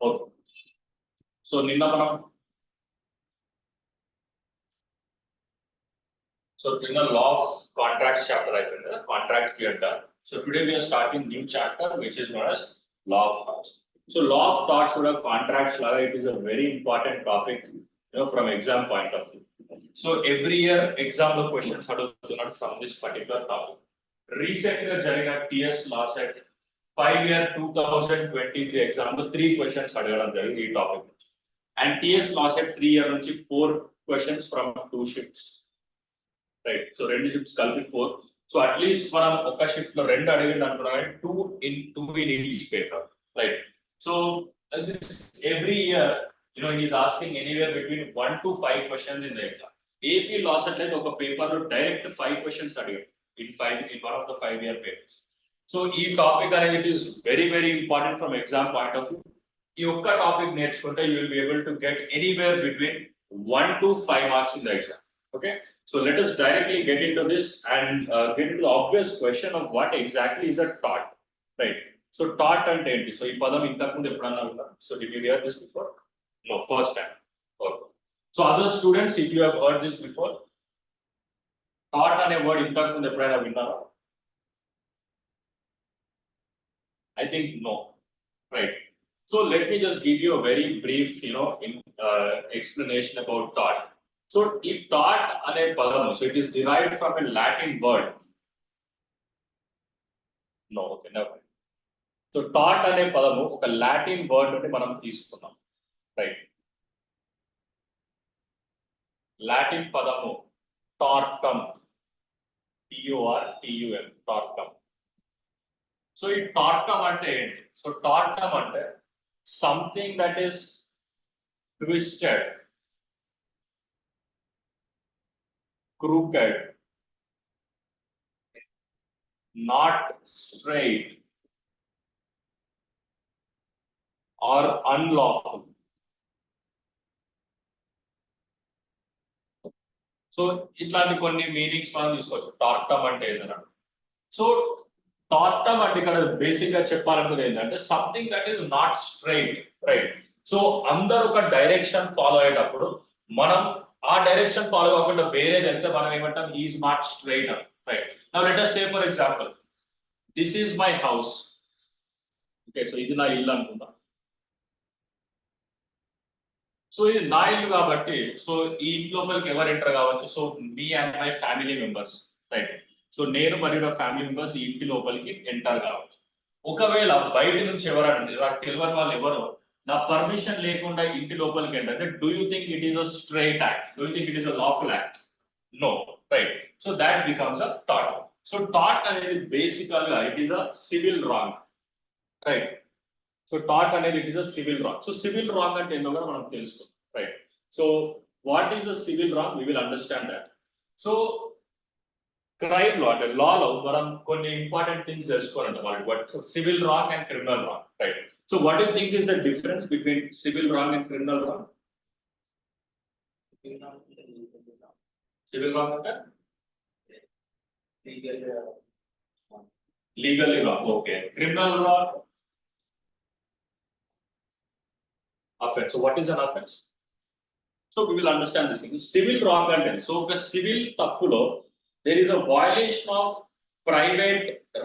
Okay. So నిన్న మనం law of contracts chapter అయిపోయింది కదా, contract clear done. So today we are starting new chapter which is known as law of torts. So law of torts కూడా contracts లాగా it is a very important topic, from exam point of view. So every year exam లో questions అడుగుతున్నాడు from this particular topic. Recent గా జరిగిన TS law set 5-year 2023 exam లో 3 questions అడగడం జరిగింది ఈ topic. And TS law set 3-year నుంచి 4 questions from 2 shifts. Right, so రెండు షిఫ్ట్స్ కలిపి 4. సో అట్లీస్ట్ మనం ఒక షిఫ్ట్ లో 2 అడిగింది అనుకున్నాం, 2 in each paper, right? So this every year, he is asking anywhere between 1 to 5 questions in the exam. AP law set అయితే ఒక పేపర్ లో డైరెక్ట్ 5 questions అడిగాడు in one of the 5-year papers. So ఈ topic అనేది it is very very important from exam point of view. ఈ ఒక్క topic నేర్చుకుంటే you will be able to get anywhere between 1 to 5 marks in the exam. Okay, so let us directly get into this and get into the obvious question of what exactly is a tort, right? So tort ante enti? So ee padam intaku mundu eppudanna villa. So did you hear this before? No, first time. Okay. So other students, if you have heard this before, tort ane word intaku mundu eppudaina vinnara? I think no, right? So let me just give you a very brief, explanation about tort. So if tort ane padamu, so it is derived from a Latin word. No, okay, never mind. So tort ane padamu oka Latin word nundi manam teeskunnam, right? Latin padamu tortum, T-O-R-T-U-M, tortum. So ఈ tortum ante enti? So tortum ante something that is twisted, crooked, not straight, or unlawful. So ఇట్లాంటి కొన్ని meanings మనం తీసుకోవచ్చు టార్టమ్ అంటే ఏదైనా. So టార్టమ్ అంటే ఇక్కడ basic గా చెప్పాలనుకునేది ఏంటంటే something that is not straight, right? So అందరూ ఒక డైరెక్షన్ ఫాలో అయ్యేటప్పుడు మనం ఆ డైరెక్షన్ ఫాలో కాకుండా వేరేది వెళ్తే మనం ఏమంటాం, is not straight, right? Now let us say for example, this is my house. Okay, so ఇది నా ఇల్లు అనుకుందాం. సో ఇది నా ఇల్లు కాబట్టి సో ఈ ఇంటి లోపలికి ఎవరు ఎంటర్ కావచ్చు? So me and my family members, right? So నేను మరియు నా ఫ్యామిలీ మెంబర్స్ ఈ ఇంటి లోపలికి ఎంటర్ కావచ్చు. ఒకవేళ బయట నుంచి ఎవరైనా నాకు తెలియని వాళ్ళు ఎవరో నా పర్మిషన్ లేకుండా ఇంటి లోపలికి ఎంటర్ అయితే, do you think it is a straight act? Do you think it is a lawful act? No, right? So that becomes a tort. So tort అనేది బేసికల్ గా it is a civil wrong, right? So tort అనేది it is a civil wrong. So civil wrong అంటే ఏంటో కూడా మనం తెలుసుకుందాం, right? So what is a civil wrong? We will understand that. So crime లో అంటే లాలో మనం కొన్ని ఇంపార్టెంట్ థింగ్స్ తెలుసుకోవాలంటే what civil wrong and criminal wrong, right? So what you think is the difference between civil wrong and criminal wrong? Civil wrong అంటే legally wrong, okay. Criminal wrong offense. So what is an offense? So we will understand this thing. Civil wrong అంటే so ఒక civil తప్పులో there is a violation of private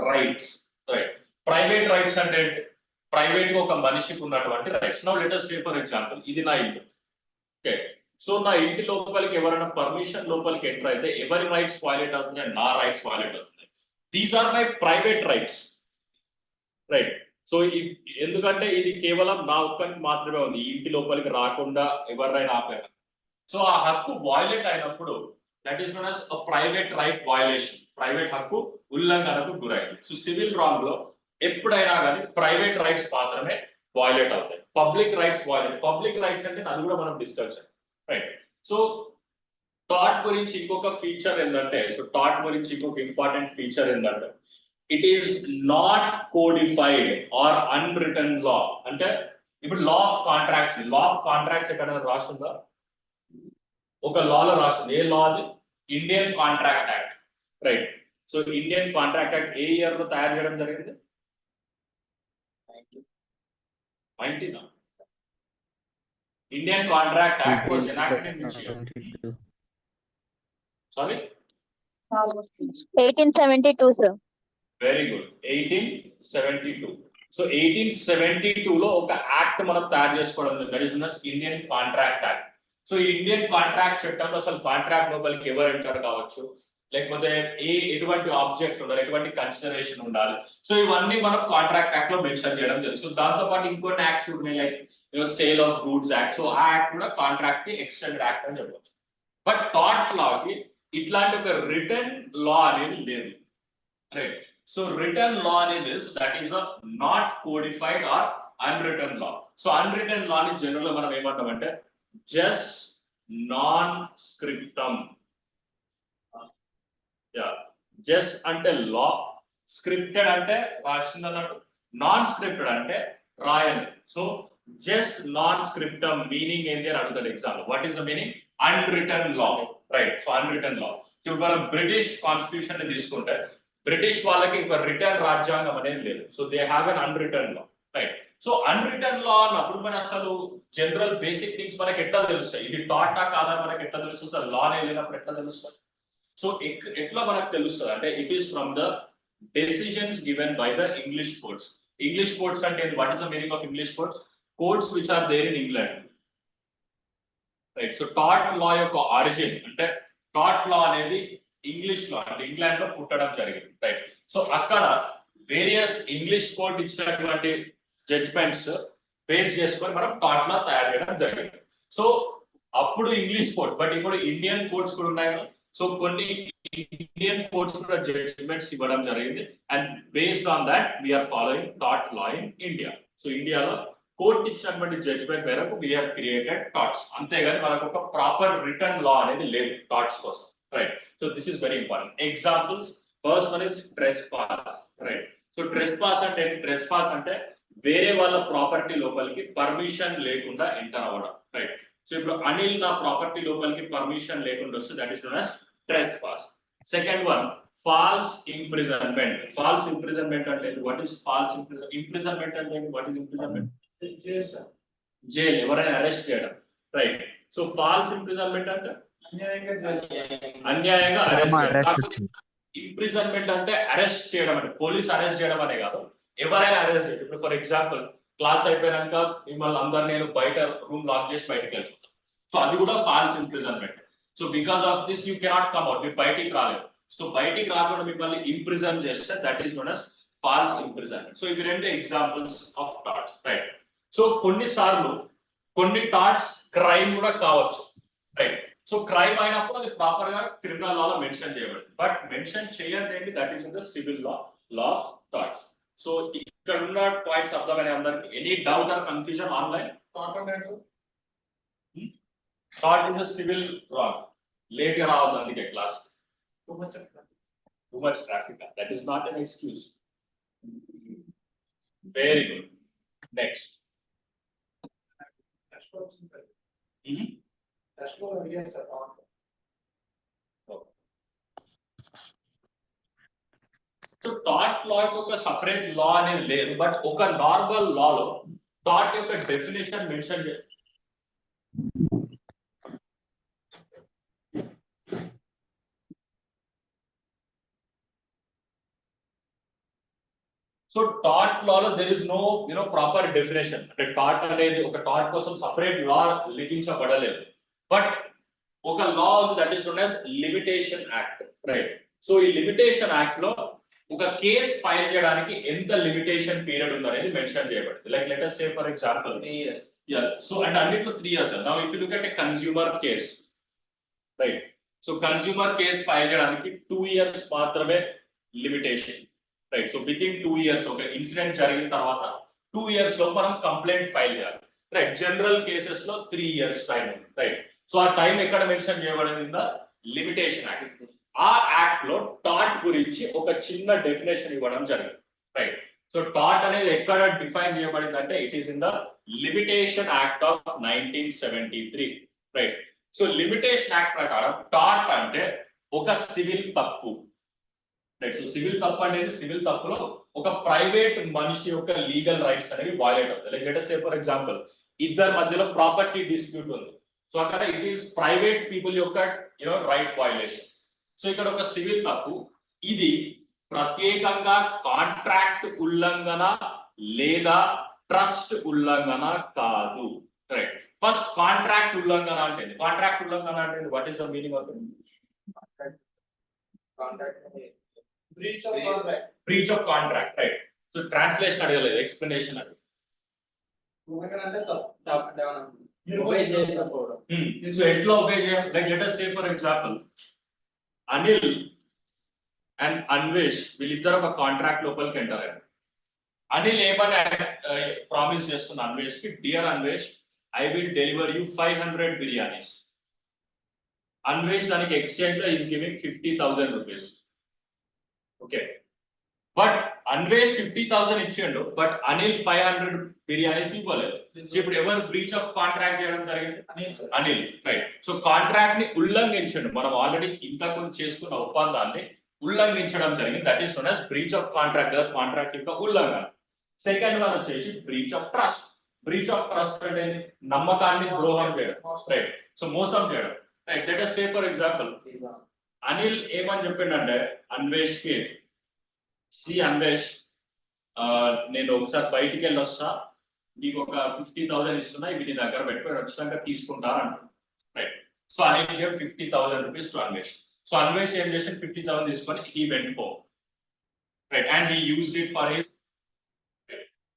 rights, right? Private rights అంటే private గా ఒక మనిషికి ఉన్నటువంటి rights. Now let us say for example, ఇది నా ఇల్లు, ఓకే? సో నా ఇంటి లోపలికి ఎవరైనా పర్మిషన్ లోపలికి ఎంటర్ అయితే ఎవరి రైట్స్ వైలేట్ అవుతున్నాయి? నా రైట్స్ వైలేట్ అవుతున్నాయి. These are my private rights, right? So ఎందుకంటే ఇది కేవలం నా ఒక్కరికి మాత్రమే ఉంది, ఈ ఇంటి లోపలికి రాకుండా ఎవరైనా ఆపారు. సో ఆ హక్కు వైలేట్ అయినప్పుడు that is known as a private right violation. Private హక్కు ఉల్లంఘనకు గురైంది. సో సివిల్ రాంగ్ లో ఎప్పుడైనా కానీ ప్రైవేట్ రైట్స్ మాత్రమే వైలేట్ అవుతాయి, public rights violate. Public rights అంటే అది కూడా మనం డిస్కస్ చేయాలి, రైట్? సో టార్ట్ గురించి ఇంకొక ఫీచర్ ఏంటంటే, సో టార్ట్ గురించి ఇంకొక ఇంపార్టెంట్ ఫీచర్ ఏంటంటే it is not codified or unwritten law. అంటే ఇప్పుడు law of contracts, law of contracts ఎక్కడైనా రాస్తుందా? ఒక లాలో రాస్తుంది. ఏ లా అది? Indian contract act, right? So Indian contract act ఏ ఇయర్ లో తయారు చేయడం జరిగింది? 19 Indian Contract Act was enacted in which year? 1872. Sorry? 1872, sir. Very good 1872. So 1872 లో ఒక యాక్ట్ మనం తయారు చేసుకోవడం that is known Indian contract act. So ఈ ఇండియన్ కాంట్రాక్ట్ చట్టంలో అసలు కాంట్రాక్ట్ లోపలికి ఎవరు ఎంటర్ కావచ్చు, లేకపోతే ఎటువంటి ఆబ్జెక్ట్ ఉండాలి, ఎటువంటి కన్సిడరేషన్ ఉండాలి, సో ఇవన్నీ మనం కాంట్రాక్ట్ యాక్ట్ లో మెన్షన్ చేయడం తెలుసు. దాంతో పాటు ఇంకొన్ని యాక్ట్స్ ఉన్నాయి like sale of goods act. So ఆ యాక్ట్ కూడా కాంట్రాక్ట్ కి ఎక్స్టెండెడ్ యాక్ట్ అని చెప్పవచ్చు. బట్ టాట్ లాకి ఇట్లాంటి ఒక రిటర్న్ లా అనేది లేదు, రైట్? సో రిటర్న్ లా అనేది that is a not codified or unwritten law. So unwritten law ని జనరల్ గా మనం ఏమంటామంటే జస్ట్ నాన్ స్క్రిప్టమ్. జస్ట్ అంటే లా, స్క్రిప్టెడ్ అంటే రాసింది అన్నట్టు, నాన్ స్క్రిప్టెడ్ అంటే రాయని. So just non scripted meaning ఏంటి అని అడుగుతాడు exam. What is the meaning? Unwritten law, right? So unwritten law. ఇప్పుడు మనం బ్రిటిష్ కాన్స్టిట్యూషన్ ని తీసుకుంటే బ్రిటిష్ వాళ్ళకి ఒక రిటర్న్ రాజ్యాంగం అనేది లేదు. So they have an unwritten law, right? So unwritten law అన్నప్పుడు మన అసలు జనరల్ బేసిక్ థింగ్స్ మనకి ఎట్లా తెలుస్తాయి? ఇది టాటా కాదా మనకి ఎట్లా తెలుస్తుంది? అసలు లా లేనప్పుడు ఎట్లా తెలుస్తుంది? సో ఎట్లా మనకు తెలుస్తుంది అంటే it is from the decisions given by the English courts. English courts అంటే what is the meaning of English courts? Courts which are there in England, right? So టాట్ లా యొక్క ఆరిజిన్ అంటే టాట్ లా అనేది English లా అంటే England లో పుట్టడం జరిగింది, right? So అక్కడ వేరియస్ ఇంగ్లీష్ కోర్ట్ ఇచ్చినటువంటి జడ్జ్మెంట్స్ బేస్ చేసుకొని మనం టాట్ లా తయారు చేయడం జరిగింది. సో అప్పుడు ఇంగ్లీష్ కోర్ట్, బట్ ఇప్పుడు ఇండియన్ కోర్ట్స్ కూడా ఉన్నాయి. సో కొన్ని ఇండియన్ కోర్ట్స్ కూడా జడ్జ్మెంట్స్ ఇవ్వడం జరిగింది and based on that we are following టాట్ లా ఇన్ ఇండియా. సో ఇండియాలో కోర్ట్ ఇచ్చినటువంటి జడ్జ్మెంట్ మేరకు వీ హావ్ క్రియేటెడ్ టాట్స్. అంతేగాని మనకు ఒక ప్రాపర్ రిటర్న్ లా అనేది లేదు టాట్స్ కోసం, right? So this is very important. Examples, first one is trespass, right? So trespass అంటే ట్రెస్పాస్ అంటే వేరే వాళ్ళ ప్రాపర్టీ లోపలికి పర్మిషన్ లేకుండా ఎంటర్ అవ్వడం, రైట్? సో ఇప్పుడు అనిల్ నా ప్రాపర్టీ లోపలికి పర్మిషన్ లేకుండా వస్తే that is known as trespass. Second one false imprisonment. False imprisonment అంటే వాట్ ఈస్ ఫాల్స్ ఇంప్రిజన్మెంట్ అంటే వాట్ ఈస్ ఇంప్రిజన్మెంట్? జైల్, ఎవరైనా అరెస్ట్ చేయడం, రైట్? సో ఫాల్స్ ఇంప్రిజన్మెంట్ అంటే అన్యాయంగా అరెస్ట్ చేయడం. ఇంప్రిజన్మెంట్ అంటే అరెస్ట్ చేయడం, అంటే పోలీస్ అరెస్ట్ చేయడం అనే కాదు, ఎవరైనా అరెస్ట్ చేయడం. ఇప్పుడు ఫర్ ఎగ్జాంపుల్ క్లాస్ అయిపోయినాక మిమ్మల్ని అందరు నేను బయట రూమ్ లాక్ చేసి బయటకు వెళ్తాను, సో అది కూడా false imprisonment. So because of this you cannot come out, మీరు బయటికి రాలేదు. సో బయటికి రాకుండా మిమ్మల్ని ఇంప్రిజన్ చేస్తే that is known as false imprisonment. So ఇవి రెండు examples of torts, right? So కొన్నిసార్లు కొన్ని టాట్స్ క్రైమ్ కూడా కావచ్చు, రైట్? సో క్రైమ్ అయినప్పుడు అది ప్రాపర్ గా క్రిమినల్ లాలో మెన్షన్ చేయబడింది, బట్ మెన్షన్ చేయలేదు that is in the civil law, law of torts. So ఇక్కడ ఉన్న పాయింట్స్ అర్థమైన అందరికి? Any doubt or confusion online? టాట్ is the civil wrong. Late గా రావద్దు అందుకే class. Too much traffic. That is not an excuse. Very good. Next. So టాట్ law యొక్క సపరేట్ లా అనేది లేదు, బట్ ఒక నార్మల్ లాలో టాట్ యొక్క డెఫినేషన్ మెన్షన్ చేయాలి. సో టాట్ లాలో there is no proper definition. అంటే టాట్ అనేది ఒక టాట్ కోసం సపరేట్ లా లిఖించబడలేదు, బట్ ఒక లా ఉంది that is known as limitation act, right? So ఈ లిమిటేషన్ యాక్ట్ లో ఒక కేస్ ఫైల్ చేయడానికి ఎంత లిమిటేషన్ పీరియడ్ ఉంది అనేది మెన్షన్ చేయబడింది. Like let us say for example 3 years. So అంటే అన్నిట్లో 3 years. Now if you look at a consumer case, right? So consumer case file చేయడానికి 2 years మాత్రమే limitation, right? So with in 2 years ఒక incident జరిగిన తర్వాత 2 years లో మనం complaint file చేయాలి, రైట్? జనరల్ కేసెస్ లో 3 years టైం ఉంది, రైట్? సో ఆ టైం ఎక్కడ మెన్షన్ చేయబడింది? In the limitation act. ఆ యాక్ట్ లో టాట్ గురించి ఒక చిన్న డెఫినేషన్ ఇవ్వడం జరిగింది, రైట్? సో టాట్ అనేది ఎక్కడ డిఫైన్ చేయబడింది అంటే it is in the limitation act of 1973, right? So limitation act ప్రకారం టాట్ అంటే ఒక సివిల్ తప్పు, రైట్? సో సివిల్ తప్పు అనేది సివిల్ తప్పులో ఒక ప్రైవేట్ మనిషి యొక్క లీగల్ రైట్స్ అనేవి వయలేట్ అవుతాయి. Like let us say for example ఇద్దరి మధ్యలో ప్రాపర్టీ డిస్ప్యూట్ ఉంది. సో అక్కడ ఇట్ ఈస్ ప్రైవేట్ పీపుల్ యొక్క రైట్ వయలేషన్. సో ఇక్కడ ఒక సివిల్ తప్పు, ఇది ప్రత్యేకంగా కాంట్రాక్ట్ ఉల్లంఘన లేదా ట్రస్ట్ ఉల్లంఘన కాదు. రైట్. ఫస్ట్ కాంట్రాక్ట్ ఉల్లంఘన అంటే కాంట్రాక్ట్ ఉల్లంఘన అంటే what is the meaning of breach of contract. Right. So translation అడగలేదు, ఎక్స్ప్లెనేషన్ అడగలేదు. సో ఎట్లా ఒబే చేయాలి? Like let us say for example Anil and Anvesh వీళ్ళిద్దరు ఒక కాంట్రాక్ట్ లోపలికి ఎంటర్ అయ్యారు. అనిల్ ఏమని ప్రామిస్ చేస్తున్న అన్వేష్ కి, dear Anvesh I will deliver you 500 biryanis. Anvesh దానికి ఎక్స్చేంజ్ లో is giving 50,000 rupees. Okay, but Anvesh 50,000 ఇచ్చిండు, బట్ అనిల్ 500 బిర్యానీస్ ఇవ్వలేదు. సో ఇప్పుడు ఎవరు బ్రీచ్ ఆఫ్ కాంట్రాక్ట్ చేయడం జరిగింది? అనిల్. రైట్. సో కాంట్రాక్ట్ ని ఉల్లంఘించండు, మనం ఆల్రెడీ ఇంతకు చేసుకున్న ఒప్పందాన్ని ఉల్లంఘించడం జరిగింది. That is known as breach of contract, contract యొక్క ఉల్లంఘన. సెకండ్ వన్ వచ్చేసి breach of trust. Breach of trust అంటే నమ్మకాన్ని ద్రోహం చేయడం. రైట్. సో మోసం చేయడం. Right. Let us say for example Anil ఏమని చెప్పిండంటే అన్వేష్ కి, సి అన్వేష్ నేను ఒకసారి బయటికి వెళ్ళి వస్తా, నీకు ఒక 50,000 ఇస్తున్నా, ఇవి నీ దగ్గర పెట్టుకొని వచ్చినాక తీసుకుంటారు. Right. So Anil gave 50,000 rupees to Anvesh. So Anvesh ఏం చేసి 50,000 తీసుకొని he went home. Right. And he used it for his,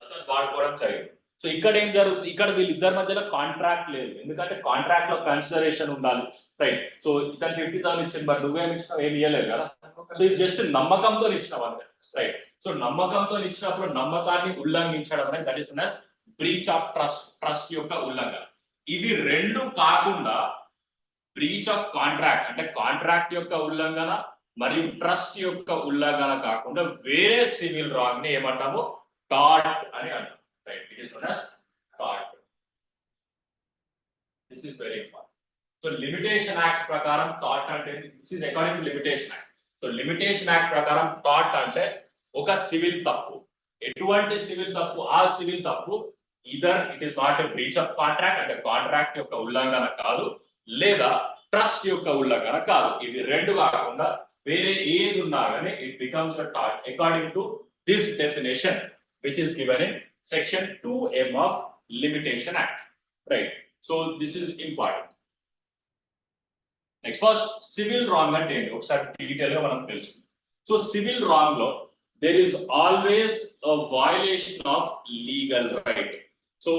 అతను వాడుకోవడం జరిగింది. సో ఇక్కడ ఏం జరుగుతుంది? ఇక్కడ వీళ్ళిద్దరి మధ్యలో కాంట్రాక్ట్ లేదు, ఎందుకంటే కాంట్రాక్ట్ లో కన్సిడరేషన్ ఉండాలి. రైట్. సో ఇతను 50,000 ఇచ్చింది, బట్ నువ్వేమి ఇచ్చినావు? ఏమి ఇవ్వలేదు కదా. సో ఇది జస్ట్ నమ్మకంతో ఇచ్చినావు అంతే. రైట్. సో నమ్మకంతో ఇచ్చినప్పుడు నమ్మకాన్ని ఉల్లంఘించడం అనేది that is known as breach of trust, trust యొక్క ఉల్లంఘన. ఇవి రెండు కాకుండా బ్రీచ్ ఆఫ్ కాంట్రాక్ట్ అంటే కాంట్రాక్ట్ యొక్క ఉల్లంఘన మరియు ట్రస్ట్ యొక్క ఉల్లంఘన కాకుండా వేరే సివిల్ రాంగ్ ని ఏమంటాము? టార్ట్ అని అంటాం. Right. It is known as tart. This is very important. So limitation act ప్రకారం టార్ట్ అంటే, this is according to limitation act. So limitation act ప్రకారం టార్ట్ అంటే ఒక సివిల్ తప్పు. ఎటువంటి సివిల్ తప్పు? ఆ సివిల్ తప్పు either it is not a breach of contract అంటే కాంట్రాక్ట్ యొక్క ఉల్లంఘన కాదు, లేదా ట్రస్ట్ యొక్క ఉల్లంఘన కాదు. ఇవి రెండు కాకుండా వేరే ఏది ఉన్నా కానీ it becomes a tart according to this definition which is given in section 2M of limitation act. Right. So this is important. Next, first civil wrong అంటే ఒకసారి డీటెయిల్ గా మనం తెలుసుకుందాం. సో సివిల్ రాంగ్ లో there is always a violation of legal right. So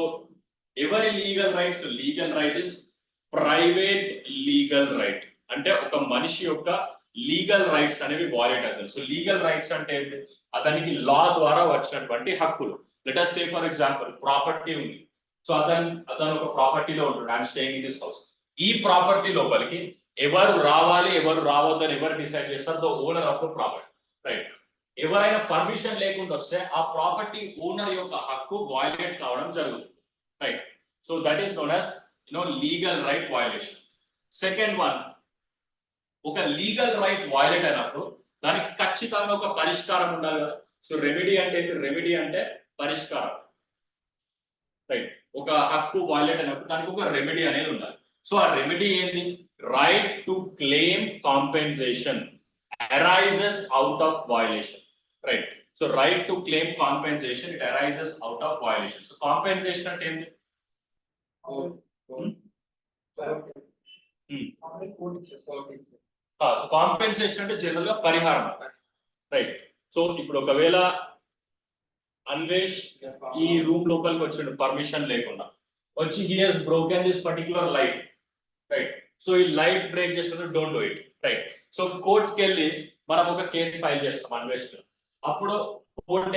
ఎవరి legal rights? Legal right is private legal right. అంటే ఒక మనిషి యొక్క లీగల్ రైట్స్ అనేవి వాలేట్ అవుతాయి. సో లీగల్ రైట్స్ అంటే ఏంటి? అతనికి లా ద్వారా వచ్చినటువంటి హక్కులు. Let us say for example property ఉంది. సో అతను ఒక ప్రాపర్టీలో ఉంటాడు. I'm staying in this house. ఈ ప్రాపర్టీ లోపలికి ఎవరు రావాలి, ఎవరు రావద్దని ఎవరు డిసైడ్ చేస్తారు? The owner of the property. Right. ఎవరైనా పర్మిషన్ లేకుండా వస్తే ఆ ప్రాపర్టీ ఓనర్ యొక్క హక్కు వయలేట్ కావడం జరుగుతుంది. Right. So that is known as legal right violation. Second one, ఒక లీగల్ రైట్ వయలేట్ అయినప్పుడు దానికి ఖచ్చితంగా ఒక పరిష్కారం ఉండాలి కదా. సో రెమెడీ అంటే ఏంటి? రెమెడీ అంటే పరిష్కారం. రైట్. ఒక హక్కు వయలేట్ అయినప్పుడు దానికి ఒక రెమెడీ అనేది ఉండాలి. సో ఆ రెమెడీ ఏంటి? Right to claim compensation arises out of violation. Right. So right to claim compensation, it arises out of violation. So compensation అంటే ఏంటి? సో కాంపెన్సేషన్ అంటే జనరల్ గా పరిహారం. రైట్. సో ఇప్పుడు ఒకవేళ అన్వేష్ ఈ రూమ్ లోపలికి వచ్చిండు పర్మిషన్ లేకుండా, వచ్చి he has broken this particular light. Right. So ఈ లైట్ బ్రేక్ చేసినప్పుడు don't do it. Right. So కోర్టుకి వెళ్ళి మనం ఒక కేసు ఫైల్ చేస్తాం అన్వేష్. అప్పుడు కోర్టు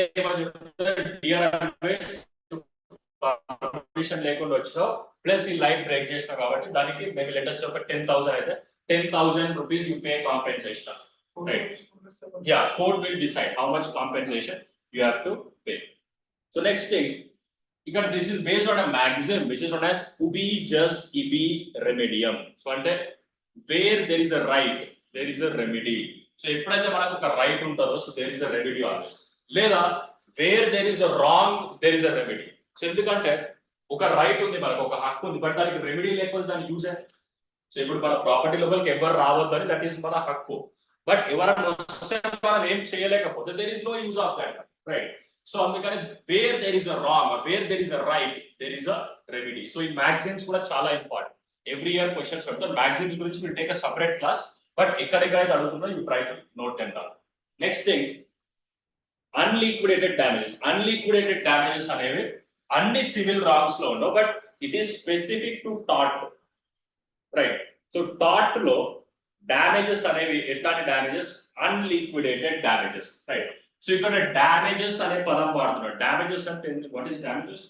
పర్మిషన్ లేకుండా వచ్చినావు, ప్లస్ ఈ లైట్ బ్రేక్ చేసినావు కాబట్టి దానికి మేబీ లెటెస్ట్ ఒక 10,000 అయితే 10,000 rupees you pay compensation. Right. Yeah, court will decide how much compensation you have to pay. So next thing, because this is based on a maxim which is known as ubi jus ibi remedium. So ante where there is a right, there is a remedy. So ఎప్పుడైతే మనకు ఒక right ఉంటుందో, so there is a remedy always. లేదా where there is a wrong, there is a remedy. So ఎందుకంటే ఒక right ఉంది, మనకు ఒక హక్కు ఉంది, బట్ దానికి రెమెడీ లేకపోతే దాని యూజ్ సో ఇప్పుడు మన ప్రాపర్టీ లోపలికి ఎవరు రావద్దు అని దట్ ఈస్ మన హక్కు. బట్ ఎవరైనా వస్తే మనం ఏం చేయలేకపోతే there is no use of that, right? So అందుకని where there is a wrong, where there is a right, there is a remedy. So ఈ మ్యాగజైన్స్ కూడా చాలా ఇంపార్టెంట్. ఎవ్రీ ఇయర్ క్వశ్చన్స్ పెడతాం. మ్యాగజైన్స్ గురించి will take a separate class, but ఎక్కడెక్కడైతే అడుగుతుందో you try to note them down. Next thing, unliquidated damages. Unliquidated damages అనేవి అన్ని civil wrongs లో ఉండవు, but it is specific to taught, right? So taught లో damages అనేవి ఎట్లాంటి damages? Unliquidated damages, right? So ఇక్కడ డ్యామేజెస్ అనే పదం వాడుతున్నాడు. డ్యామేజెస్ అంటే వాట్ ఈస్ డ్యామేజెస్?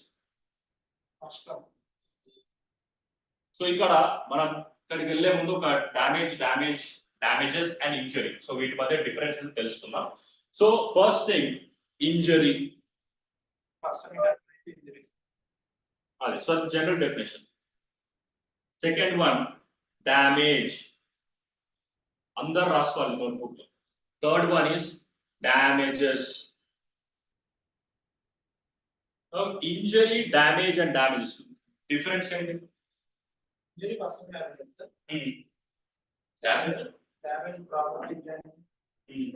సో ఇక్కడ మనం ఇక్కడికి వెళ్ళే ముందు ఒక డ్యామేజెస్ అండ్ ఇంజరీ, సో వీటి మధ్య డిఫరెన్స్ తెలుసుకుందాం. సో ఫస్ట్ థింగ్, ఇంజరీ, అదే so general definition. Second one, damage, అందరు రాసుకోవాలి నోట్బుక్ లో. Third one is damages. Injury, damage and damages difference ఏంటి? Injury person damage, Damage. damage property can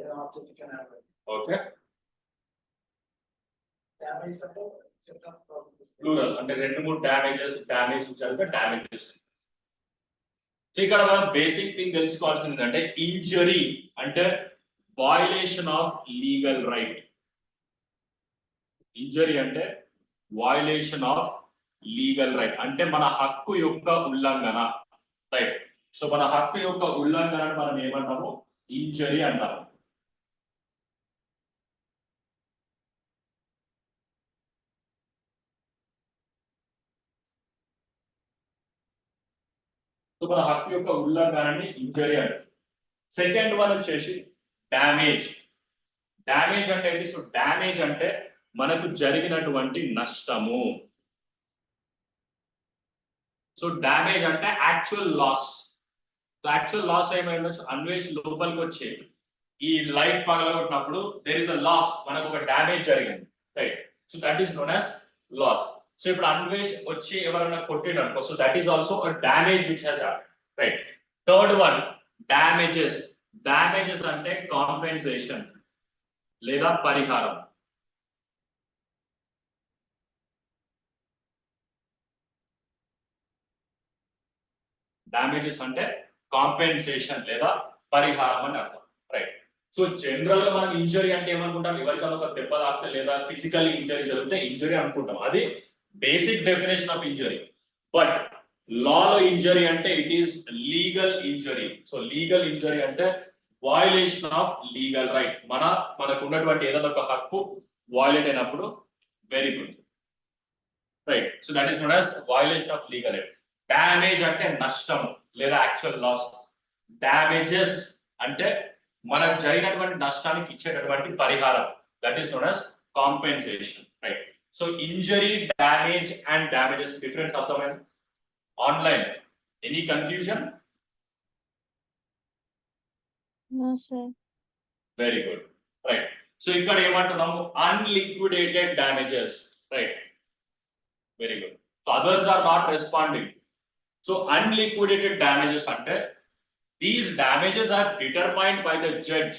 an object can happen. Okay. Damage అంటే set of problems. Plural అంటే రెండు మూడు damage చదివితే damages. So ఇక్కడ మనం బేసిక్ థింగ్ తెలుసుకోవాల్సింది ఏంటంటే ఇంజరీ అంటే violation of legal right. Injury అంటే వయలేషన్ ఆఫ్ లీగల్ రైట్ అంటే మన హక్కు యొక్క ఉల్లంఘన, రైట్? సో మన హక్కు యొక్క ఉల్లంఘన మనం ఏమంటాము? ఇంజరీ అంటాము. సో మన హక్కు యొక్క ఉల్లంఘనని ఇంజరీ అంటారు. సెకండ్ వన్ వచ్చేసి డ్యామేజ్. డ్యామేజ్ అంటే ఏంటి? సో డ్యామేజ్ అంటే మనకు జరిగినటువంటి నష్టము. సో డ్యామేజ్ అంటే యాక్చువల్ లాస్. యాక్చువల్ లాస్ ఏమైనా అన్వేష్ లోపలికి వచ్చి ఈ లైట్ పగలగొట్టినప్పుడు దేర్ ఇస్ అ లాస్, మనకు ఒక డ్యామేజ్ జరిగింది, right? So that is known as loss. So ఇప్పుడు అన్వేష్ వచ్చి ఎవరైనా కొట్టిననుకో, so that is also a damage which has happened, right? Third one, damages. Damages అంటే కాంపెన్సేషన్ లేదా పరిహారం. డ్యామేజెస్ అంటే కాంపెన్సేషన్ లేదా పరిహారం అని అర్థం, రైట్? సో జనరల్ గా మనం ఇంజరీ అంటే ఏమనుకుంటాం? ఎవరికైనా ఒక దెబ్బ తాకితే లేదా ఫిజికల్ ఇంజరీ జరిగితే ఇంజరీ అనుకుంటాం. అది basic definition of injury. But Lalo injury అంటే it is legal injury. So legal injury అంటే వయలేషన్ ఆఫ్ లీగల్ రైట్. మనకు ఉన్నటువంటి ఏదైనా ఒక హక్కు వయలేట్ అయినప్పుడు, very good, right? So that is known as violation of legal right. Damage అంటే నష్టము లేదా యాక్చువల్ లాస్. డ్యామేజెస్ అంటే మనకు జరిగినటువంటి నష్టానికి ఇచ్చేటటువంటి పరిహారం, that is known as compensation, right? So injury, damage and damages difference అర్థమైంది? Online any confusion? No, sir. Very good, right? So ఇక్కడ ఏమంటున్నాము? Unliquidated damages, right? Very good. So others are not responding. So unliquidated damages అంటే these damages are determined by the judge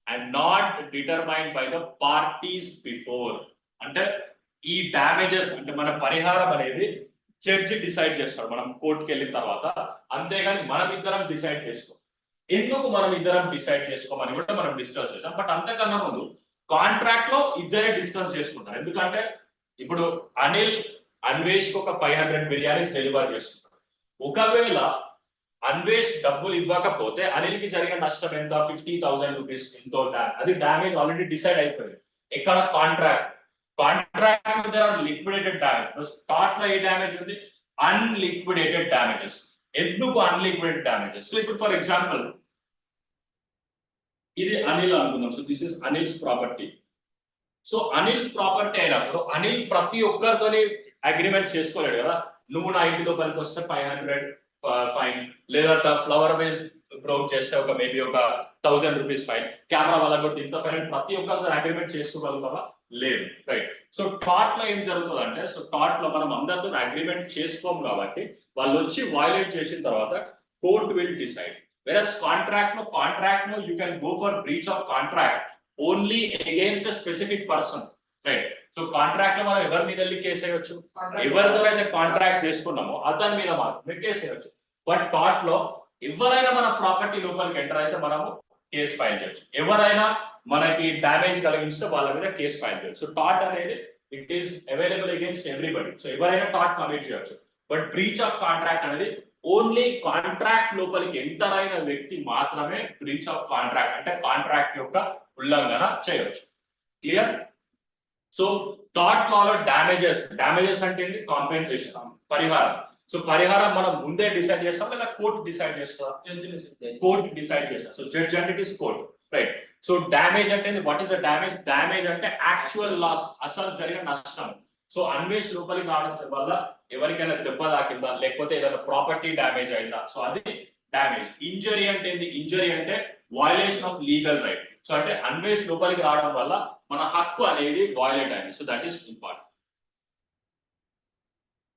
and not determined by the parties before. అంటే ఈ damages అంటే మన పరిహారం అనేది judge decide చేస్తాడు మనం కోర్టుకి వెళ్ళిన తర్వాత, అంతేగాని మనం ఇద్దరం డిసైడ్ చేసుకోం. ఎందుకు మనం ఇద్దరం డిసైడ్ చేసుకోమని కూడా మనం డిస్కస్ చేసాం. బట్ అంతకన్నా ముందు కాంట్రాక్ట్ లో ఇద్దరే డిస్కస్ చేసుకుంటారు. ఎందుకంటే ఇప్పుడు అన్వేష్ ఒక 500 బిర్యానీస్ డెలివర్ చేస్తున్నారు. ఒకవేళ అన్వేష్ డబ్బులు ఇవ్వకపోతే అనిల్కి జరిగిన నష్టం ఎంత? 50,000 రూపీస్ ఎంతో. అది డ్యామేజ్ ఆల్రెడీ డిసైడ్ అయిపోయింది. ఇక్కడ కాంట్రాక్ట్ దగ్గర లిక్విడేటెడ్ డ్యామేజ్. స్టార్ట్ లో ఏ డ్యామేజ్ ఉంది? అన్లిక్విడేటెడ్ డ్యామేజెస్. ఎందుకు అన్లిక్విడేటెడ్ డ్యామేజెస్? సో ఇప్పుడు ఫర్ ఎగ్జాంపుల్ ఇది అనిల్ అనుకుందాం. So this is Anil's property. So Anil's property అయినప్పుడు అనిల్ ప్రతి ఒక్కరితోని అగ్రిమెంట్ చేసుకోలేడు కదా. నువ్వు నా ఇంటి లోపలికి వస్తే 500 ఫైన్, లేదా ఫ్లవర్ బేస్ బ్రోక్ చేస్తే మేబీ ఒక 1000 రూపీస్ ఫైన్, కెమెరా వాళ్ళకి కూడా ఇంత ఫైన్, ప్రతి ఒక్కరితో అగ్రిమెంట్ చేసుకోగలుగుతావా? లేదు, రైట్. సో టాట్ లో ఏం జరుగుతుంది అంటే, సో టాట్ లో మనం అందరితో అగ్రిమెంట్ చేసుకోము కాబట్టి వాళ్ళు వచ్చి వయలేట్ చేసిన తర్వాత court will decide. Versus contract లో you can go for breach of contract only against a specific person, right. So contract లో మనం ఎవరి మీద వెళ్ళి కేసు వేయవచ్చు, ఎవరితో అయితే కాంట్రాక్ట్ చేసుకున్నామో అతని మీద మాత్రమే కేసు వేయవచ్చు. బట్ టాట్ లో ఎవరైనా మన ప్రాపర్టీ లోపలికి ఎంటర్ అయితే మనము కేసు ఫైల్ చేయొచ్చు, ఎవరైనా మనకి డ్యామేజ్ కలిగించితే వాళ్ళ మీద కేసు ఫైల్ చేయొచ్చు. సో టాట్ అనేది it is available against everybody, so ఎవరైనా టాట్ కమిట్ చేయొచ్చు. బట్ బ్రీచ్ ఆఫ్ కాంట్రాక్ట్ అనేది ఓన్లీ కాంట్రాక్ట్ లోపలికి ఎంటర్ అయిన వ్యక్తి మాత్రమే బ్రీచ్ ఆఫ్ కాంట్రాక్ట్ అంటే కాంట్రాక్ట్ యొక్క ఉల్లంఘన చేయొచ్చు. క్లియర్? సో టాట్ లాలో డ్యామేజెస్ అంటే ఏంటి? కాంపెన్సేషన్, పరిహారం. సో పరిహారం మనం ముందే డిసైడ్ చేస్తాం లేదా కోర్టు డిసైడ్ చేస్తా? కోర్టు డిసైడ్ చేస్తా. సో జడ్జ్ అంటే it is court, right. So damage అంటే what is the damage? Damage అంటే యాక్చువల్ లాస్, అసలు జరిగిన నష్టం. సో అన్వేష్ లోపలికి రావడం వల్ల ఎవరికైనా దెబ్బ తాకిందా, లేకపోతే ఏదైనా ప్రాపర్టీ డ్యామేజ్ అయిందా, సో అది డ్యామేజ్. ఇంజరీ అంటే ఏంది? ఇంజరీ అంటే violation of legal right. So అంటే అన్వేష్ లోపలికి రావడం వల్ల మన హక్కు అనేది వయలేట్ అయింది. So that is important.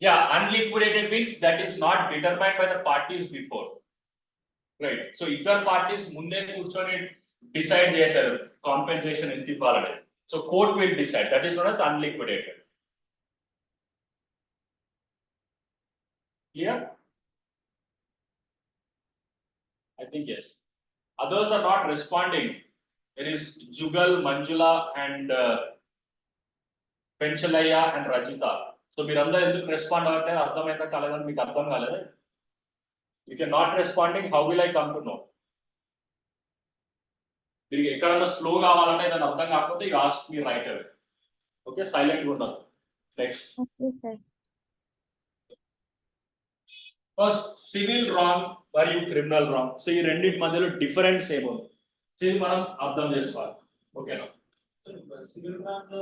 Yeah, unliquidated means that is not determined by the parties before, right? So ఇద్దరు parties ముందే కూర్చొని డిసైడ్ చేయలేరు కాంపెన్సేషన్ ఎంత ఇవ్వాలని. So court will decide, that is known as unliquidated. Clear? I think yes. Others are not responding. There is Jugal, Manjula and Penchalaya and Rajita. So మీరందరూ ఎందుకు respond అవ్వట్లేదు? అర్థమైతే కాలేదని మీకు అర్థం కాలేదు? If you not responding, how will I come to know? మీరు ఎక్కడన్నా స్లో కావాలంటే ఏదైనా అర్థం కాకపోతే you ask me right away. Okay, silent గా ఉండాలి. నెక్స్ట్, ఫస్ట్ సివిల్ రాంగ్ మరియు క్రిమినల్ రాంగ్. సో ఈ రెండింటి మధ్యలో డిఫరెన్స్ ఏముంది, సో ఇది మనం అర్థం చేసుకోవాలి. ఓకేనా? Civil wrong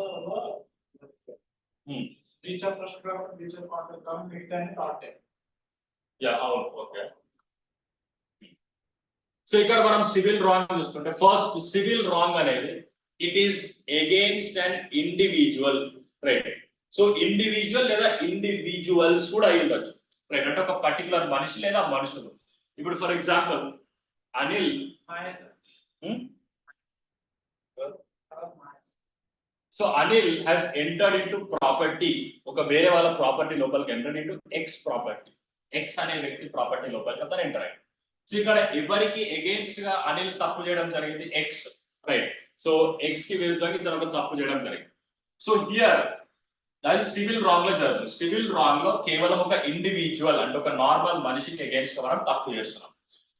breach of trust agreement, breach of contract agreement, మిగతా అన్ని టాట్. యా, అవును, ఓకే. సో ఇక్కడ మనం సివిల్ రాంగ్ చూసుకుంటే, ఫస్ట్ సివిల్ రాంగ్ అనేది it is against an individual, right. So individual లేదా ఇండివిజువల్స్ కూడా అయి ఉండొచ్చు, రైట్. అంటే ఒక పర్టికులర్ మనిషి లేదా మనుషులు. ఇప్పుడు for example Anil, so Anil has entered into property, ఒక వేరే వాళ్ళ ప్రాపర్టీ లోపలికి entered into X property. X అనే వ్యక్తి ప్రాపర్టీ లోపలికి అతను ఎంటర్ అయ్యాడు. సో ఇక్కడ ఎవరికి అగేన్స్ట్ గా అనిల్ తప్పు చేయడం జరిగింది? X, right. సో ఎక్స్ కి విరుద్ధంగా ఇతను ఒక తప్పు చేయడం జరిగింది. సో హియర్ అది సివిల్ రాంగ్ లో జరుగుతుంది. సివిల్ రాంగ్ లో కేవలం ఒక ఇండివిజువల్ అంటే ఒక నార్మల్ మనిషికి అగేన్స్ట్ గా మనం తప్పు చేస్తున్నాం.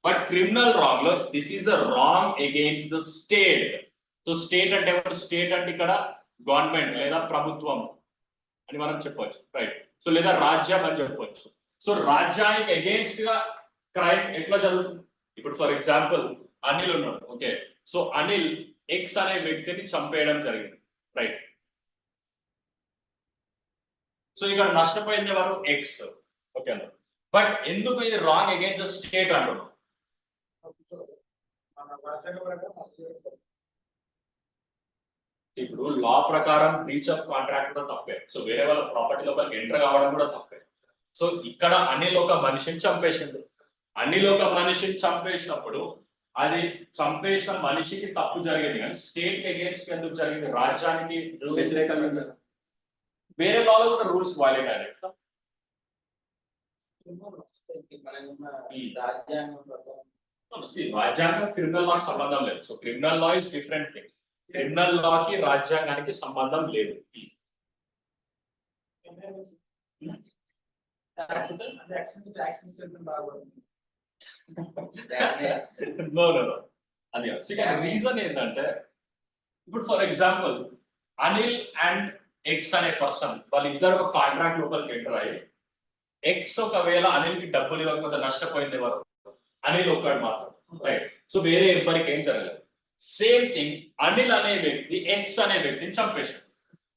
బట్ క్రిమినల్ రాంగ్ లో this is a wrong against the state. So state అంటే స్టేట్ అంటే ఇక్కడ గవర్నమెంట్ లేదా ప్రభుత్వం అని మనం చెప్పవచ్చు, రైట్. సో లేదా రాజ్యం అని చెప్పవచ్చు. సో రాజ్యానికి అగేన్స్ట్ గా క్రైమ్ ఎట్లా జరుగుతుంది? ఇప్పుడు ఫర్ ఎగ్జాంపుల్ అనిల్ ఉన్నాడు, ఓకే. సో అనిల్ ఎక్స్ అనే వ్యక్తిని చంపేయడం జరిగింది, రైట్. సో ఇక్కడ నష్టపోయింది ఎవరు? X, okay. బట్ ఎందుకు ఇది రాంగ్ అగేన్స్ట్ ద స్టేట్ అంటున్నాం? ఇప్పుడు లా ప్రకారం బ్రీచ్ ఆఫ్ కాంట్రాక్ట్ కూడా తప్పే. సో వేరే వాళ్ళ ప్రాపర్టీ లోపలికి ఎంటర్ కావడం కూడా తప్పే. సో ఇక్కడ అనిల్ ఒక మనిషిని చంపేసిండు. అనిల్ ఒక మనిషిని చంపేసినప్పుడు అది చంపేసిన మనిషికి తప్పు జరిగింది, కానీ స్టేట్ అగేన్స్ట్ ఎందుకు జరిగింది? రాజ్యానికి వ్యతిరేకంగా. వేరే లాలో కూడా రూల్స్ వైలేట్ అయ్యాయి. రాజ్యాంగం క్రిమినల్ లాకి సంబంధం లేదు. So criminal law is different thing. Criminal లాకి రాజ్యాంగానికి సంబంధం లేదు. అది రీజన్ ఏంటంటే, ఇప్పుడు for example Anil and X అనే పర్సన్ వాళ్ళిద్దరు ఒక కాంట్రాక్ట్ లోపలికి ఎంటర్ అయ్యి, ఎక్స్ ఒకవేళ అనిల్ కి డబ్బులు ఇవ్వకపోతే నష్టపోయింది ఎవరు? అనిల్ ఒక్కడు మాత్రం, రైట్. సో వేరే ఎవరికి ఏం జరగలేదు. సేమ్ థింగ్ అనిల్ అనే వ్యక్తి ఎక్స్ అనే వ్యక్తిని చంపేశాడు,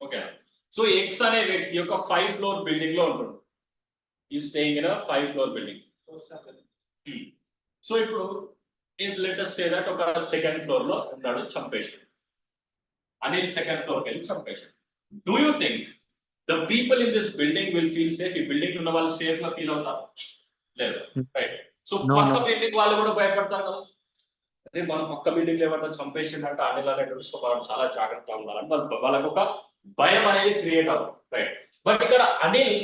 ఓకేనా. సో ఎక్స్ అనే వ్యక్తి ఒక 5 floor బిల్డింగ్ లో ఉంటుంది. ఈ staying in 5 floor building. So ఇప్పుడు లెట్ us సే దట్ ఒక 2nd floor లో ఉన్నాడు, చంపేశాడు. అనిల్ సెకండ్ ఫ్లోర్కి వెళ్ళి చంపేశాడు. Do you think the people in this building will feel safe? ఈ బిల్డింగ్ ఉన్న వాళ్ళు సేఫ్ గా ఫీల్ అవుతారు? లేదు, రైట్. సో No, పక్క no. బిల్డింగ్ వాళ్ళు కూడా భయపడతారు కదా. అదే మనం పక్క బిల్డింగ్ ఎవరైనా చంపేసిందంటే అనిల్ అనేటువంటి మనం చాలా జాగ్రత్తగా ఉండాలని వాళ్ళకు ఒక భయం అనేది క్రియేట్ అవుతుంది, రైట్. బట్ ఇక్కడ అనిల్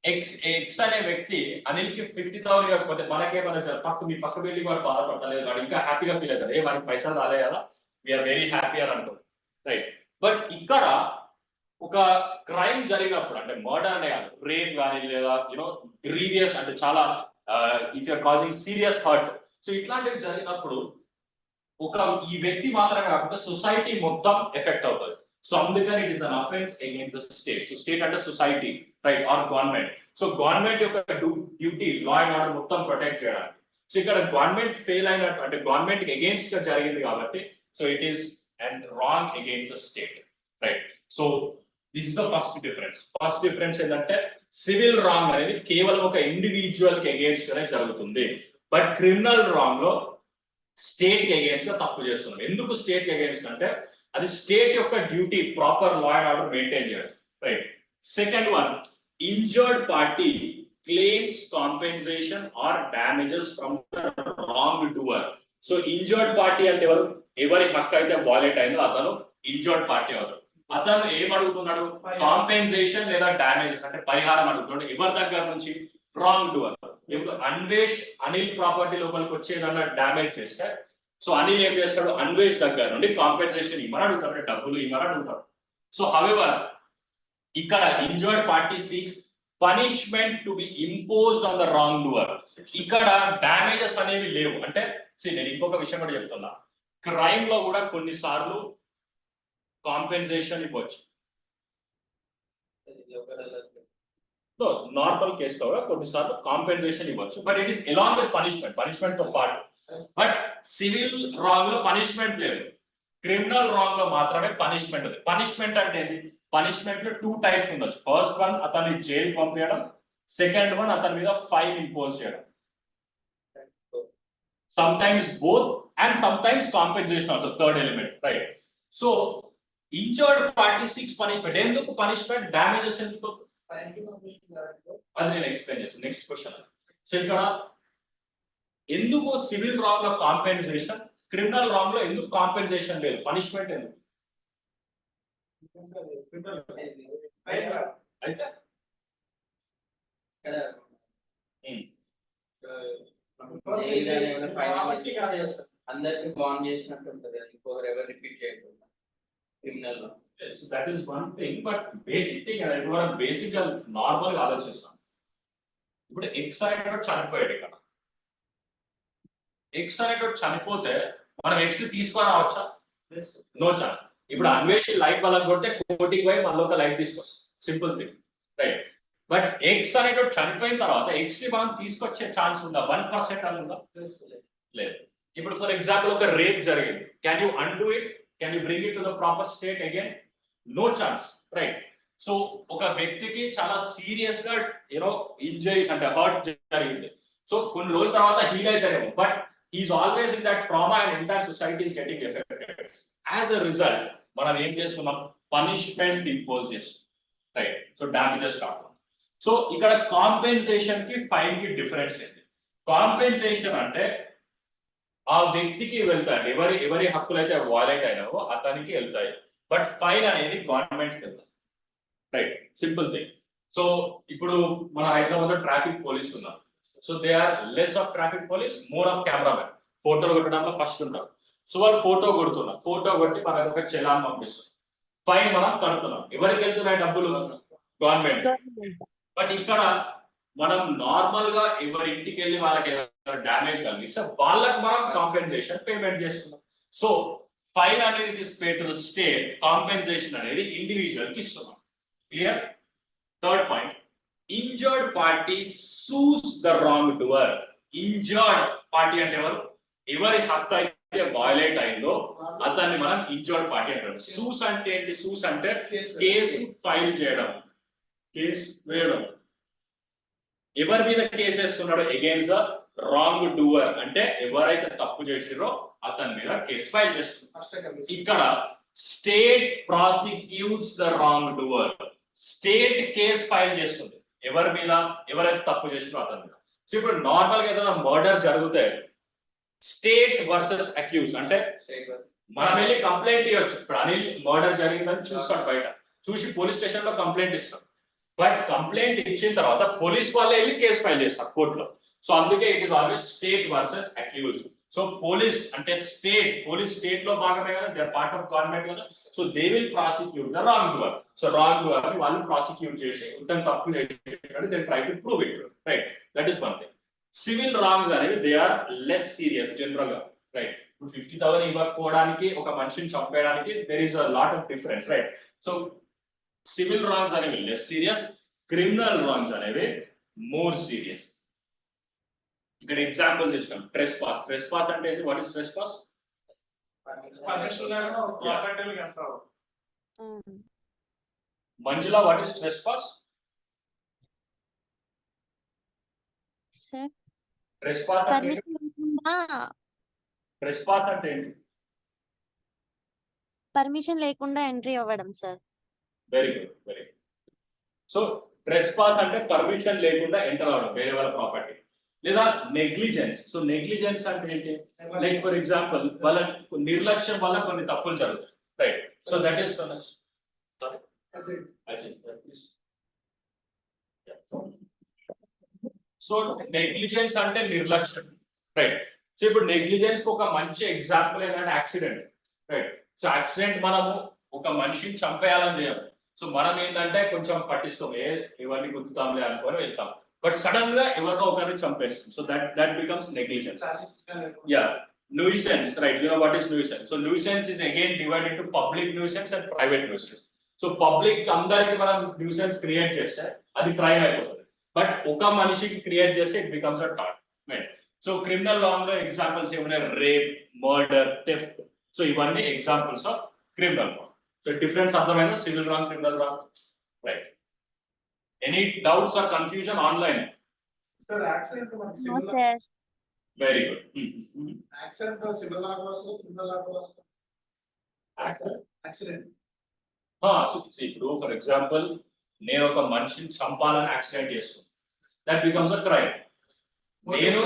ఎక్స్ అనే వ్యక్తి అనిల్ కి 50,000 ఇవ్వకపోతే మనకేమన్నా పక్క మీ పక్క బిల్డింగ్ వాడు బాధపడలేదు, వాడు ఇంకా హ్యాపీగా ఫీల్ అవుతారు, ఏ వాడికి పైసలు రాలే కదా, వీఆర్ వెరీ హ్యాపీ అని అంటారు, రైట్. బట్ ఇక్కడ ఒక క్రైమ్ జరిగినప్పుడు అంటే మర్డర్ అనే రేప్ కానీ లేదా యూనో గ్రీవియస్ అంటే చాలా if you're causing serious hurt, so ఇట్లాంటివి జరిగినప్పుడు ఒక ఈ వ్యక్తి మాత్రమే కాకుండా సొసైటీ మొత్తం ఎఫెక్ట్ అవుతుంది. సో అందుకని it is an offence against the state. So state అంటే society, right, or government. So government యొక్క డ్యూటీ లా అండ్ ఆర్డర్ మొత్తం ప్రొటెక్ట్ చేయడానికి. సో ఇక్కడ గవర్నమెంట్ ఫెయిల్ అయినట్టు అంటే గవర్నమెంట్ అగైన్స్ గా జరిగింది కాబట్టి so it is and wrong against the state, right. So this is the first difference. First difference ఏంటంటే సివిల్ రాంగ్ అనేది కేవలం ఒక ఇండివిజువల్ కి అగేన్స్ట్ గానే జరుగుతుంది. బట్ క్రిమినల్ రాంగ్ లో స్టేట్ కి అగేన్స్ట్ గా తప్పు చేస్తున్నాం. ఎందుకు స్టేట్ కి అగేన్స్ట్ అంటే అది స్టేట్ యొక్క duty proper law and order maintain చేయడం, right. Second one, injured party claims compensation or damages from wrong doer. So injured party అంటే ఎవరి హక్కు అయితే వాలేట్ అయిందో అతను ఇంజర్డ్ పార్టీ అవుతాడు. అతను ఏం అడుగుతున్నాడు? కాంపెన్సేషన్ లేదా డామేజెస్ అంటే పరిహారం అడుగుతున్నాడు. ఎవరి దగ్గర నుంచి? Wrong doer. ఇప్పుడు అన్వేష్ అనిల్ ప్రాపర్టీ లోపలికి వచ్చి ఏదన్నా డ్యామేజ్ చేస్తే సో అనిల్ ఏం చేస్తాడు? అన్వేష్ దగ్గర నుండి కాంపెన్సేషన్ ఇవ్వని అడుగుతాడు, డబ్బులు ఇవ్వని అడుగుతాడు. సో హవెవర్ ఇక్కడ injured party seeks punishment to be imposed on the wrong doer. ఇక్కడ డామేజెస్ అనేవి లేవు. అంటే నేను ఇంకొక విషయం కూడా చెప్తున్నా, క్రైమ్ లో కూడా కొన్నిసార్లు కాంపెన్సేషన్ ఇవ్వచ్చు. నార్మల్ కేసులో కూడా కొన్నిసార్లు కాంపెన్సేషన్ ఇవ్వచ్చు, but it is along with punishment తో పాటు. బట్ సివిల్ రాంగ్ లో పనిష్మెంట్ లేదు, క్రిమినల్ రాంగ్ లో మాత్రమే పనిష్మెంట్ ఉంది. పనిష్మెంట్ అంటే ఏంటి? పనిష్మెంట్ లో 2 టైప్స్ ఉండొచ్చు. ఫస్ట్ వన్ అతన్ని జైలు పంపించడం, సెకండ్ వన్ అతని మీద ఫైన్ ఇంపోజ్ చేయడం. Some times both and some times compensation also, third element, right. So injured party six punishment. ఎందుకు పనిష్మెంట్? డామేజెస్ ఎందుకు? అది నేను ఎక్స్ప్లెయిన్ చేస్తాను నెక్స్ట్ క్వశ్చన్. సో ఇక్కడ ఎందుకు సివిల్ రాంగ్ లో కాంపెన్సేషన్, క్రిమినల్ రాంగ్ లో ఎందుకు కాంపెన్సేషన్ లేదు, పనిష్మెంట్ ఎందుకు? అయితే అందరికి బాండ్ చేసినట్టు ఉంటుంది, ఇంకొకరు ఎవరు రిపీట్ చేయకుండా క్రిమినల్ లో. So that is one thing, but basic thing అనేది మనం బేసిక్ గా నార్మల్ గా ఆలోచిస్తాం. ఇప్పుడు ఎక్స్ అనేటువంటి చనిపోయాడు. ఇక్కడ ఎక్స్ అనేటువంటి చనిపోతే మనం ఎక్స్ తీసుకొని రావచ్చా? No chance. ఇప్పుడు అన్వేషి లైట్ వాళ్ళకి కొడితే కోటికి పోయి మళ్ళీ ఒక లైట్ తీసుకొస్తాం, simple thing, right. But X అనేటువంటి చనిపోయిన తర్వాత ఎక్స్ ని మనం తీసుకొచ్చే ఛాన్స్ ఉందా? 1% అని ఉందా? లేదు. ఇప్పుడు ఫర్ ఎగ్జాంపుల్ ఒక రేప్ జరిగింది, can you undo it? Can you bring it to the proper state again? No chance, right. So ఒక వ్యక్తికి చాలా సీరియస్ గా యూనో ఇంజరీస్ అంటే హర్ట్ జరిగింది. సో కొన్ని రోజుల తర్వాత హీల్ అవుతారేమో, but he is always in that trauma and entire society is getting affected. As a result మనం ఏం చేస్తున్నాం? పనిష్మెంట్ ఇంపోజ్ చేస్తున్నాం, రైట్. సో డామేజెస్ కాకుండా. సో ఇక్కడ కాంపెన్సేషన్ కి ఫైన్ కి డిఫరెన్స్ ఏంటి? కాంపెన్సేషన్ అంటే ఆ వ్యక్తికి వెళ్తాయి, ఎవరి హక్కులు అయితే వాలేట్ అయినావో అతనికి వెళ్తాయి. బట్ ఫైన్ అనేది గవర్నమెంట్ కి వెళ్తాయి, రైట్. Simple thing. సో ఇప్పుడు మన హైదరాబాద్ లో ట్రాఫిక్ పోలీస్ ఉన్నారు. So they are less of traffic police, more of cameramen. ఫోటోలు కొట్టడంలో ఫస్ట్ ఉంటారు. సో వాళ్ళు ఫోటో కొడుతున్నారు, ఫోటో కొట్టి మనకు ఒక చలాన్ పంపిస్తారు, ఫైన్ మనం కడుతున్నాం. ఎవరికి వెళ్తున్నాయి డబ్బులు? గవర్నమెంట్. బట్ ఇక్కడ మనం నార్మల్ గా ఎవరి ఇంటికి వెళ్ళి వాళ్ళకి డ్యామేజ్ కలిగిస్తే వాళ్ళకి మనం కాంపెన్సేషన్ పేమెంట్ చేస్తున్నాం. సో ఫైన్ అనేది is pay to the state, compensation అనేది ఇండివిజువల్ కి ఇస్తున్నాం. Clear? Third point, injured party sues the wrong doer. Injured party అంటే ఎవరి హక్కు అయితే వయలేట్ అయిందో అతన్ని మనం ఇంజర్డ్ పార్టీ అంటారు. సూస్ అంటే ఏంటి? సూస్ అంటే కేసు ఫైల్ చేయడం, కేసు వేయడం. ఎవరి మీద కేసు వేస్తున్నాడు? అగైన్స్ రాంగ్ డూవర్ అంటే ఎవరైతే తప్పు చేసిరో అతని మీద కేసు ఫైల్ చేస్తున్నారు. ఇక్కడ state prosecutes the wrong doer. State case file చేస్తుంది ఎవరి మీద, ఎవరైతే తప్పు చేసినో అతని మీద. సో ఇప్పుడు నార్మల్ గా ఏదైనా మర్డర్ జరిగితే స్టేట్ వర్సెస్ అక్యూజ్ అంటే స్టేట్ బస్. మనం వెళ్ళి కంప్లైంట్ ఇవ్వచ్చు. ఇప్పుడు అనిల్ మర్డర్ జరిగిందని చూస్తాడు బయట, చూసి పోలీస్ స్టేషన్ లో కంప్లైంట్ ఇస్తాం. బట్ కంప్లైంట్ ఇచ్చిన తర్వాత పోలీస్ వాళ్ళే వెళ్ళి కేసు ఫైల్ చేస్తారు కోర్టులో. సో అందుకే it is always state versus accuse. So police అంటే పోలీస్ స్టేట్ లో భాగమే కదా, they are part of government కదా. So they will prosecute the wrong doer. So wrong doer ని వాళ్ళు ప్రాసిక్యూట్ చేసి ఇతను తప్పు చేసి they try to prove it, right. That is one thing. Civil wrongs అనేవి they are less serious general గా, right. ఇప్పుడు 50,000 ఇవ్వకపోవడానికి ఒక మనిషిని చంపేయడానికి there is a lot of difference, right. So civil wrongs అనేవి లెస్ సీరియస్, క్రిమినల్ రాంగ్స్ అనేవి more serious. ఇక్కడ ఎగ్జాంపుల్స్ ఇచ్చాం. ట్రెస్ పాస్ అంటే what is trespass? Manjula, what is trespass? Sir trespass అంటే పర్మిషన్ లేకుండా trespass అంటే ఏంటి? Permission లేకుండా ఎంట్రీ అవ్వడం సార్. Very good, very good. So trespass అంటే పర్మిషన్ లేకుండా ఎంటర్ అవడం వేరే వాళ్ళ ప్రాపర్టీ, లేదా నెగ్లిజెన్స్. సో నెగ్లిజెన్స్ అంటే ఏంటి? లైక్ ఫర్ ఎగ్జాంపుల్ వాళ్ళ నిర్లక్ష్యం వల్ల కొన్ని తప్పులు జరుగుతాయి, right. So that is so negligence అంటే నిర్లక్ష్యం, రైట్. సో ఇప్పుడు నెగ్లిజెన్స్ ఒక మంచి ఎగ్జాంపుల్ ఏంటంటే యాక్సిడెంట్, రైట్. సో యాక్సిడెంట్ మనము ఒక మనిషిని చంపేయాలని చేయం. సో మనం ఏంటంటే కొంచెం పట్టిస్తాం, ఇవన్నీ గుర్తుతాంలే అనుకొని వెళ్తాం. బట్ సడన్ గా ఎవరినో ఒకరిని చంపేస్తాం. So that becomes negligence. Yeah, nuisance, right? You know what is nuisance? So nuisance is again divided into public nuisance and private nuisance. So public అందరికి మనం nuisance క్రియేట్ చేస్తే అది క్రైమ్ అయిపోతుంది. బట్ ఒక మనిషికి క్రియేట్ చేస్తే ఇట్ బికమ్స్ అ టాట్, right. So criminal law లో ఎగ్జాంపుల్స్ ఏమైనా రేప్, మర్డర్, థెఫ్ట్. సో ఇవన్నీ examples of criminal law. So difference అర్థమైందా? Civil wrong, criminal wrong, right. Any doubts or confusion online? Sir, accident మనకి no civil sir. Very good. accident civil law లో వస్తుంది, criminal law లో వస్తుంది. Accident. ఇప్పుడు for example నేను ఒక మనిషిని చంపాలని యాక్సిడెంట్ చేస్తాను, దట్ బికమ్స్ అ క్రైమ్. నేను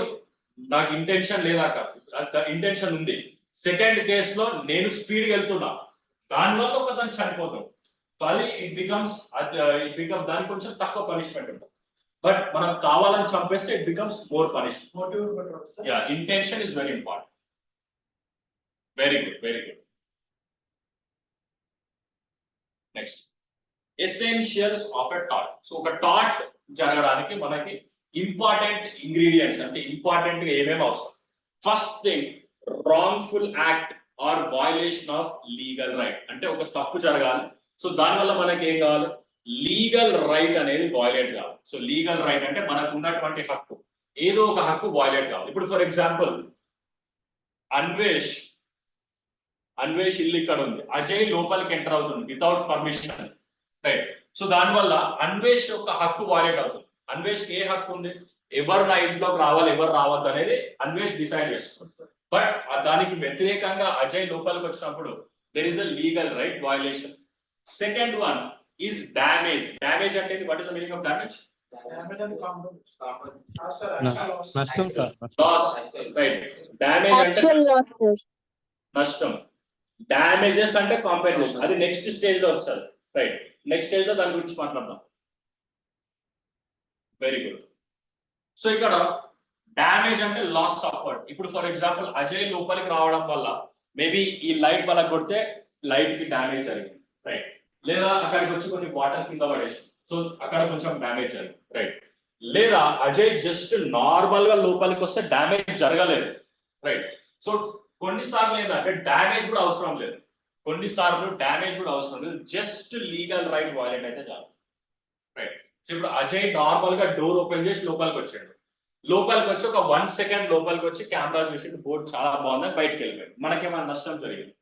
నాకు ఇంటెన్షన్ లేదా, ఇంటెన్షన్ ఉంది. సెకండ్ కేసులో నేను స్పీడ్ వెళ్తున్నా, దానివల్ల ఒకతను చనిపోతాడు. సో అది ఇట్ బికమ్స్ దానికి కొంచెం తక్కువ పనిష్మెంట్ ఉంటుంది. బట్ మనం కావాలని చంపేస్తే it becomes more punishment. Motive better వస్తుంది. Yeah, intention is very important. Very good, very good. Next, essentials of a టాట్. సో ఒక టాట్ జరగడానికి మనకి ఇంపార్టెంట్ ఇంగ్రీడియంట్స్ అంటే ఇంపార్టెంట్ గా ఏమేమి అవసరం? First thing, wrongful act or violation of legal right. అంటే ఒక తప్పు జరగాలి. సో దానివల్ల మనకి ఏం కావాలి? లీగల్ రైట్ అనేది వయలేట్ కావాలి. సో లీగల్ రైట్ అంటే మనకు ఉన్నటువంటి హక్కు, ఏదో ఒక హక్కు వయలేట్ కావాలి. ఇప్పుడు ఫర్ ఎగ్జాంపుల్ అన్వేష్ ఇల్లు ఇక్కడ ఉంది, అజయ్ లోపలికి ఎంటర్ అవుతుంది వితౌట్ పర్మిషన్, రైట్. సో దానివల్ల అన్వేష్ యొక్క హక్కు వయలేట్ అవుతుంది. అన్వేష్ ఏ హక్కు ఉంది? ఎవరు నా ఇంట్లోకి రావాలి, ఎవరు రావద్దు అనేది అన్వేష్ డిసైడ్ చేస్తుంది. బట్ దానికి వ్యతిరేకంగా అజయ్ లోపలికి వచ్చినప్పుడు there is a legal right violation. Second one is damage. Damage అంటే what is the meaning of damage? Damage and compromise. Ah, sir, No. actual loss. నష్టం సార్. Loss, right. డ్యామేజ్ అంటే actual loss sir. నష్టం. Damages అంటే compensation, అది next stage లో వస్తుంది, రైట్. Next stage లో దాని గురించి మాట్లాడదాం. Very good. సో ఇక్కడ డ్యామేజ్ అంటే లాస్ సఫర్డ్. ఇప్పుడు ఫర్ ఎగ్జాంపుల్ అజయ్ లోపలికి రావడం వల్ల మేబీ ఈ లైట్ వల్ల కొడితే లైట్ కి డ్యామేజ్ జరిగింది, రైట్. లేదా అక్కడికి వచ్చి కొన్ని వాటర్ కింద పడేసి, సో అక్కడ కొంచెం డ్యామేజ్ జరిగింది, రైట్. లేదా అజయ్ జస్ట్ నార్మల్ గా లోపలికి వస్తే డ్యామేజ్ జరగలేదు, రైట్. సో కొన్నిసార్లు ఏంటంటే డ్యామేజ్ కూడా అవసరం లేదు, కొన్నిసార్లు డ్యామేజ్ కూడా అవసరం లేదు, జస్ట్ లీగల్ రైట్ వయలేట్ అయితే చాలు, రైట్. సో ఇప్పుడు అజయ్ నార్మల్ గా డోర్ ఓపెన్ చేసి లోపలికి వచ్చాడు, లోపలికి వచ్చి ఒక 1 సెకండ్ లోపలికి వచ్చి కెమెరా చూసి బోర్డు చాలా బాగుందని బయటకు వెళ్ళిపోయాడు, మనకేమైనా నష్టం జరిగింది?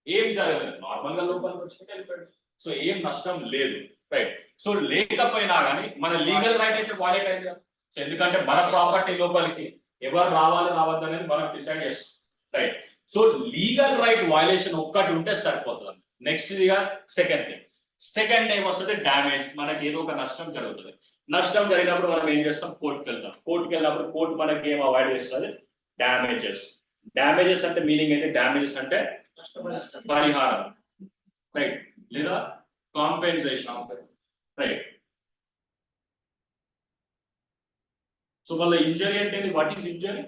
ఏం జరగలేదు, నార్మల్ గా లోపలికి వచ్చి వెళ్ళిపోయాడు. సో ఏం నష్టం లేదు, రైట్. సో లేకపోయినా కానీ మన లీగల్ రైట్ అయితే వయలేట్ అయింది కదా. సో ఎందుకంటే మన ప్రాపర్టీ లోపలికి ఎవరు రావాలి రావద్దు అనేది మనం డిసైడ్ చేస్తాం, right. So legal right violation ఒక్కటి ఉంటే సరిపోతుంది. నెక్స్ట్ ఇదిగా సెకండ్ టైం వస్తుంది డ్యామేజ్. మనకి ఏదో ఒక నష్టం జరుగుతుంది. నష్టం జరిగినప్పుడు మనం ఏం చేస్తాం, కోర్టుకి వెళ్తాం. కోర్టుకి వెళ్ళినప్పుడు కోర్టు మనకి ఏం అవాయిడ్ చేస్తుంది, డ్యామేజెస్ అంటే మీనింగ్ అయితే డ్యామేజెస్ అంటే పరిహారం, రైట్, లేదా కాంపెన్సేషన్, రైట్. సో మళ్ళీ ఇంజరీ అంటే what is injury,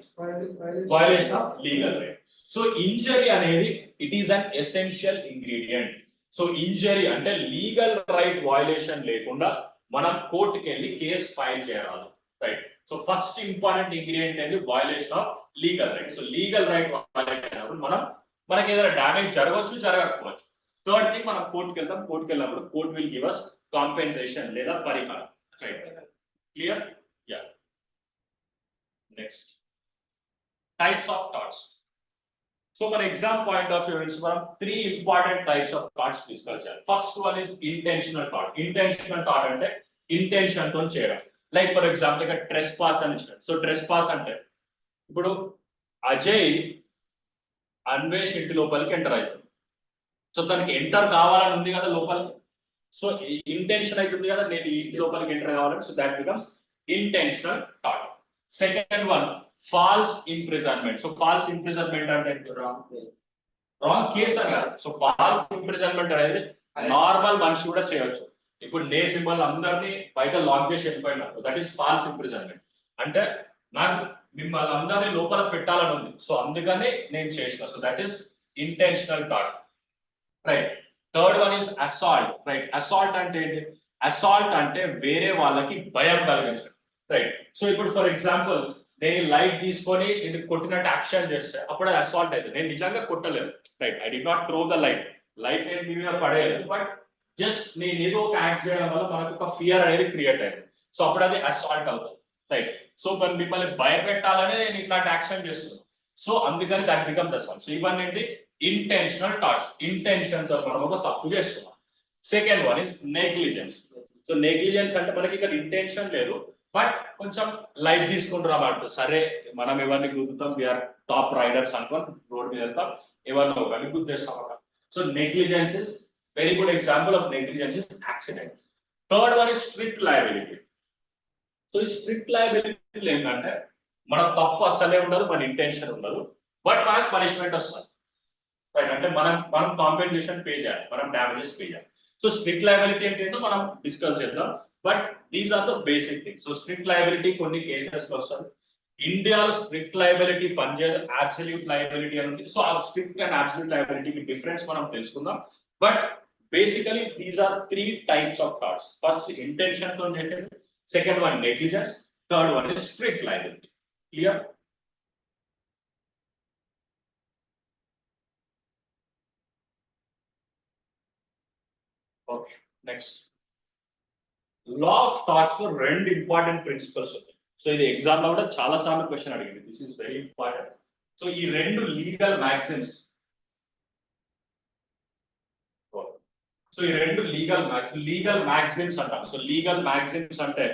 violation of legal right. So injury అనేది it is an essential ingredient. So injury అంటే లీగల్ రైట్ వయలేషన్ లేకుండా మనం కోర్టుకి వెళ్ళి కేసు ఫైల్ చేయాలి, right. So first important ingredient అనేది violation of legal right. So legal right violate అయినప్పుడు మనకి ఏదైనా డ్యామేజ్ జరగవచ్చు, జరగకపోవచ్చు. థర్డ్ థింగ్, మనం కోర్టుకి వెళ్తాం. కోర్టుకి వెళ్ళినప్పుడు court will give us compensation లేదా పరిహారం, right. Clear? Yeah. Next, types of torts. So మన ఎగ్జామ్ పాయింట్ ఆఫ్ వ్యూ నుంచి మనం 3 important types of torts discuss చేయాలి. First one is intentional tort. Intentional tort అంటే ఇంటెన్షన్ తో చేయడం. లైక్ ఫర్ ఎగ్జాంపుల్ ఇక్కడ ట్రెస్ పాస్ అని ఇచ్చారు. సో ట్రెస్ పాస్ అంటే ఇప్పుడు అజయ్ అన్వేష్ ఇంటి లోపలికి ఎంటర్ అవుతుంది. సో తనకి ఎంటర్ కావాలని ఉంది కదా లోపలికి. సో ఇంటెన్షన్ అవుతుంది కదా, నేను ఈ ఇంటి లోపలికి ఎంటర్ కావాలని. So that becomes intentional tort. Second one, false imprisonment. So false imprisonment అంటే రాంగ్ కేసు అని కాదు. సో ఫాల్స్ ఇంప్రిజన్మెంట్ అనేది నార్మల్ మనిషి కూడా చేయొచ్చు. ఇప్పుడు నేను మిమ్మల్ని అందరినీ బయట లాక్ చేసి వెళ్ళిపోయినాను, దట్ ఈస్ ఫాల్స్ ఇంప్రిజన్మెంట్. అంటే నాకు మిమ్మల్ని అందరినీ లోపల పెట్టాలని ఉంది, సో అందుకనే నేను చేసిన. So that is intentional thought, right. Third one is assault, right. Assault అంటే ఏంటి? అసాల్ట్ అంటే వేరే వాళ్ళకి భయం కలిగించడం, రైట్. సో ఇప్పుడు ఫర్ ఎగ్జాంపుల్ నేను లైట్ తీసుకొని నేను కొట్టినట్టు యాక్షన్ చేస్తే అప్పుడు అది అసాల్ట్ అవుతుంది. నేను నిజంగా కొట్టలేదు, right. I did not throw the light నేను మీ మీద పడేయలేదు, బట్ జస్ట్ నేను ఏదో ఒక యాక్ట్ చేయడం వల్ల మనకు ఒక ఫియర్ అనేది క్రియేట్ అయింది. సో అప్పుడు అది అసాల్ట్ అవుతుంది, రైట్. సో మిమ్మల్ని భయపెట్టాలనే నేను ఇట్లాంటి యాక్షన్ చేస్తున్నాను. సో అందుకని దట్ బికమ్స్ అసాల్ట్. సో ఇవన్నీ ఏంటి? Intentional thoughts. ఇంటెన్షన్ తో మనం ఒక తప్పు చేస్తున్నాం. Second one is negligence. So negligence అంటే మనకి ఇక్కడ ఇంటెన్షన్ లేదు, బట్ కొంచెం లైట్ తీసుకుంటున్నాం అంటూ. సరే మనం ఎవరిని గుర్తుతాం, వీఆర్ టాప్ రైడర్స్ అనుకోని రోడ్ మీద వెళ్తాం, ఎవరినో ఒకరిని గుర్తేస్తాం అక్కడ. So negligence is very good example of negligence is accidents. Third one is strict liability. So ఈ స్ట్రిక్ట్ లయబిలిటీ ఏంటంటే మన తప్పు అసలే ఉండదు, మన ఇంటెన్షన్ ఉండదు, బట్ మనకు పనిష్మెంట్ వస్తుంది, రైట్. అంటే మనం కాంపెన్సేషన్ పే చేయాలి, మనం డ్యామేజెస్ పే చేయాలి. సో స్ట్రిక్ట్ లయబిలిటీ అంటే ఏంటో మనం డిస్కస్ చేద్దాం, but these are the basic things. So strict liability కొన్ని కేసెస్ లో వస్తుంది. ఇండియాలో స్ట్రిక్ట్ లయబిలిటీ పనిచేయదు, అబ్సల్యూట్ లయబిలిటీ అని ఉంది. సో ఆ స్ట్రిక్ట్ అండ్ అబ్సల్యూట్ లయబిలిటీకి డిఫరెన్స్ మనం తెలుసుకుందాం. But basically these are 3 types of torts. First intention తో చేసేది, second one negligence, third one is strict liability. Clear? Okay, next. Law of thoughts లో 2 ఇంపార్టెంట్ ప్రిన్సిపల్స్ ఉన్నాయి. సో ఇది exam లో కూడా చాలా సార్లు క్వశ్చన్ అడిగింది. This is very important. So ఈ 2 లీగల్ మ్యాక్సిమ్స్. సో ఈ 2 లీగల్ మ్యాక్సిమ్స్ అంటాం. సో లీగల్ మ్యాక్సిమ్స్ అంటే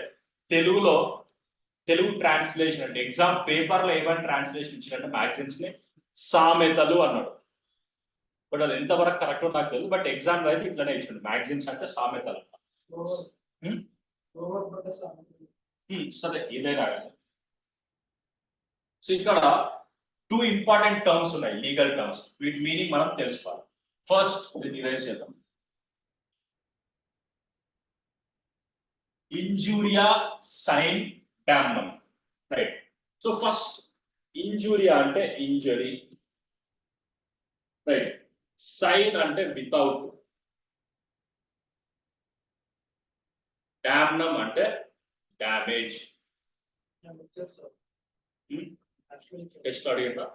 తెలుగు ట్రాన్స్లేషన్ అంటే ఎగ్జామ్ పేపర్ లో ఏమైనా ట్రాన్స్లేషన్ ఇచ్చినట్టు మ్యాక్సిమ్స్ ని సామెతలు అన్నాడు. బట్ అది ఎంతవరకు కరెక్ట్ నాకు తెలియదు, బట్ ఎగ్జామ్ లో అయితే ఇట్లానే ఇచ్చిండు. మ్యాక్సిమ్స్ అంటే సామెతలు. సరే ఏదైనా. సో ఇక్కడ 2 ఇంపార్టెంట్ టర్మ్స్ ఉన్నాయి, లీగల్ టర్మ్స్. వీటి మీనింగ్ మనం తెలుసుకోవాలి. ఫస్ట్ దీన్ని రైజ్ చేద్దాం. ఇంజూరియా సైన్ డామ్నం, రైట్. సో ఫస్ట్ ఇంజూరియా అంటే ఇంజరీ, రైట్. సైన్ అంటే వితౌట్, డామ్నం అంటే డ్యామేజ్. టెస్ట్ అడిగిందా?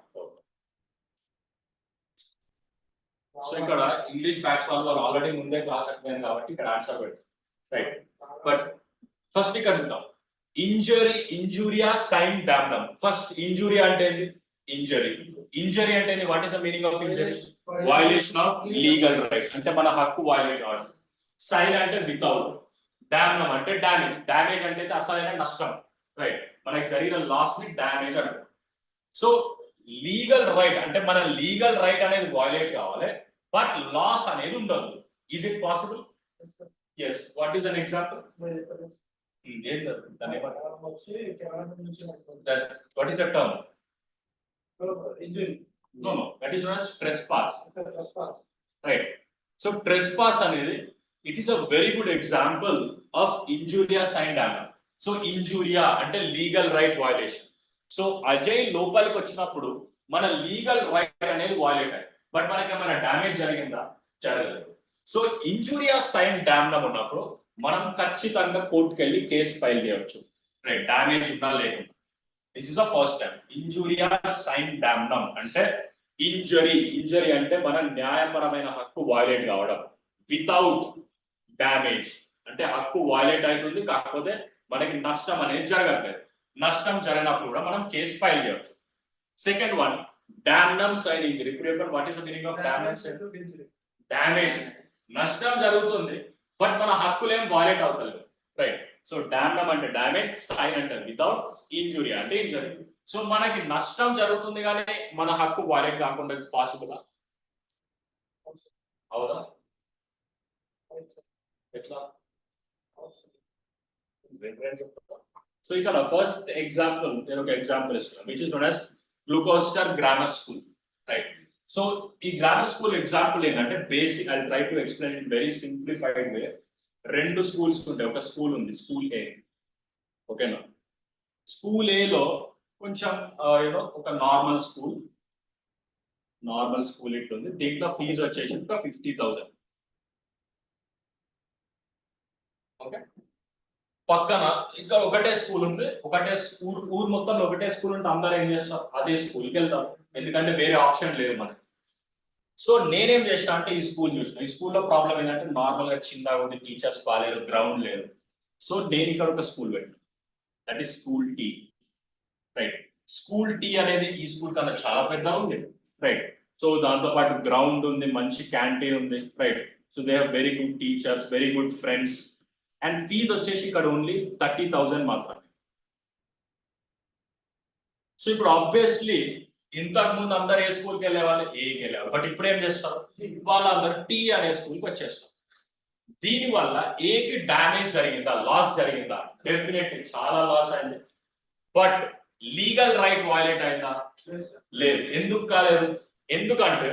సో ఇక్కడ ఇంగ్లీష్ బ్యాచ్ వాళ్ళు ఆల్రెడీ ముందే క్లాస్ అయిపోయింది కాబట్టి ఇక్కడ ఆన్సర్ పెట్టారు, రైట్. బట్ ఫస్ట్ ఇక్కడ చూద్దాం. ఇంజూరియా సైన్ డామ్నం. ఫస్ట్ ఇంజూరియా అంటే ఇంజరీ అంటే what is the meaning of injury? Violation of legal right, అంటే మన హక్కు వయలేట్ అవ్వడం. సైన్ అంటే వితౌట్, డామ్నం అంటే డ్యామేజ్ అంటే అసలైన నష్టం, రైట్. మనకి జరిగిన లాస్ ని డ్యామేజ్ అంటారు. సో లీగల్ రైట్ అంటే మన లీగల్ రైట్ అనేది వైలేట్ కావాలి బట్ లాస్ అనేది ఉండదు. Is it possible? Yes. What is an example? What is the term? No, that is known as trespass. Right. So trespass అనేది it is a very good example of injuria sine damnum. So injuria అంటే legal right violation. So Ajay లోపలికి వచ్చినప్పుడు మన legal right అనేది violate అయ్యింది but మనకి ఏమైనా damage జరిగిందా? జరగలేదు. సో ఇంజూరియా సైన్ డామ్నమ్ ఉన్నప్పుడు మనం ఖచ్చితంగా కోర్టుకి వెళ్ళి కేసు ఫైల్ చేయవచ్చు. రైట్, డ్యామేజ్ ఉన్నా లేకుండా. This is the first time. ఇంజూరియా సైన్ డామ్నమ్ అంటే ఇంజరీ అంటే మన న్యాయపరమైన హక్కు వయలేట్ కావడం వితౌట్ డ్యామేజ్ అంటే హక్కు వయలేట్ అవుతుంది కాకపోతే మనకి నష్టం అనేది జరగట్లేదు. నష్టం జరిగినప్పుడు కూడా మనం కేసు ఫైల్ చేయవచ్చు. సెకండ్ వన్ డామ్నమ్ సైన్ ఇంజరీ. ఇప్పుడు what is the meaning of డామ్నమ్ సైన్? డ్యామేజ్, నష్టం జరుగుతుంది బట్ మన హక్కులు ఏం వయలేట్ అవుతలేదు. రైట్. సో డామ్నమ్ అంటే డ్యామేజ్, సైన్ అంటే వితౌట్, ఇంజురీ అంటే ఇంజరీ. సో మనకి నష్టం జరుగుతుంది కానీ మన హక్కు వయలేట్ కాకుండా పాసిబుల్ అవునా? ఎట్లా? సో ఇక్కడ ఫస్ట్ ఎగ్జాంపుల్ నేను ఒక ఎగ్జాంపుల్ ఇస్తున్నాను which is known as Gloucester grammar school. Right. So ఈ గ్రామర్ స్కూల్ ఎగ్జాంపుల్ ఏంటంటే basic I try to explain in very simplified way. రెండు స్కూల్స్ ఉంటాయి. ఒక స్కూల్ ఉంది స్కూల్ ఏ, ఓకేనా? స్కూల్ ఏలో కొంచెం యూనో ఒక నార్మల్ స్కూల్ ఇట్లుంది. దీంట్లో ఫీజు వచ్చేసి ఒక 50,000. ఓకే. పక్కన ఇంకా ఒకటే స్కూల్ ఉంది, ఒకటే స్కూల్, ఊరు మొత్తంలో ఒకటే స్కూల్ ఉంటే అందరూ ఏం చేస్తారు? అదే స్కూల్కి వెళ్తాం ఎందుకంటే వేరే ఆప్షన్ లేదు మనకి. సో నేనేం చేసిన అంటే ఈ స్కూల్ చూసిన. ఈ స్కూల్లో ప్రాబ్లం ఏంటంటే నార్మల్ గా చిన్నగా ఉంది, టీచర్స్ బాగాలేరు, గ్రౌండ్ లేదు. సో నేను ఇక్కడ ఒక స్కూల్ పెట్టాను, that is school T. Right. School T అనేది ఈ స్కూల్ కన్నా చాలా పెద్దగా ఉంది. రైట్. సో దాంతో పాటు గ్రౌండ్ ఉంది, మంచి క్యాంటీన్ ఉంది. Right. So they have very good teachers, very good friends. And fees వచ్చేసి ఇక్కడ ఓన్లీ 30,000 మాత్రమే. సో ఇప్పుడు ఆబ్వియస్లీ ఇంతకు ముందు అందరు ఏ స్కూల్కి వెళ్ళేవాళ్ళు? ఏకి వెళ్ళేవాళ్ళు. బట్ ఇప్పుడు ఏం చేస్తారు? వాళ్ళందరూ టీ అనే స్కూల్కి వచ్చేస్తారు. దీనివల్ల ఏకి డ్యామేజ్ జరిగిందా, లాస్ జరిగిందా? డెఫినెట్లీ చాలా లాస్ అయింది. బట్ లీగల్ రైట్ వయలేట్ అయిందా? లేదు. ఎందుకు కాలేదు? ఎందుకంటే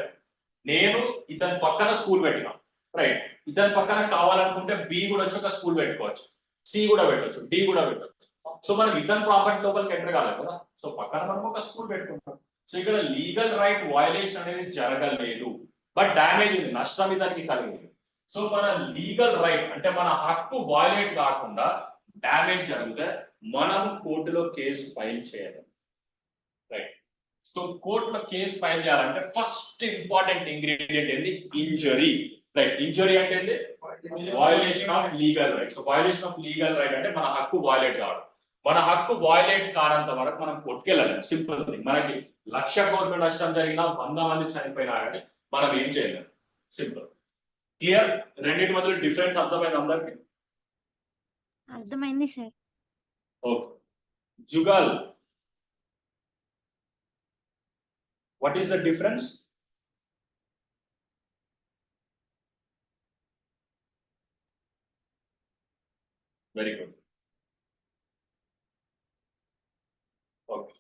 నేను ఇతని పక్కన స్కూల్ పెట్టినా. రైట్. ఇతని పక్కన కావాలనుకుంటే బి కూడా వచ్చి ఒక స్కూల్ పెట్టుకోవచ్చు, సి కూడా పెట్టవచ్చు, డి కూడా పెట్టవచ్చు. సో మనం ఇతని ప్రాపర్టీ లోపలికి ఎంటర్ కాలేదు కదా. సో పక్కన మనం ఒక స్కూల్ పెట్టుకుంటాం. సో ఇక్కడ లీగల్ రైట్ వయలేషన్ అనేది జరగలేదు బట్ డ్యామేజ్ ఉంది, నష్టం ఇతనికి కలిగింది. సో మన లీగల్ రైట్ అంటే మన హక్కు వయలేట్ కాకుండా డ్యామేజ్ జరిగితే మనం కోర్టులో కేసు ఫైల్ చేయాలి. రైట్. సో కోర్టులో కేసు ఫైల్ చేయాలంటే ఫస్ట్ ఇంపార్టెంట్ ఇంగ్రీడియంట్ ఏంది? ఇంజరీ. రైట్. ఇంజరీ అంటే ఏంది? Violation of legal right. So violation of legal right అంటే మన హక్కు వయలేట్ కావడం. మన హక్కు వయలేట్ కానంత వరకు మనం కోర్టుకి వెళ్ళలేము. Simple thing. మనకి 1,00,000 కోట్ల నష్టం జరిగినా, 100 మంది చనిపోయినా కానీ మనం ఏం చేయలేము. సింపుల్. క్లియర్? రెండింటి మధ్యలో డిఫరెన్స్ అర్థమైంది అందరికి? అర్థమైంది sir. Okay. Jugal, what is the difference? Very good. Okay.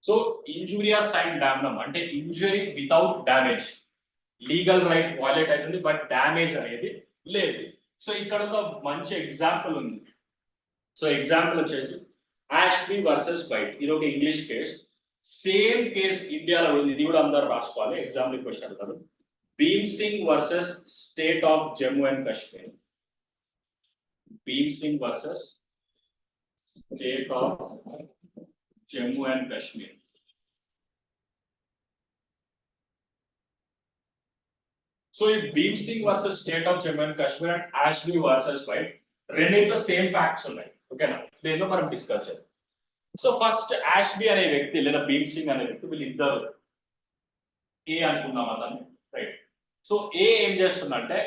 So injuria sine damnum అంటే injury without damage. Legal right violate అవుతుంది బట్ డ్యామేజ్ అనేది లేదు. సో ఇక్కడ ఒక మంచి ఎగ్జాంపుల్ ఉంది. సో ఎగ్జాంపుల్ వచ్చేసి యాష్లీ వర్సెస్ వైట్. ఇది ఒక ఇంగ్లీష్ కేస్. సేమ్ కేస్ ఇండియాలో ఉంది, ఇది కూడా అందరూ రాసుకోవాలి. ఎగ్జాంపుల్ క్వశ్చన్ అడుగుతారు. Bhim Singh versus state of Jammu and Kashmir. Bhim Singh versus state of Jammu and Kashmir. So ఈ Bhim Singh versus state of Jammu and Kashmir and Ashley versus White రెండింటిలో సేమ్ ఫ్యాక్ట్స్ ఉన్నాయి. ఓకేనా? దీంట్లో మనం డిస్కస్ చేద్దాం. సో ఫస్ట్ యాష్లీ అనే వ్యక్తి లేదా భీమ్ సింగ్ అనే వ్యక్తి, వీళ్ళిద్దరు ఏ అనుకున్నామా దాన్ని? రైట్. సో ఏ ఏం చేస్తుందంటే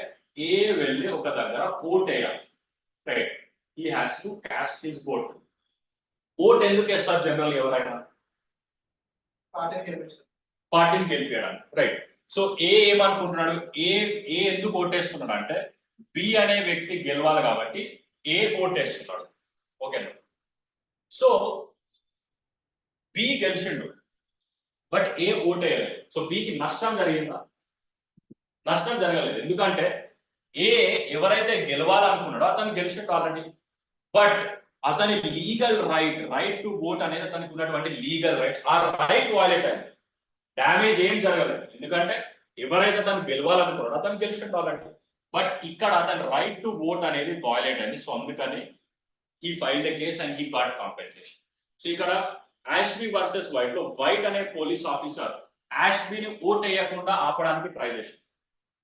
ఏ వెళ్ళి ఒక దగ్గర ఓట్ వేయాలి. Right. he has to cast his vote. Vote ఎందుకు వేస్తారు జనరల్ ఎవరైనా? పార్టీని గెలిపించడానికి, రైట్? సో ఏమనుకుంటున్నాడు, ఏ ఎందుకు ఓటేస్తున్నాడు అంటే బి అనే వ్యక్తి గెలవాలి కాబట్టి ఏ ఓటేస్తున్నాడు. ఓకేనా? సో బి గెలిచిండు బట్ ఏ ఓటేయలేదు. సో బికి నష్టం జరిగిందా? నష్టం జరగలేదు. ఎందుకంటే ఎవరైతే గెలవాలనుకున్నాడో అతను గెలిచిండు ఆల్రెడీ. బట్ అతని లీగల్ రైట్ టు ఓట్ అనేది అతనికి ఉన్నటువంటి లీగల్ రైట్, ఆ రైట్ వాయిలేట్ అయింది. డ్యామేజ్ ఏం జరగలేదు, ఎందుకంటే ఎవరైతే అతను గెలవాలనుకున్నాడో అతను గెలిచిండు ఆల్రెడీ. బట్ ఇక్కడ అతని రైట్ టు ఓట్ అనేది వాయిలేట్ అయింది. సో అందుకని he filed the case and he got compensation. So ఇక్కడ యాష్బీ వర్సెస్ వైట్ లో వైట్ అనే పోలీస్ ఆఫీసర్ యాష్బీని ఓట్ వేయకుండా ఆపడానికి ట్రై చేశారు,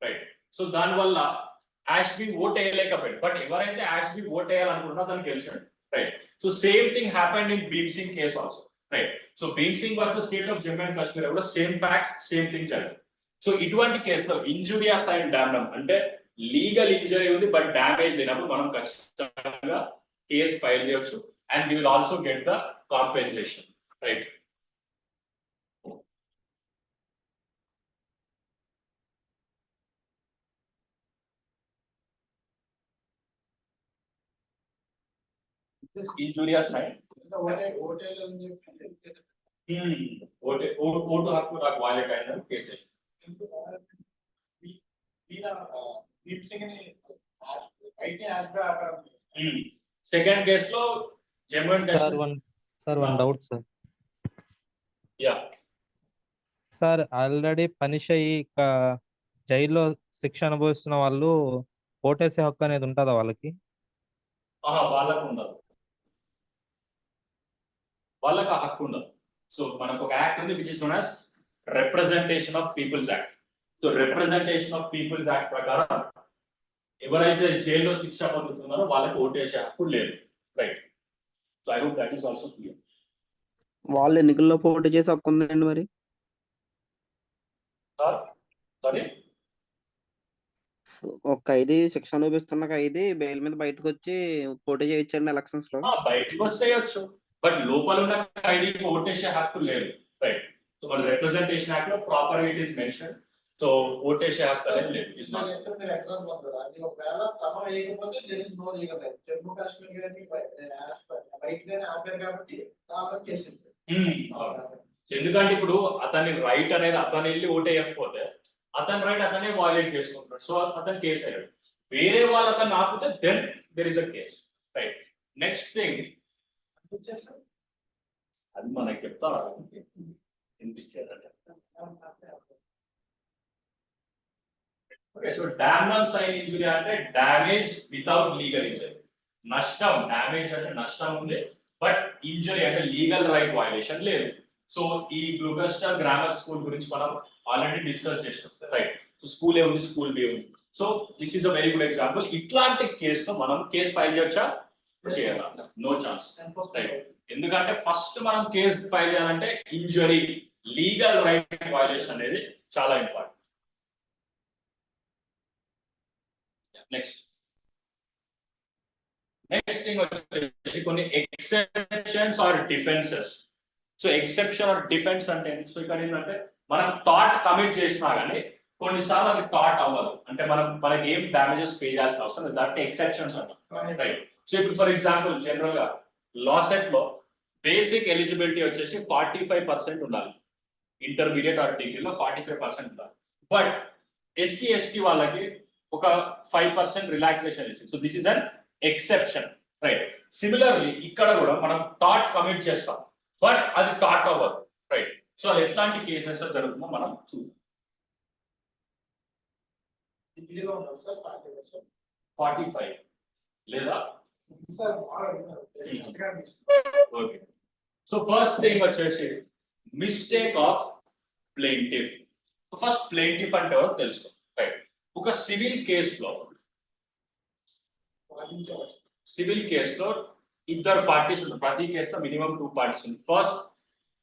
రైట్? సో దానివల్ల యాష్బీ ఓట్ వేయలేకపోయాడు. బట్ ఎవరైతే యాష్బీ ఓట్ వేయాలనుకుంటున్నా అతను గెలిచాడు, right? So same thing happened in Bhim Singh case also, right? So Bhim Singh versus state of Jammu and Kashmir కూడా సేమ్ ఫ్యాక్ట్స్ సేమ్ థింగ్ జరిగింది. సో ఇటువంటి కేసులో ఇంజురియస్ అండ్ డామ్నమ్ అంటే లీగల్ ఇంజరీ ఉంది బట్ డ్యామేజ్ లేనప్పుడు మనం ఖచ్చితంగా కేసు ఫైల్ చేయొచ్చు and we will also get the compensation, right? Injurious and vote హక్కు నాకు వాయిలేట్ అయిన కేసు. సెకండ్ కేసులో Jammu and sir Kashmir one doubt sir. Yeah sir already punish అయ్యి జైల్లో శిక్ష అనుభవిస్తున్న వాళ్ళు ఓటేసే హక్కు అనేది ఉంటుందా వాళ్ళకి? వాళ్ళకు ఉండదు, వాళ్ళకి ఆ హక్కు ఉండదు. సో మనకు ఒక యాక్ట్ ఉంది which is known as representation of peoples act. So representation of peoples act ప్రకారం ఎవరైతే జైల్లో శిక్ష పొందుతున్నారో వాళ్ళకి ఓటేసే హక్కు లేదు, right? So I hope that is also clear. వాళ్ళు ఎన్నికల్లో పోటీ చేసి హక్కు ఉందండి మరి? సారీ, ఒక ఖైదీ శిక్ష అనుభవిస్తున్న ఖైదీ బెయిల్ మీద బయటకు వచ్చి పోటీ చేయొచ్చండి ఎలక్షన్స్ లో? బయటకు వస్తేయచ్చు బట్ లోపల ఉన్న ఖైదీకి ఓటేసే హక్కు లేదు, రైట్? సో మన రిప్రజెంటేషన్ యాక్ట్ లో proper it is mention. So ఓటేసే హక్కు అనేది లేదు. It's not. ఒకవేళ తమ వేయకపోతే జమ్మూ కాశ్మీర్ గారిని బయట గారిని ఆపారు కాబట్టి దాని చేసింది. ఎందుకంటే ఇప్పుడు అతని రైట్ అనేది అతను వెళ్ళి ఓటేయకపోతే అతని రైట్ అతనే వాయిలేట్ చేసుకుంటాడు. సో అతను కేసు అయ్యాడు. వేరే వాళ్ళు అతను ఆపితే then there is a case, right? Next thing అది మనకి చెప్తారా okay. So damnum sine injury అంటే డ్యామేజ్ వితౌట్ లీగల్ ఇంజరీ. నష్టం, డామేజ్ అంటే నష్టం ఉంది బట్ ఇంజరీ అంటే లీగల్ రైట్ వయలేషన్ లేదు. సో ఈ గ్లూకస్టర్ గ్రామర్ స్కూల్ గురించి మనం ఆల్రెడీ డిస్కస్ చేసాం, రైట్? సో స్కూల్ ఏ ఉంది, స్కూల్ బి ఉంది. So this is a very good example. ఇట్లాంటి కేసులో మనం కేసు ఫైల్ చేయొచ్చా? చేయాలా? No chance, right? ఎందుకంటే ఫస్ట్ మనం కేసు ఫైల్ చేయాలంటే ఇంజరీ, లీగల్ రైట్ వయలేషన్ అనేది చాలా ఇంపార్టెంట్. నెక్స్ట్ థింగ్ వచ్చేసి కొన్ని exceptions or defences. So exception or defence అంటే సో ఇక్కడ ఏంటంటే మనం థాట్ కమిట్ చేసినా కానీ కొన్నిసార్లు అది థాట్ అవ్వదు, అంటే మనకి ఏం డ్యామేజెస్ పే చేయాల్సిన అవసరం లేదు. దాంట్లో ఎక్సెప్షన్స్ అంటాం, రైట్? సో ఇప్పుడు ఫర్ ఎగ్జాంపుల్ జనరల్ గా లా సెట్ లో బేసిక్ ఎలిజిబిలిటీ వచ్చేసి 45% ఉండాలి, ఇంటర్మీడియట్ ఆర్ డిగ్రీలో 45% ఉండాలి. బట్ ఎస్సీ ఎస్టీ వాళ్ళకి ఒక 5% రిలాక్సేషన్ ఇచ్చింది. So this is an exception, right? Similarly ఇక్కడ కూడా మనం థాట్ కమిట్ చేస్తాం బట్ అది థాట్ అవ్వదు, రైట్? సో అది ఎట్లాంటి కేసెస్ లో జరుగుతుందో మనం చూద్దాం. 45 లేదా ఓకే. సో ఫస్ట్ థింగ్ వచ్చేసి mistake of plaintiff. First plaintiff అంటే ఎవరు తెలుసుకో, రైట్? ఒక సివిల్ కేసులో ఇద్దరు పార్టీస్ ఉంటారు. ప్రతి కేసులో మినిమం 2 పార్టీస్ ఉంటారు. ఫస్ట్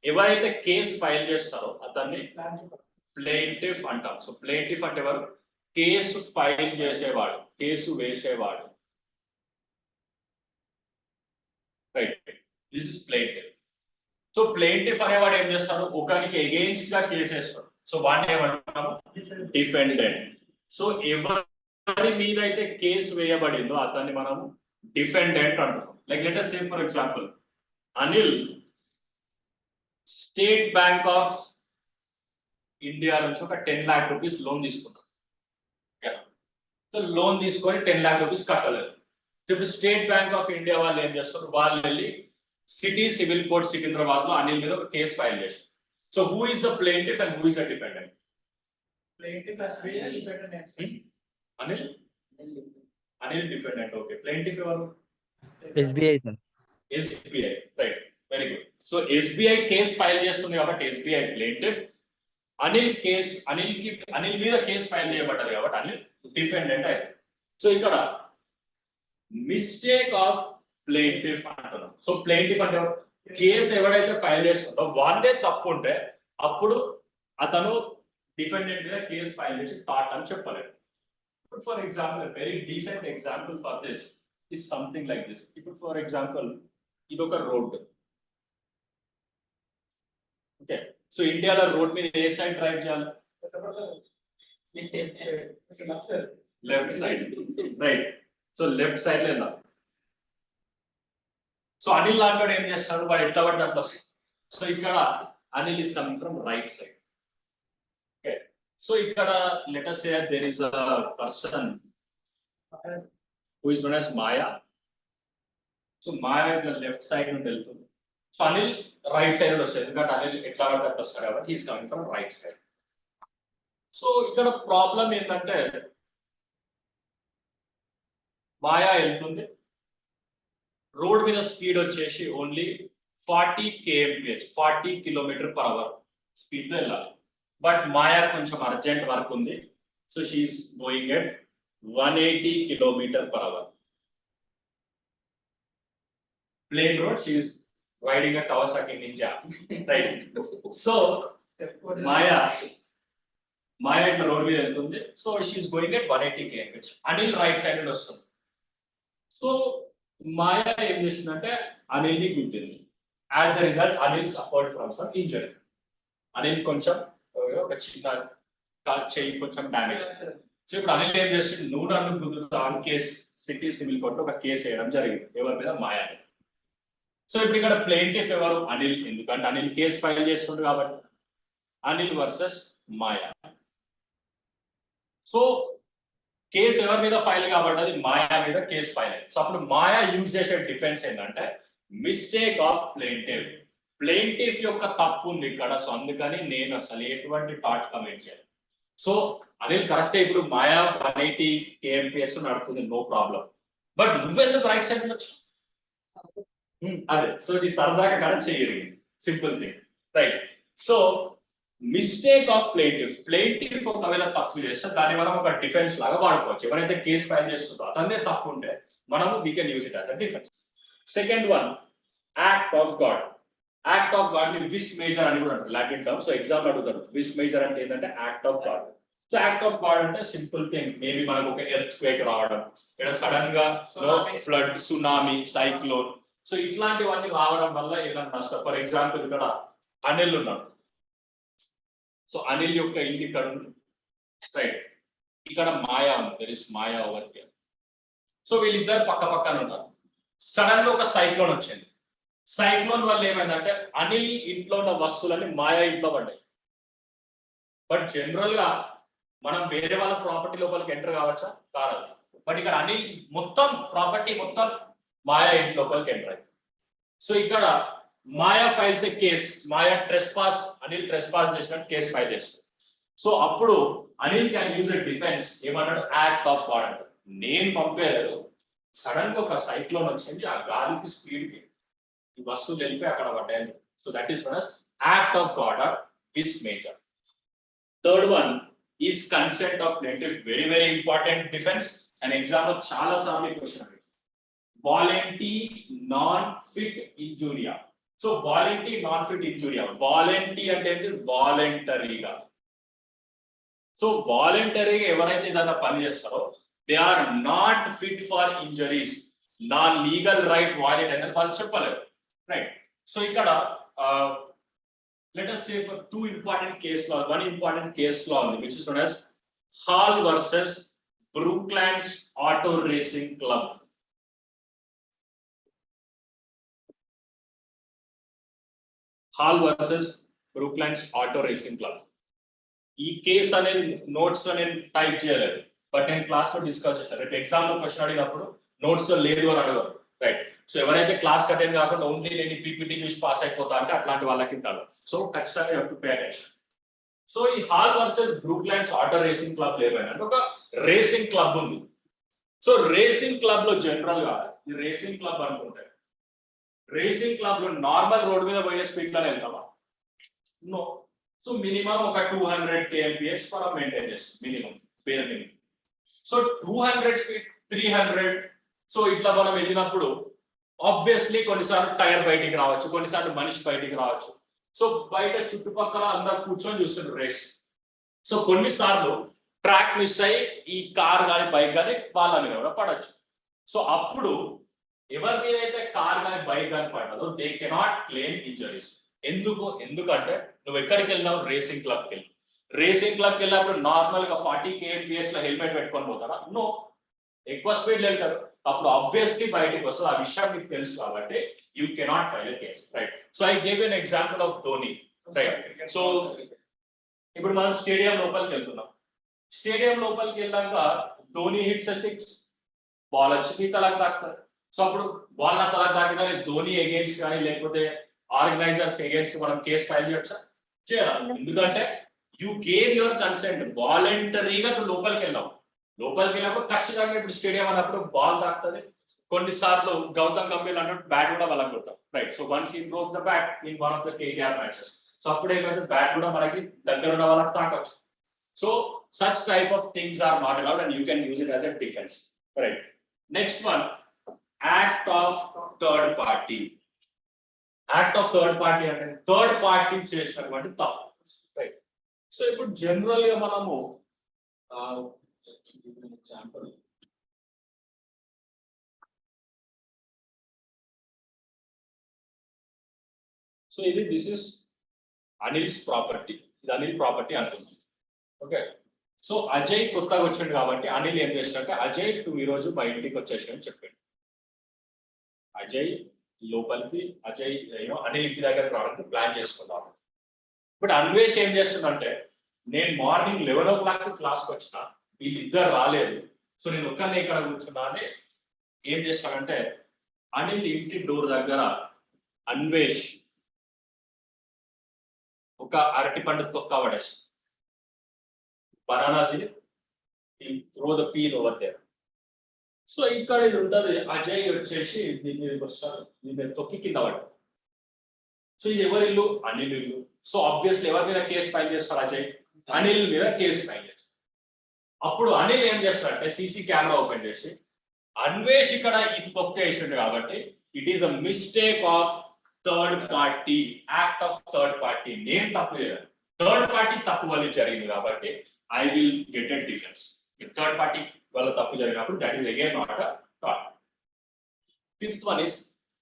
ఎవరైతే కేసు ఫైల్ చేస్తారో అతన్ని ప్లెయింటిఫ్ అంటాం. సో ప్లెయింటిఫ్ అంటే ఎవరు? కేసు ఫైల్ చేసేవాడు, కేసు వేసేవాడు. This is plaintiff. So plaintiff అనేవాడు ఏం చేస్తాడు, ఒకరికి అగెయిన్స్ట్ గా కేసు వేస్తాడు. సో వాడిని ఏమంటాము, డిఫెండెంట్. సో ఎవరి మీద అయితే కేసు వేయబడిందో అతన్ని మనము డిఫెండెంట్ అంటాం. Like let us say for example, Anil state bank of India నుంచి ఒక 10 lakh రూపీస్ లోన్ తీసుకున్నాడు. సో లోన్ తీసుకొని 10 lakh రూపీస్ కట్టలేదు. ఇప్పుడు స్టేట్ బ్యాంక్ ఆఫ్ ఇండియా వాళ్ళు ఏం చేస్తారు, వాళ్ళు వెళ్ళి సిటీ సివిల్ కోర్ట్ సికింద్రాబాద్ లో అనిల్ మీద ఒక కేసు ఫైల్ చేశారు. So who is the plaintiff and who is the defendant? Plaintiff has to be a defendant. Anil defendant. Okay, plaintiff ఎవరు? SBI sir. SBI, right, very good. So SBI case file చేస్తుంది కాబట్టి SBI plaintiff. Anil మీద case file చేయబడ్డది కాబట్టి Anil defendant అయితే. So ఇక్కడ mistake of plaintiff అంటున్నాం. So plaintiff అంటే case ఎవడైతే ఫైల్ చేస్తుందో వాడే తప్పు ఉంటే అప్పుడు అతను డిఫెండెంట్ మీద కేసు ఫైల్ చేసి టాట్ అని చెప్పలేదు. For example, very decent example for this is something like this. ఇప్పుడు ఫర్ ఎగ్జాంపుల్ ఇది ఒక రోడ్. ఓకే, సో ఇండియాలో రోడ్ మీద ఏ సైడ్ డ్రైవ్ చేయాలి? Left side, right. So left side లో వెళ్ళాలి. సో అనిల్ లాంటి ఏం చేస్తాడు, వాడు ఎట్లా పడితే అట్లా వస్తుంది. సో ఇక్కడ Anil is coming from right side. Okay, so ఇక్కడ let us say there is a person who is known as Maya. So Maya is the left side నుండి వెళ్తుంది. సో అనిల్ రైట్ సైడ్ వస్తుంది, ఎందుకంటే అనిల్ ఎట్లా పడితే అట్లా వస్తాడు కాబట్టి he's coming from right side. So ఇక్కడ ప్రాబ్లం ఏంటంటే మాయా వెళ్తుంది, రోడ్ మీద స్పీడ్ వచ్చేసి ఓన్లీ 40 kmph 40 km/h స్పీడ్ లో వెళ్ళాలి. బట్ మాయా కొంచెం అర్జెంట్ వర్క్ ఉంది. So she is going at 180 km/h. Plain road, she is riding a Kawasaki Ninja, right? So Maya ఇట్లా రోడ్ మీద వెళ్తుంది. So she is going at 180 kmph. Anil right side నుండి వస్తుంది. So Maya ఏం చేస్తుందంటే అనిల్ని గుద్దింది. As a result Anil suffered from some injury. Anil కొంచెం ఒక చిన్న చెయ్యి కొంచెం డ్యామేజ్. సో ఇప్పుడు అనిల్ ఏం చేస్తుంది, నువ్వు నన్ను గుద్దుతా అని కేసు సిటీ సివిల్ కోర్టులో ఒక కేసు వేయడం జరిగింది. ఎవరి మీద? మాయా. సో ఇప్పుడు ఇక్కడ ప్లెయింటిఫ్ ఎవరు? అనిల్. ఎందుకంటే అనిల్ కేసు ఫైల్ చేస్తుండ్రు కాబట్టి. అనిల్ వర్సెస్ మాయా. సో కేసు ఎవరి మీద ఫైల్ కాబట్టది? మాయా మీద కేసు ఫైల్ అయింది. సో అప్పుడు మాయా యూజ్ చేసే డిఫెన్స్ ఏంటంటే మిస్టేక్ ఆఫ్ ప్లెయింటిఫ్. ప్లెయింటిఫ్ యొక్క తప్పు ఉంది ఇక్కడ. సో అందుకని నేను అసలు ఎటువంటి టాట్ కమెంట్ చేయాలి. సో అనిల్ కరెక్టే, ఇప్పుడు మాయా 180 kmph నడుపుతుంది, నో ప్రాబ్లం. బట్ నువ్వెందుకు రైట్ సైడ్ వచ్చి అదే. సో ఇది సరదాగా కరెక్ట్ చేయరు, simple thing, right. So mistake of plaintiff ఒకవేళ తప్పు చేస్తే దాన్ని మనం ఒక డిఫెన్స్ లాగా వాడుకోవచ్చు. ఎవరైతే కేసు ఫైల్ చేస్తుందో అతనే తప్పు ఉంటే మనము we can use it as a defence. Second one, act of God. Act of God ని విస్ మేజర్ అని కూడా అంటారు లాటిన్ టర్మ్. సో ఎగ్జామ్ అడుగుతారు విస్ మేజర్ అంటే ఏంటంటే act of God. So act of God అంటే సింపుల్ థింగ్, మేబీ మనకు ఒక ఎర్త్ క్వేక్ రావడం, ఇక్కడ సడన్ గా ఫ్లడ్, సునామీ, సైక్లోన్. సో ఇట్లాంటివన్నీ రావడం వల్ల ఏదైనా నష్టం. ఫర్ ఎగ్జాంపుల్ ఇక్కడ అనిల్ ఉన్నాడు. సో అనిల్ యొక్క ఇల్లు ఇక్కడ ఉంది, రైట్. ఇక్కడ మాయా ఉంది, there is Maya over here. So వీళ్ళిద్దరు పక్క పక్కన ఉన్నారు. సడన్ గా ఒక సైక్లోన్ వచ్చింది. సైక్లోన్ వల్ల ఏమైందంటే అనిల్ ఇంట్లో ఉన్న వస్తువులన్నీ మాయా ఇంట్లో పడ్డాయి. బట్ జనరల్ గా మనం వేరే వాళ్ళ ప్రాపర్టీ లోపలికి ఎంటర్ కావచ్చా? కాదు. బట్ ఇక్కడ అనిల్ మొత్తం ప్రాపర్టీ మొత్తం మాయా ఇంటి లోపలికి ఎంటర్ అయింది. సో ఇక్కడ మాయా ఫైల్స్ ఏ కేస్, మాయా ట్రెస్పాస్, అనిల్ ట్రెస్పాస్ చేసినట్టు కేసు ఫైల్ చేస్తుంది. సో అప్పుడు Anil can use a defence. ఏమంటాడు? యాక్ట్ ఆఫ్ గాడ్ అంటాడు. నేను పంపేలేదు, సడన్ గా ఒక సైక్లోన్ వచ్చింది, ఆ గాలికి స్పీడ్ కి ఈ వస్తువులు వెళ్ళిపోయి అక్కడ పడ్డాయి. So that is known as act of God or విస్ మేజర్. Third one is consent of plaintiff. Very very important defence. And exam లో చాలా సార్లు క్వశ్చన్ వాలంటీ నాన్ ఫిట్ ఇంజూరియా. సో వాలంటీ నాన్ ఫిట్ ఇంజూరియా. వాలంటీ అంటే వాలంటరీగా. సో వాలంటరీగా ఎవరైతే ఏదైనా పని చేస్తారో they are not fit for injuries. నా లీగల్ రైట్ వాయిలేట్ అని వాళ్ళు చెప్పలేరు. రైట్. సో ఇక్కడ let us say for two important case law, one important case law which is known as Hall versus Brooklands Auto Racing Club. Hall versus Brooklands Auto Racing Club. ఈ case అనేది notes లో నేను type చేయలేదు, but నేను class లో discuss చేస్తాను. రేపు exam లో క్వశ్చన్ అడిగినప్పుడు నోట్స్ లో లేదు అని అడగరు, రైట్. సో ఎవరైతే క్లాస్ అటెండ్ కాకుండా ఓన్లీ నేను పీపీటీ చూసి పాస్ అయిపోతా అంటే అట్లాంటి వాళ్ళకి ఉంటారు. సో ఖచ్చితంగా you have to pay attention. So ఈ Hall versus Brooklands auto racing club ఏమైనా ఒక రేసింగ్ క్లబ్ ఉంది. సో రేసింగ్ క్లబ్ లో జనరల్ గా ఈ రేసింగ్ క్లబ్ అనుకుంటే రేసింగ్ క్లబ్ లో నార్మల్ రోడ్ మీద పోయే స్పీడ్ లోనే వెళ్తామా? నో. సో మినిమం ఒక 200 kmph మనం మెయింటైన్ చేస్తాం, minimum, bear minimum. So 200 speed 300, so ఇట్లా మనం వెళ్ళినప్పుడు ఆబ్వియస్లీ కొన్నిసార్లు టైర్ బయటికి రావచ్చు, కొన్నిసార్లు మనిషి బయటికి రావచ్చు. సో బయట చుట్టుపక్కల అందరు కూర్చొని చూస్తున్నారు రేస్. సో కొన్నిసార్లు ట్రాక్ మిస్ అయ్యి ఈ కార్ కానీ బైక్ కానీ వాళ్ళ మీద కూడా పడవచ్చు. సో అప్పుడు ఎవరి మీద అయితే కార్ కానీ బైక్ కానీ పడదో దే కెనాట్ క్లెయిమ్ ఇంజరీస్. ఎందుకంటే నువ్వు ఎక్కడికి వెళ్ళినావు? రేసింగ్ క్లబ్కి వెళ్ళి. రేసింగ్ క్లబ్కి వెళ్ళినప్పుడు నార్మల్ గా 40 kmph లో హెల్మెట్ పెట్టుకొని పోతారా? నో. ఎక్కువ స్పీడ్ వెళ్తారు, అప్పుడు ఆబ్వియస్లీ బయటికి వస్తుంది. ఆ విషయం మీకు తెలుసు కాబట్టి you cannot file a case, right. So I gave an example of Dhoni, right. So ఇప్పుడు మనం స్టేడియం లోపలికి వెళ్తున్నాం. స్టేడియం లోపలికి వెళ్ళాక ధోని హిట్స్ 6, బాల్ వచ్చి తలకు తాకుతారు. సో అప్పుడు బాల్ నా తలకు తాకినా ధోని అగేన్స్ట్ కానీ లేకపోతే ఆర్గనైజర్స్ అగేన్స్ట్ మనం కేసు ఫైల్ చేయొచ్చా? చేయాలి. ఎందుకంటే యూ గేవ్ యువర్ కన్సెంట్, వాలంటరీగా నువ్వు లోపలికి వెళ్ళావు. లోపలికి వెళ్ళినప్పుడు ఖచ్చితంగా ఇప్పుడు స్టేడియం అన్నప్పుడు బాల్ తాకుతుంది. కొన్నిసార్లు గౌతమ్ గంభీర్ అన్నట్టు బ్యాట్ కూడా వాళ్ళకి కొడతాం, right. So once he broke the bat in one of the KKR matches. So అప్పుడు ఏంటంటే బ్యాట్ కూడా మనకి దగ్గర ఉన్న వాళ్ళకి తాకవచ్చు. So such type of things are not allowed and you can use it as a defense, right. Next one, act of third party. Act of third party అంటే third party చేసినటువంటి తప్పు, రైట్. సో ఇప్పుడు general గా మనము example so ఇది this is Anil's property, ఇది Anil property అనుకుందాం, okay. So Ajay కొత్తగా వచ్చిండు కాబట్టి అనిల్ ఏం చేసినట్టే అజయ్ ఈ రోజు మా ఇంటికి వచ్చేసాడని చెప్పాడు. అజయ్ లోపలికి అజయ్ అనిల్ ఇంటి దగ్గర రావడానికి ప్లాన్ చేసుకున్నాను. బట్ అన్వేష్ ఏం చేస్తుందంటే నేను మార్నింగ్ 11 o'clock క్లాస్కి వచ్చిన, వీళ్ళిద్దరు రాలేదు, సో నేను ఒక్కనే ఇక్కడ కూర్చున్నా అని ఏం చేస్తానంటే అనిల్ ఇంటి డోర్ దగ్గర అన్వేష్ ఒక అరటిపండు తొక్క పడేస్తాను. Banana throw the peel over there. So ఇక్కడ ఇది ఉంటుంది, అజయ్ వచ్చేసి దీని మీదకి వస్తారు, దీని మీద తొక్కి కింద పడ్డారు. సో ఇది ఎవరి ఇల్లు? అనిల్ ఇల్లు. సో ఆబ్వియస్లీ ఎవరి మీద కేసు ఫైల్ చేస్తారు? అజయ్ అనిల్ మీద కేసు ఫైల్ చేస్తారు. అప్పుడు అనిల్ ఏం చేస్తారంటే సీసీ కెమెరా ఓపెన్ చేసి అన్వేష్ ఇక్కడ ఇది తొక్క వేసినట్టు కాబట్టి it is a mistake of third party, act of third party. నేను తప్పు చేయను, థర్డ్ పార్టీ తప్పు వల్ల జరిగింది కాబట్టి I will get a defense. If third party వల్ల తప్పు జరిగినప్పుడు that is again not a tort. Fifth one is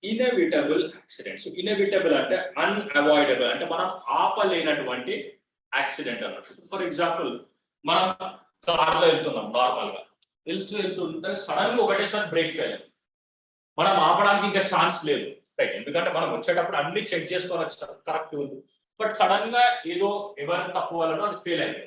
inevitable accident. So inevitable అంటే unavoidable, అంటే మనం ఆపలేనటువంటి యాక్సిడెంట్ అన్నట్టు. ఫర్ ఎగ్జాంపుల్ మనం కార్లో వెళ్తున్నాం, నార్మల్ గా వెళ్తుంటే సడన్ గా ఒకటేసారి బ్రేక్ ఫెయిల్, మనం ఆపడానికి ఇంకా ఛాన్స్ లేదు, రైట్. ఎందుకంటే మనం వచ్చేటప్పుడు అన్ని చెక్ చేసుకొని వచ్చాం, కరెక్ట్ ఉంది. బట్ సడన్ గా ఏదో ఎవరి తప్పు వలన అది ఫెయిల్ అయింది.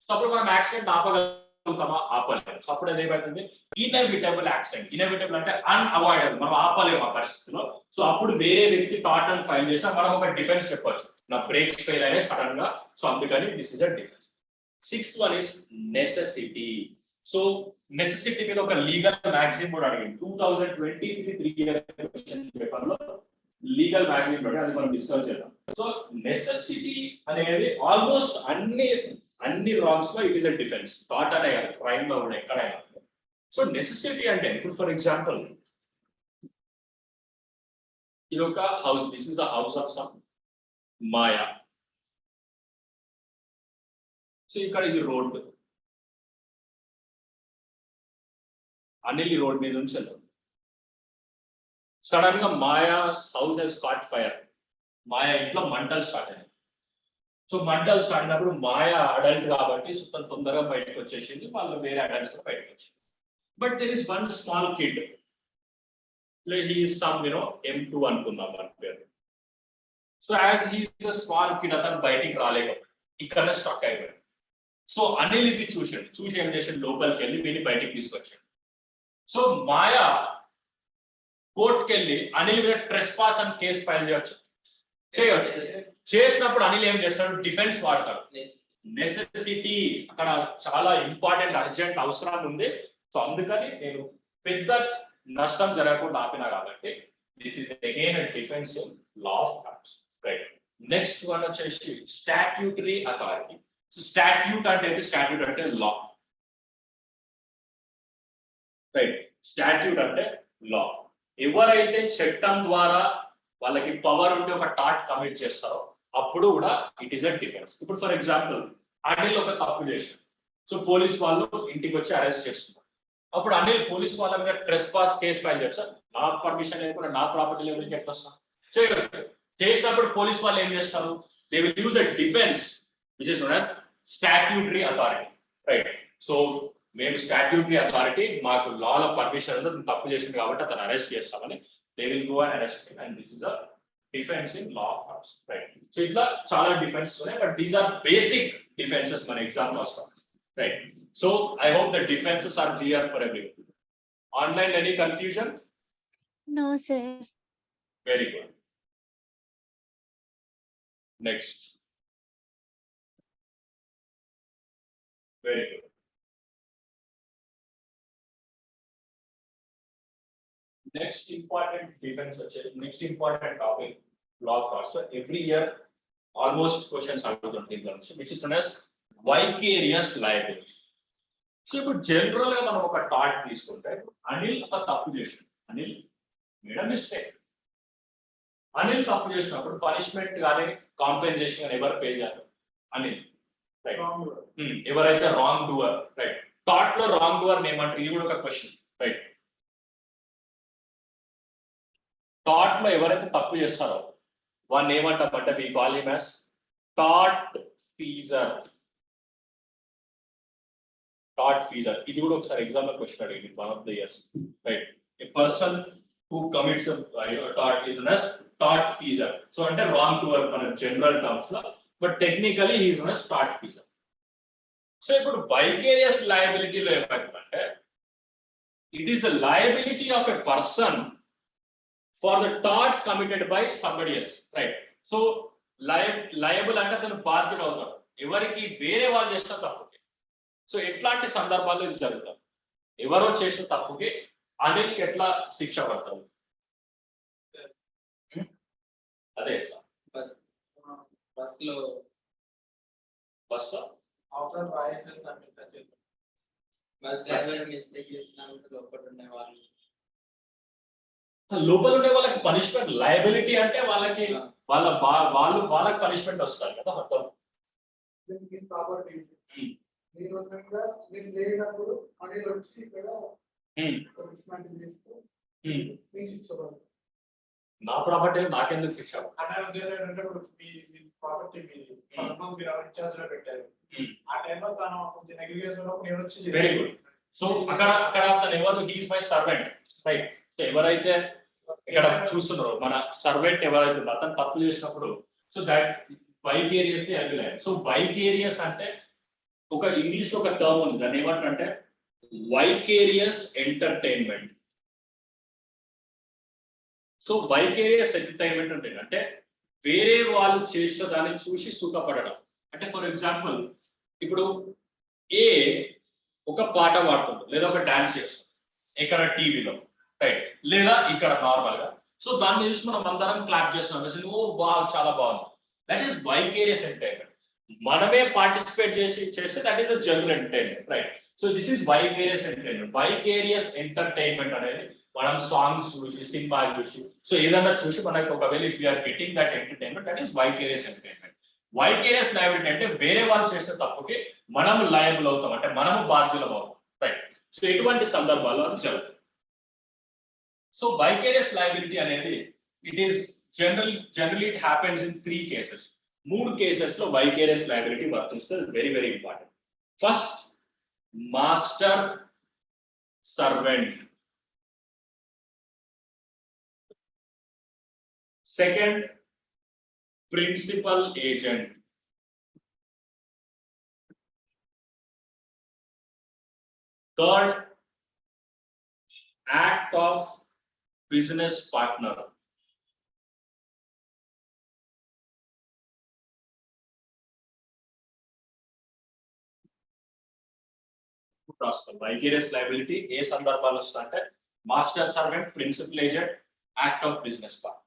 సో అప్పుడు మనం యాక్సిడెంట్ ఆపగలుగుతామా? ఆపలేము. సో అప్పుడు ఏమైపోతుంది? Inevitable accident. ఇన్ఎవిటబుల్ అంటే అన్అవాయిడబుల్, మనం ఆపలేము ఆ పరిస్థితిలో. సో అప్పుడు వేరే వ్యక్తి టార్ట్ అండ్ ఫైల్ చేసినా మనం ఒక డిఫెన్స్ చెప్పొచ్చు, నా బ్రేక్స్ ఫెయిల్ అయినాయి సడన్ గా, సో అందుకని this is a defence. Sixth one is necessity. So necessity మీద ఒక లీగల్ మ్యాగజైన్ కూడా అడిగింది 2023 3-year పేపర్ లో లీగల్ మ్యాగజైన్ బట్టి, అది మనం డిస్కస్ చేద్దాం. సో నెసెసిటీ అనేది ఆల్మోస్ట్ అన్ని రాంగ్స్ లో it is a defence, thought అనే కాదు, క్రైమ్ లో కూడా ఎక్కడైనా. సో నెసెసిటీ అంటే ఇప్పుడు ఫర్ ఎగ్జాంపుల్ ఇది ఒక house, this is the house of some Maya. So ఇక్కడ ఇది రోడ్, అనిల్ ఈ రోడ్ మీద నుంచి వెళ్తుంది. సడన్ గా maya's house Hess cot fire, మాయా ఇంట్లో మంటలు స్టార్ట్ అయినాయి. సో మంటలు స్టార్ట్ అయినప్పుడు మాయా అడల్ట్ కాబట్టి తను తొందరగా బయటకు వచ్చేసింది, వాళ్ళు వేరే అడల్ట్స్ బయటకు వచ్చింది. But there is one small kid, he is some M2 అనుకుందాం మన పేరు. So as he's a small kid అతను బయటికి రాలేకపోయాడు, ఇక్కడనే స్టక్ అయిపోయాడు. సో అనిల్ ఇది చూసి ఏం చేసాడు, లోపలికి వెళ్ళి వీడిని బయటికి తీసుకొచ్చాడు. సో మాయా కోర్టుకి వెళ్ళి అనిల్ మీద ట్రెస్పాస్ అని కేసు ఫైల్ చేయొచ్చు. చేసినప్పుడు అనిల్ ఏం చేస్తాడు, డిఫెన్స్ వాడతాడు. నెసెసిటీ అక్కడ చాలా ఇంపార్టెంట్ అర్జెంట్ అవసరం ఉంది. సో అందుకని నేను పెద్ద నష్టం జరగకుండా ఆపినా కాబట్టి this is again defence law of torts, right. Next one వచ్చేసి స్టాట్యూటరీ అథారిటీ. సో స్టాట్యూట్ అంటే లా, రైట్. స్టాట్యూట్ అంటే లా. ఎవరైతే చట్టం ద్వారా వాళ్ళకి పవర్ ఉండి ఒక టార్ట్ కమిట్ చేస్తారో అప్పుడు కూడా ఇట్ ఈస్ అ డిఫెన్స్. ఇప్పుడు ఫర్ ఎగ్జాంపుల్ అనిల్ ఒక తప్పు చేశాడు, సో పోలీస్ వాళ్ళు ఇంటికి వచ్చి అరెస్ట్ చేస్తున్నారు. అప్పుడు అనిల్ పోలీస్ వాళ్ళ మీద ట్రెస్పాస్ కేసు ఫైల్ చేస్తారు. నా పర్మిషన్ లేకుండా నా ప్రాపర్టీ లెవెల్కి ఎట్లా వస్తాను చేయగలరు. చేసినప్పుడు పోలీస్ వాళ్ళు ఏం చేస్తారు, they will use a defence which is known as statutory authority, right. So మేము స్టాట్యూటరీ అథారిటీ, మాకు లాలో పర్మిషన్ ఉంది, అతను తప్పు చేసింది కాబట్టి అతను అరెస్ట్ చేస్తామని they will go and arrest him, and this is a defence in law of torts, right. So ఇట్లా చాలా డిఫెన్సెస్ ఉన్నాయి, but these are basic defences మన ఎగ్జామ్ లో వస్తాం, right. So I hope the defenses are clear for everyone. Online, any confusion? No, sir. Very good. Next. Very good. Next important defense, next important topic, law of torts. Every year, almost questions are going, which is known as vicarious liability. So ఇప్పుడు general గా మనం ఒక tart తీసుకుంటే అనిల్ ఒక తప్పు చేసాడు, Anil made a mistake. Anil తప్పు చేసినప్పుడు పనిష్మెంట్ కానీ కాంపెన్సేషన్ కానీ ఎవరు పే చేయాలి, అనిల్, రైట్. ఎవరైతే రాంగ్ డూవర్, రైట్. టార్ట్ లో రాంగ్ డూవర్ ఏమంటారు, ఇది కూడా ఒక క్వశ్చన్, రైట్. టార్ట్ లో ఎవరైతే తప్పు చేస్తారో వాడిని ఏమంటామంటే we call him as tortfeasor. Tortfeasor ఇది కూడా ఒకసారి ఎగ్జామ్ లో క్వశ్చన్ అడిగింది, one of the years, right. A person who commits tort is known as tortfeasor. So అంటే రాంగ్ డూవర్ మన జనరల్ టర్మ్స్ లో, but technically he is known as tortfeasor. So ఇప్పుడు vicarious లయబిలిటీలో ఏమంటే it is the liability of a person for the tort committed by somebody else, right. So liable అంటే అతను బాధ్యుడు అవుతాడు ఎవరికి, వేరే వాళ్ళు చేసిన తప్పుకి. సో ఎట్లాంటి సందర్భాల్లో ఇది జరుగుతుంది, ఎవరో చేసిన తప్పుకి అనిల్కి ఎట్లా శిక్ష పడుతుంది, అదే ఎట్లా బస్ లో బస్ లో బస్ డ్రైవర్ మిస్టేక్ చేసినందుకు లోపల ఉండే వాళ్ళు, లోపల ఉండే వాళ్ళకి పనిష్మెంట్. లయబిలిటీ అంటే వాళ్ళకి వాళ్ళకి పనిష్మెంట్ వస్తారు కదా మొత్తం. మీరు లేనప్పుడు అనిల్ వచ్చి ఇక్కడ డిస్మాంటిల్ చేస్తూ మీకు శిక్ష పడుతుంది. నా ప్రాపర్టీ నాకెందుకు శిక్ష? అనే ఉద్దేశం ఏంటంటే ఇప్పుడు మీ ప్రాపర్టీ మీరు ఇన్ఛార్జ్ లో పెట్టారు, ఆ టైంలో తను కొంచెం నెగ్లిజెన్స్ నేను వచ్చి. Very good. సో అక్కడ తను ఎవరు, he's my servant, right. So ఎవరైతే ఇక్కడ చూస్తున్నారో మన సర్వెంట్ ఎవరైతే అతను తప్పు చేసినప్పుడు, సో దాట్ వైకేరియస్లీ అగ్లైన్. సో వైకేరియస్ అంటే ఒక ఇంగ్లీష్ లో ఒక టర్మ్ ఉంది, దాన్ని ఏమంటారంటే vicarious entertainment. So vicarious entertainment అంటే వేరే వాళ్ళు చేసిన దాన్ని చూసి సుఖపడడం. అంటే ఫర్ ఎగ్జాంపుల్ ఇప్పుడు ఏ ఒక పాట పాడుతుంది లేదా ఒక డాన్స్ చేస్తుంది ఇక్కడ టీవీలో, రైట్, లేదా ఇక్కడ నార్మల్ గా. సో దాన్ని చూసి మనం అందరం క్లాప్ చేస్తున్నాం, ఓ బాగా చాలా బాగుంది. That is vicarious entertainment. మనమే పార్టిసిపేట్ చేస్తే that is the general entertainment, right. So this is vicarious entertainment. Vicarious entertainment అనేది మనం సాంగ్స్ చూసి, సినిమాలు చూసి, సో ఏదన్నా చూసి మనకి ఒకవేళ if you're getting that entertainment, that is vicarious entertainment. Vicarious liability అంటే వేరే వాళ్ళు చేసిన తప్పుకి మనము లయబుల్ అవుతాం, అంటే మనము బాధ్యులం అవుతాం, రైట్. సో ఎటువంటి సందర్భాల్లో అది జరుగుతుంది. సో వైకేరియస్ లయబిలిటీ అనేది it is generally it happens in 3 cases. 3 cases లో వైకేరియస్ లయబిలిటీ వర్తిస్తుంది. Very very important. First, master servant. Second, principal agent. Third, act of business partner. Vicarious liability ఏ సందర్భాలు వస్తుందంటే master servant, principal agent, act of business partner.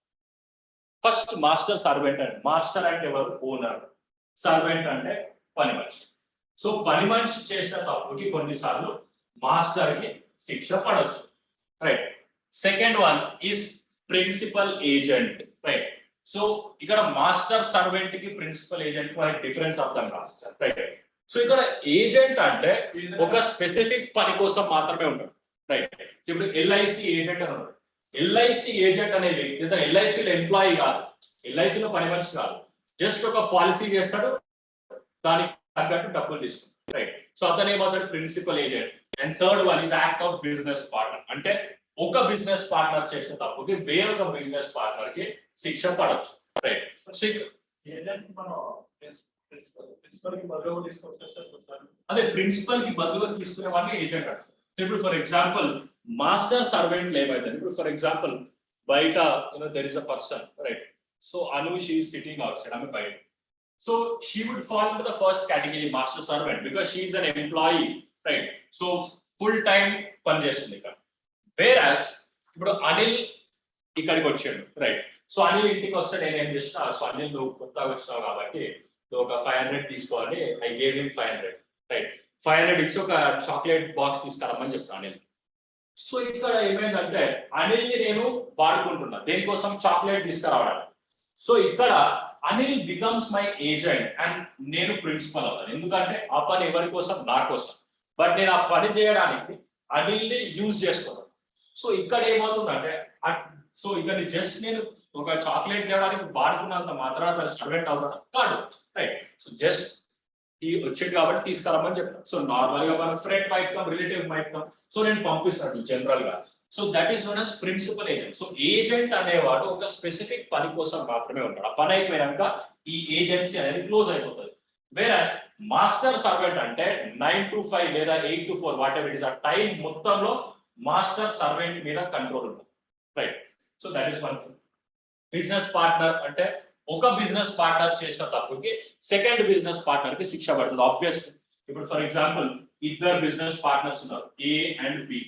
First master servant అంటే master అంటే ఎవరు? Owner. Servant అంటే పని మనిషి. సో పని మనిషి చేసిన తప్పుకి కొన్నిసార్లు మాస్టర్ కి శిక్ష పడవచ్చు. Right. Second one is principal agent. Right. So ఇక్కడ మాస్టర్ సర్వెంట్ కి ప్రిన్సిపల్ ఏజెంట్ కి డిఫరెన్స్ అర్థం కాదు. రైట్. సో ఇక్కడ ఏజెంట్ అంటే ఒక స్పెసిఫిక్ పని కోసం మాత్రమే ఉంటాడు. రైట్. ఇప్పుడు ఎల్ఐసి ఏజెంట్ అని ఉన్నాడు. ఎల్ఐసి ఏజెంట్ అనే వ్యక్తి ఇతను ఎల్ఐసిలో ఎంప్లాయీ కాదు, ఎల్ఐసిలో పని మనిషి కాదు, జస్ట్ ఒక పాలసీ చేస్తాడు, దానికి తగ్గట్టు డబ్బులు తీసుకుంటాడు. రైట్. సో అతను ఏమవుతాడు? Principal agent. And third one is act of business partner. అంటే ఒక బిజినెస్ పార్ట్నర్ చేసిన తప్పుకి వేరొక బిజినెస్ పార్ట్నర్ కి శిక్ష పడవచ్చు. రైట్. సో ఏజెంట్ మనం ప్రిన్సిపల్ కి బదులుగా తీసుకొచ్చేస్తారు. అదే ప్రిన్సిపల్ కి బదులుగా తీసుకునే వాడిని ఏజెంట్ అంటారు. ఇప్పుడు ఫర్ ఎగ్జాంపుల్ మాస్టర్ సర్వెంట్ ఏమైతుంది? ఇప్పుడు ఫర్ ఎగ్జాంపుల్ బయట there is a person, right? So Anu she is sitting outside, ఆమె బయట. So she would fall to the first category master servant because she is an employee, right? So full time పని చేస్తుంది ఇక్కడ. వేరాస్ ఇప్పుడు అనిల్ ఇక్కడికి వచ్చాడు, right? So Anil ఇంటికి వస్తే నేను ఏం చేసిన, సో అనిల్ నువ్వు కొత్తగా వచ్చినావు కాబట్టి ఒక 500 తీసుకోవాలి. I gave him 500, right? 500 ఇచ్చి ఒక చాక్లెట్ బాక్స్ తీసుకురమ్మని చెప్పాను అనిల్. సో ఇక్కడ ఏమైందంటే అనిల్ ని నేను వాడుకుంటున్నా దేనికోసం? చాక్లెట్ తీసుకురావడానికి. సో ఇక్కడ Anil becomes my agent and నేను ప్రిన్సిపల్ అవుతాను. ఎందుకంటే ఆ పని ఎవరి కోసం? నా కోసం. బట్ నేను ఆ పని చేయడానికి అనిల్ ని యూజ్ చేసుకున్నాను. సో ఇక్కడ ఏమవుతుందంటే సో ఇక్కడ జస్ట్ నేను ఒక చాక్లెట్ తేవడానికి వాడుకున్నంత మాత్రం తన సర్వెంట్ అవుతాడు కాదు, రైట్? సో జస్ట్ ఈ వచ్చేది కాబట్టి తీసుకురమ్మని చెప్తాను. సో నార్మల్ గా మన friend might come, relative might come, so నేను పంపిస్తాను జనరల్ గా. So that is known as principal agent. So agent అనేవాడు ఒక స్పెసిఫిక్ పని కోసం మాత్రమే ఉంటాడు. ఆ పని అయిపోయాక ఈ ఏజెన్సీ అనేది క్లోజ్ అయిపోతుంది. వేరాస్ మాస్టర్ సర్వెంట్ అంటే 9 to 5 లేదా 8 to 4 what ever it is, ఆ టైం మొత్తంలో మాస్టర్ సర్వెంట్ మీద కంట్రోల్ ఉంటుంది, right? So that is one. Business partner అంటే ఒక బిజినెస్ పార్ట్నర్ చేసిన తప్పుకి సెకండ్ బిజినెస్ పార్ట్నర్ కి శిక్ష పడుతుంది. ఆబ్వియస్. ఇప్పుడు ఫర్ ఎగ్జాంపుల్ ఇద్దరు బిజినెస్ పార్ట్నర్స్ ఉన్నారు, ఏ అండ్ బి,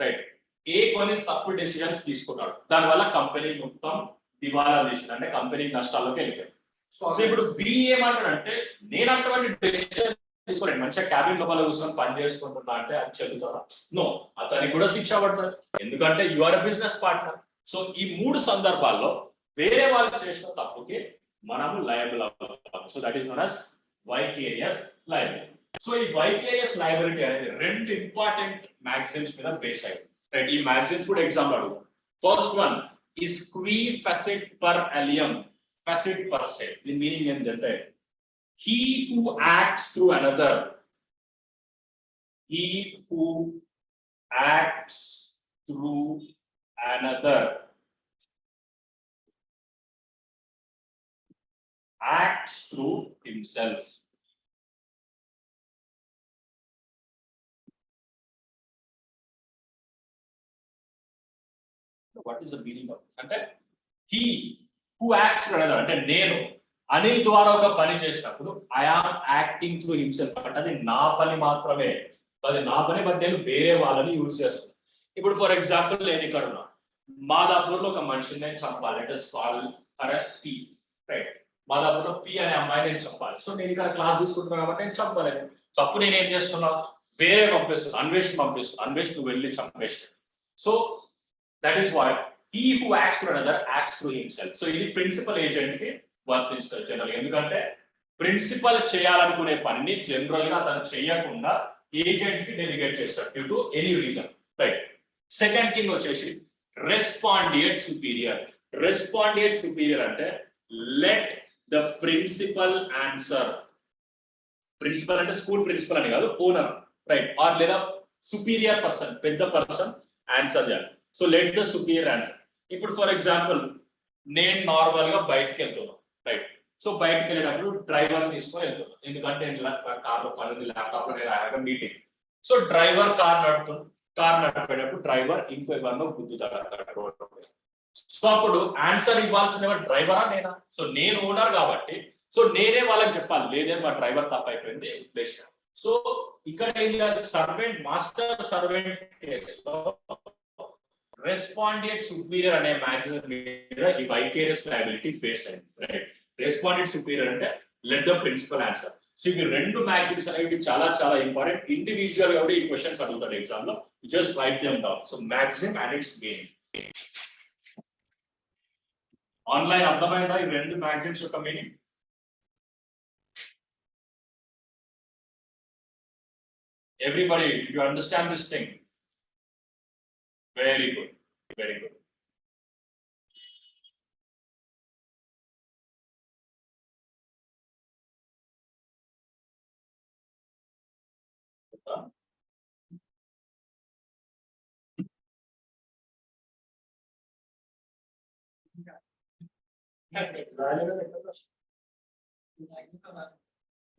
రైట్? ఏ కొన్ని తప్పు డెసిషన్స్ తీసుకున్నాడు, దానివల్ల కంపెనీ మొత్తం దివాలా తీసింది, అంటే కంపెనీ నష్టాల్లోకి వెళ్ళిపోయింది. సో ఇప్పుడు బి ఏమంటాడంటే నేను అటువంటి డెసిషన్ తీసుకోండి, మంచిగా క్యాబిన్ లోపల కూర్చొని పని చేసుకుంటున్నా అంటే అది చెల్లుతారా? నో, అతనికి కూడా శిక్ష పడుతుంది, ఎందుకంటే you are a business partner. So ఈ 3 సందర్భాల్లో వేరే వాళ్ళు చేసిన తప్పుకి మనము లయబుల్ అవుతాం. So that is known as vicarious liability. So ఈ వైకేరియస్ లయబిలిటీ అనేది 2 ఇంపార్టెంట్ మ్యాగజైన్స్ మీద బేస్ అయ్యింది, రైట్? ఈ మ్యాగజైన్స్ కూడా ఎగ్జాంపుల్ అడుగు. ఫస్ట్ వన్ ఈస్ క్వి ఫెసిట్ పర్ అలియం, ఫెసిట్ పర్ సే. దీని మీనింగ్ ఏంటంటే he who acts through another, he who acts through another acts through himself. What is the meaning of this? అంటే he who acts through another అంటే నేను అనిల్ ద్వారా ఒక పని చేసినప్పుడు I am acting through himself. అంటే అది నా పని మాత్రమే, అది నా పని, బట్ నేను వేరే వాళ్ళని యూజ్ చేస్తున్నాను. ఇప్పుడు ఫర్ ఎగ్జాంపుల్ నేను ఇక్కడ ఉన్నా, మాదాపూర్లో ఒక మనిషిని నేను చంపాలి, అంటే పి, రైట్? మాదాపూర్లో పి అనే అమ్మాయి నేను చంపాలి. సో నేను ఇక్కడ క్లాస్ తీసుకుంటున్నాను కాబట్టి నేను చంపలేను. సో అప్పుడు నేను ఏం చేస్తున్నా, వేరే పంపిస్తున్నాను, అన్వేష్ నువ్వు వెళ్ళి చంపేస్తాను. So that is what he who acts through another acts through himself. So ఇది ప్రిన్సిపల్ ఏజెంట్ కి వర్తిస్తుంది జనరల్. ఎందుకంటే ప్రిన్సిపల్ చేయాలనుకునే పనిని జనరల్ గా అతను చేయకుండా ఏజెంట్ కి డెలిగేట్ చేస్తాడు due to any reason, right? Second thing వచ్చేసి రెస్పాండియట్ సుపీరియర్. రెస్పాండియట్ సుపీరియర్ అంటే let the principal answer. Principal అంటే స్కూల్ ప్రిన్సిపల్ అని కాదు, ఓనర్, రైట్? ఆర్ లేదా సుపీరియర్ పర్సన్, పెద్ద పర్సన్ ఆన్సర్ చేయాలి. So let the superior answer. ఇప్పుడు ఫర్ ఎగ్జాంపుల్ నేను నార్మల్ గా బయటకు వెళ్తున్నాను, రైట్? సో బయటకు వెళ్ళేటప్పుడు డ్రైవర్ తీసుకొని వెళ్తున్నాను, ఎందుకంటే కార్లో పని, ల్యాప్టాప్ లో నేను మీటింగ్. సో డ్రైవర్ కార్ నడిపేటప్పుడు డ్రైవర్ ఇంకో ఎవరినో గుద్దుతాడు. సో అప్పుడు ఆన్సర్ ఇవ్వాల్సిన డ్రైవరా నేనా? సో నేను ఓనర్ కాబట్టి సో నేనే వాళ్ళకి చెప్పాలి, లేదే మా డ్రైవర్ తప్ప అయిపోయింది ఉద్దేశం. సో ఇక్కడ ఏం చేయాలి? సర్వెంట్, మాస్టర్ సర్వెంట్ కేసులో రెస్పాండియట్ సుపీరియర్ అనే మ్యాగ్జిన్ మీద ఈ వైకేరియస్ లయబిలిటీ ఫేస్ అయింది, రైట్? రెస్పాండియట్ సుపీరియర్ అంటే let the principal answer. So ఇవి రెండు మ్యాగ్జిన్స్ అనేవి చాలా చాలా ఇంపార్టెంట్. ఇండివిజువల్ గా కూడా ఈ క్వశ్చన్స్ అడుగుతాడు ఎగ్జామ్ లో, just write them down. So magazine and it's meaning. Online అర్థమైందా ఈ రెండు మ్యాగ్జిన్స్ యొక్క meaning? Everybody, did you understand this thing? Very good, very good.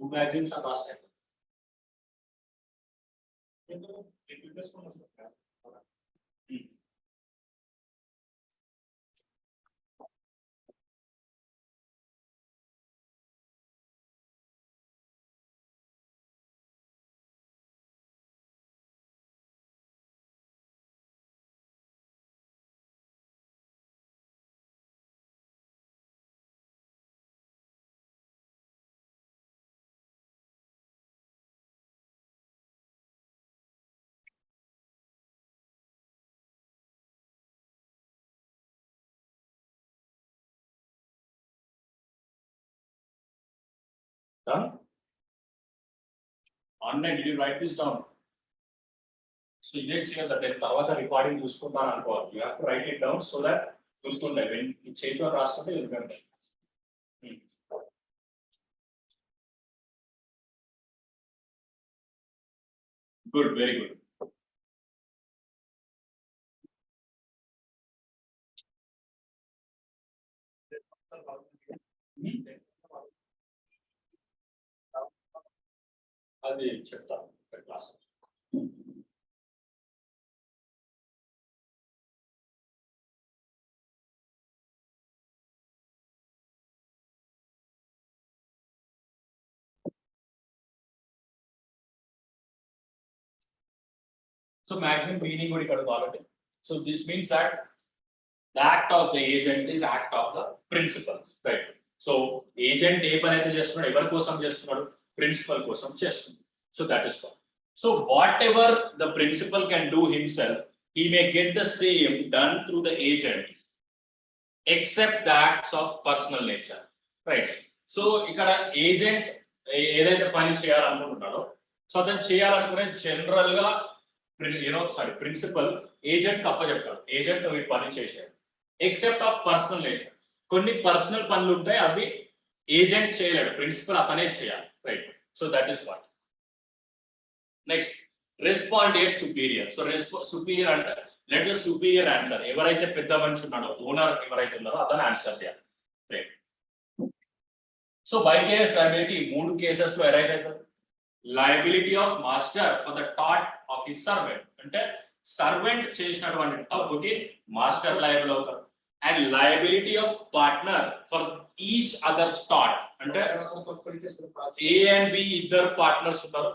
Two magazines are last time. Done? Online, did you write this down? So you did say that తర్వాత recording చూసుకుంటాను అనుకోవాలి. You have to write it down so that గుర్తుండే. When ఈ చేతిలో రాసుకుంటే you remember. Good, very good. అది చెప్తాను class. So maximum meaning కూడా ఇక్కడ కావాలంటే, so this means that the act of the agent is act of the principal, right? So agent ఏ పని అయితే చేస్తున్నాడు, ఎవరి కోసం చేస్తున్నాడు? ప్రిన్సిపల్ కోసం చేస్తున్నాడు. So that is what. So whatever the principal can do himself, he may get the same done through the agent, except the acts of personal nature, right? So ఇక్కడ agent ఏదైతే పని చేయాలనుకుంటున్నాడో, సో అతను చేయాలనుకునే general గా principal agent అప్పచెప్తాడు, agent నువ్వు ఈ పని చేసేది, ఎక్సెప్ట్ ఆఫ్ పర్సనల్ నేచర్. కొన్ని పర్సనల్ పనులు ఉంటాయి, అవి ఏజెంట్ చేయలేడు, ప్రిన్సిపల్ అతనే చేయాలి, right? So that is what. Next రెస్పాండియట్ సుపీరియర్. సో సుపీరియర్ అంటే లెట్ ద సుపీరియర్ ఆన్సర్. ఎవరైతే పెద్ద మనిషి ఉన్నాడో, ఓనర్ ఎవరైతే ఉన్నారో అతను ఆన్సర్ చేయాలి, రైట్? సో వైకేరియస్ లయబిలిటీ మూడు కేసెస్ లో అరైజ్ అవుతుంది. Liability of master for the టాట్ ఆఫ్ హిస్ సర్వెంట్, అంటే సర్వెంట్ చేసినటువంటి తప్పుకి మాస్టర్ లయబుల్ అవుతారు. And liability of partner for each other టాట్, అంటే ఏ అండ్ బి ఇద్దరు పార్ట్నర్స్ ఉంటారు.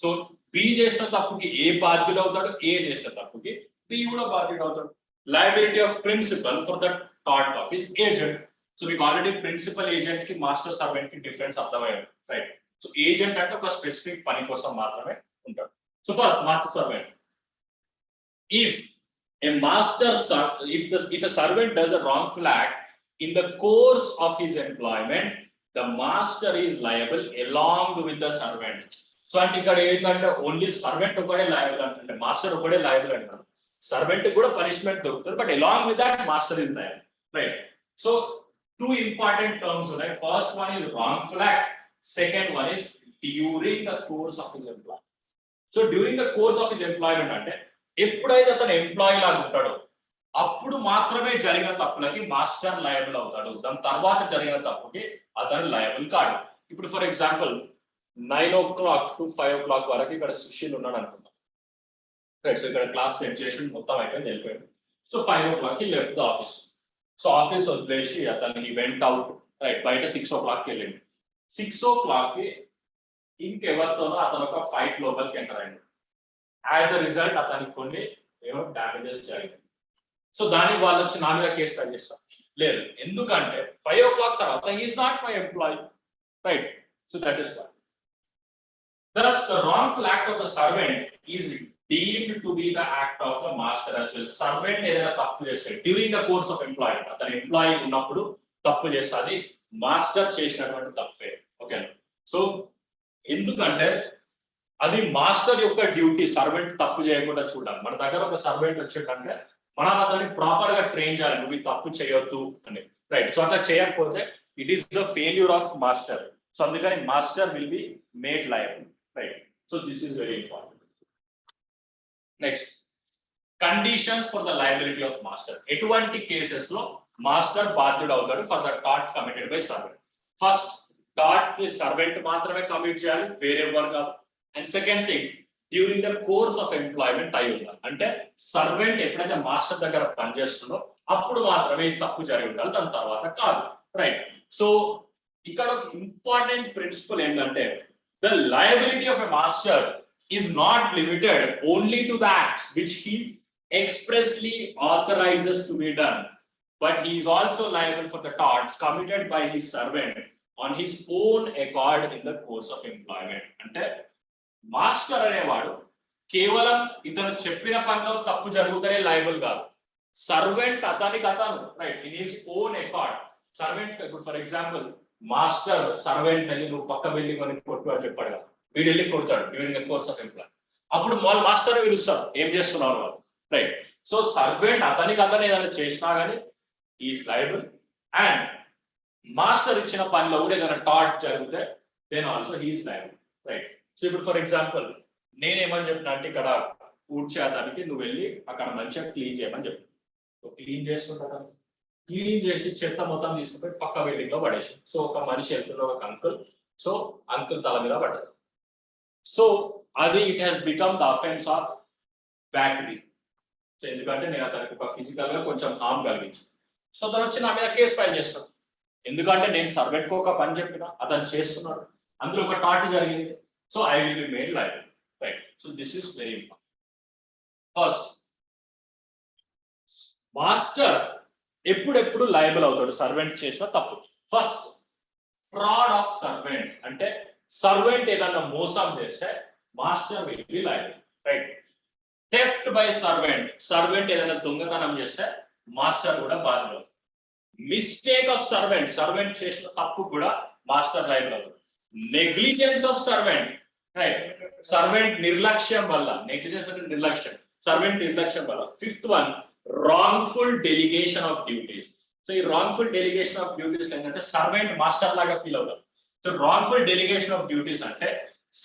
సో బి చేసిన తప్పుకి ఏ బాధ్యుడు అవుతాడు, ఏ చేసిన తప్పుకి బి కూడా బాధ్యుడు అవుతాడు. Liability of principal for the టాట్ ఆఫ్ హిస్ ఏజెంట్. సో మీకు ఆల్రెడీ ప్రిన్సిపల్ ఏజెంట్ కి మాస్టర్ సర్వెంట్ కి డిఫరెన్స్ అర్థమయ్యాడు, రైట్? సో ఏజెంట్ అంటే ఒక స్పెసిఫిక్ పని కోసం మాత్రమే ఉంటాడు. Suppose master servant, if a servant does a wrongful act in the course of his employment, the master is liable along with the servant. So అంటే ఇక్కడ ఏంటంటే ఓన్లీ సర్వెంట్ ఒకడే లయబుల్ అంటే, మాస్టర్ ఒకడే లయబుల్ అంటారు. సర్వెంట్ కూడా punishment దొరుకుతుంది, but along with that master is liable, right? So two important terms ఉన్నాయి. First one is wrongful act, second one is during the course of his employment. So during the course of his employment అంటే ఎప్పుడైతే అతను employee లాగా ఉంటాడో అప్పుడు మాత్రమే జరిగిన తప్పులకి master liable అవుతాడు, దాని తర్వాత జరిగిన తప్పుకి అతను లయబుల్ కాడు. ఇప్పుడు for example 9 o'clock to 5 o'clock వరకు ఇక్కడ సుశీల్ ఉన్నాడు అనుకుందాం, రైట్? సో ఇక్కడ క్లాస్ సెట్ చేసి మొత్తం అయిపోయింది, వెళ్ళిపోయాడు. So 5 o'clock he left the office. So office వదిలేసి అతను he went out, రైట్? బయట 6 o'clock కి వెళ్ళింది. 6 o'clock కి ఇంకెవరితోనో అతను ఒక ఫైట్ లోపలికి ఎంటర్ అయ్యింది. యాజ్ అ రిజల్ట్ అతనికి కొన్ని డ్యామేజెస్ జరిగాయి. సో దానికి వాళ్ళు వచ్చి నా మీద కేసు కట్ చేస్తారు, లేదు, ఎందుకంటే 5 o'clock తర్వాత he's not my employee, right? So that is what. Thus, the wrongful act of the servant is deemed to be the act of the master as well. Servant ఏదైనా తప్పు చేస్తే during the course of employee, అతను employee ఉన్నప్పుడు తప్పు చేస్తే అది master చేసినటువంటి తప్పే, ఓకేనా? సో ఎందుకంటే అది మాస్టర్ యొక్క డ్యూటీ సర్వెంట్ తప్పు చేయకుండా చూడాలి. మన దగ్గర ఒక సర్వెంట్ వచ్చేటంటే మనం అతన్ని ప్రాపర్ గా ట్రైన్ చేయాలి, నువ్వు ఈ తప్పు చేయొద్దు అని, రైట్? సో అట్లా చేయకపోతే it is the failure of master. So అందుకని master will be made liable, right? So this is very important. Next, conditions for the liability of master. ఎటువంటి కేసెస్ లో మాస్టర్ బాధ్యుడు అవుతాడు for the tort committed by servant? First, tort ని servant మాత్రమే commit చేయాలి, వేరెవరు కాదు. And second thing, during the course of employment అయి ఉండాలి, అంటే సర్వెంట్ ఎప్పుడైతే మాస్టర్ దగ్గర పనిచేస్తుందో అప్పుడు మాత్రమే ఈ తప్పు జరిగి ఉండాలి, దాని తర్వాత కాదు, రైట్? సో ఇక్కడ ఒక ఇంపార్టెంట్ ప్రిన్సిపల్ ఏంటంటే the liability of a master is not limited only to the acts which he expressly authorizes to be done, but he is also liable for the torts committed by his servant on his own accord in the course of employment. అంటే master అనేవాడు కేవలం ఇతను చెప్పిన పనిలో తప్పు జరుగుతూనే liable కాదు, servant అతనికి అతను, right, in his own accord. Servant ఇప్పుడు ఫర్ ఎగ్జాంపుల్ మాస్టర్ సర్వెంట్ అని నువ్వు పక్క బిల్డింగ్ అని కొట్టు అని చెప్పాడు కదా, వీడు వెళ్ళి కొడతాడు during the course of employ, అప్పుడు వాళ్ళు మాస్టర్ పిలుస్తారు ఏం చేస్తున్నారు వాళ్ళు, రైట్? సో సర్వెంట్ అతనికి అతను ఏదైనా చేసినా కానీ ఈజ్ లయబుల్, అండ్ మాస్టర్ ఇచ్చిన పనిలో కూడా ఏదైనా టార్ట్ జరిగితే then also he's liable, right? So ఇప్పుడు ఫర్ ఎగ్జాంపుల్ నేనేమని చెప్పిన అంటే ఇక్కడ ఊడ్చేయడానికి నువ్వు వెళ్ళి అక్కడ మంచిగా క్లీన్ చేయమని చెప్పి క్లీన్ చేస్తుంటా, క్లీన్ చేసి చెత్త మొత్తం తీసుకుపోయి పక్క బిల్డింగ్ లో పడేసి, సో ఒక మనిషి వెళ్తున్న ఒక అంకుల్, సో అంకుల్ తల మీద పడ్డది. సో అది it has become the offence of battery. So ఎందుకంటే నేను అతనికి ఒక ఫిజికల్ గా కొంచెం హార్మ్ కలిగించు, సో అతను వచ్చి నా మీద కేసు ఫైల్ చేస్తాడు, ఎందుకంటే నేను సర్వెంట్ కు ఒక పని చెప్పిన అతను చేస్తున్నాడు, అందులో ఒక టార్ట్ జరిగింది, so I will be made liable, right? So this is very important. First, master ఎప్పుడెప్పుడు లయబుల్ అవుతాడు సర్వెంట్ చేసిన తప్పు? ఫస్ట్, ఫ్రాడ్ ఆఫ్ సర్వెంట్, అంటే సర్వెంట్ ఏదన్నా మోసం చేస్తే master will be liable, right? Theft by servant, servant ఏదైనా దొంగతనం చేస్తే మాస్టర్ కూడా బాధ్యుడు. మిస్టేక్ ఆఫ్ సర్వెంట్, సర్వెంట్ చేసిన తప్పు కూడా మాస్టర్ లయబుల్ అవుతాడు. Negligence of servant, right? Servant నిర్లక్ష్యం వల్ల, నెగ్లిజెన్స్ అంటే నిర్లక్ష్యం, సర్వెంట్ నిర్లక్ష్యం వల్ల. Fifth one, wrongful delegation of duties. So ఈ రాంగ్ఫుల్ డెలిగేషన్ ఆఫ్ డ్యూటీస్ ఏంటంటే సర్వెంట్ మాస్టర్ లాగా ఫీల్ అవుతారు. So wrongful delegation of duties అంటే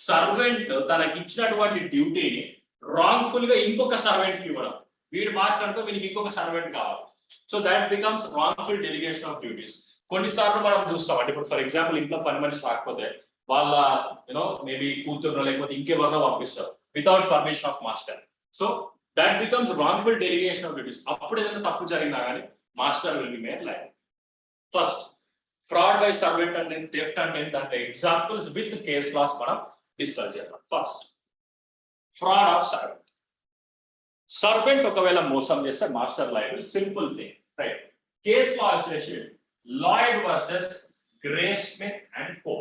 సర్వెంట్ తనకి ఇచ్చినటువంటి డ్యూటీని రాంగ్ఫుల్ గా ఇంకొక సర్వెంట్ కి ఇవ్వడం, వీడు మాస్టర్ అంటే వీనికి ఇంకొక సర్వెంట్ కావాలి, so that becomes wrongful delegation of duties. కొన్నిసార్లు మనం చూస్తాం, అంటే ఇప్పుడు ఫర్ ఎగ్జాంపుల్ ఇంట్లో పని మనిషి రాకపోతే వాళ్ళ మేబీ కూతురు లేకపోతే ఇంకెవరినో పంపిస్తారు without permission of master, so that becomes wrongful delegation of duties. అప్పుడు ఏదైనా తప్పు జరిగినా కానీ master will be made liable. First, fraud by servant అంటే థెఫ్ట్ అంటే దాంట్లో ఎగ్జాంపుల్స్ విత్ కేస్ క్లాస్ మనం డిస్కస్ చేద్దాం. First, fraud of servant. Servant ఒకవేళ మోసం చేస్తే master liable, simple thing, right? Case law వచ్చేసి Lloyd versus Grey Smith and Co.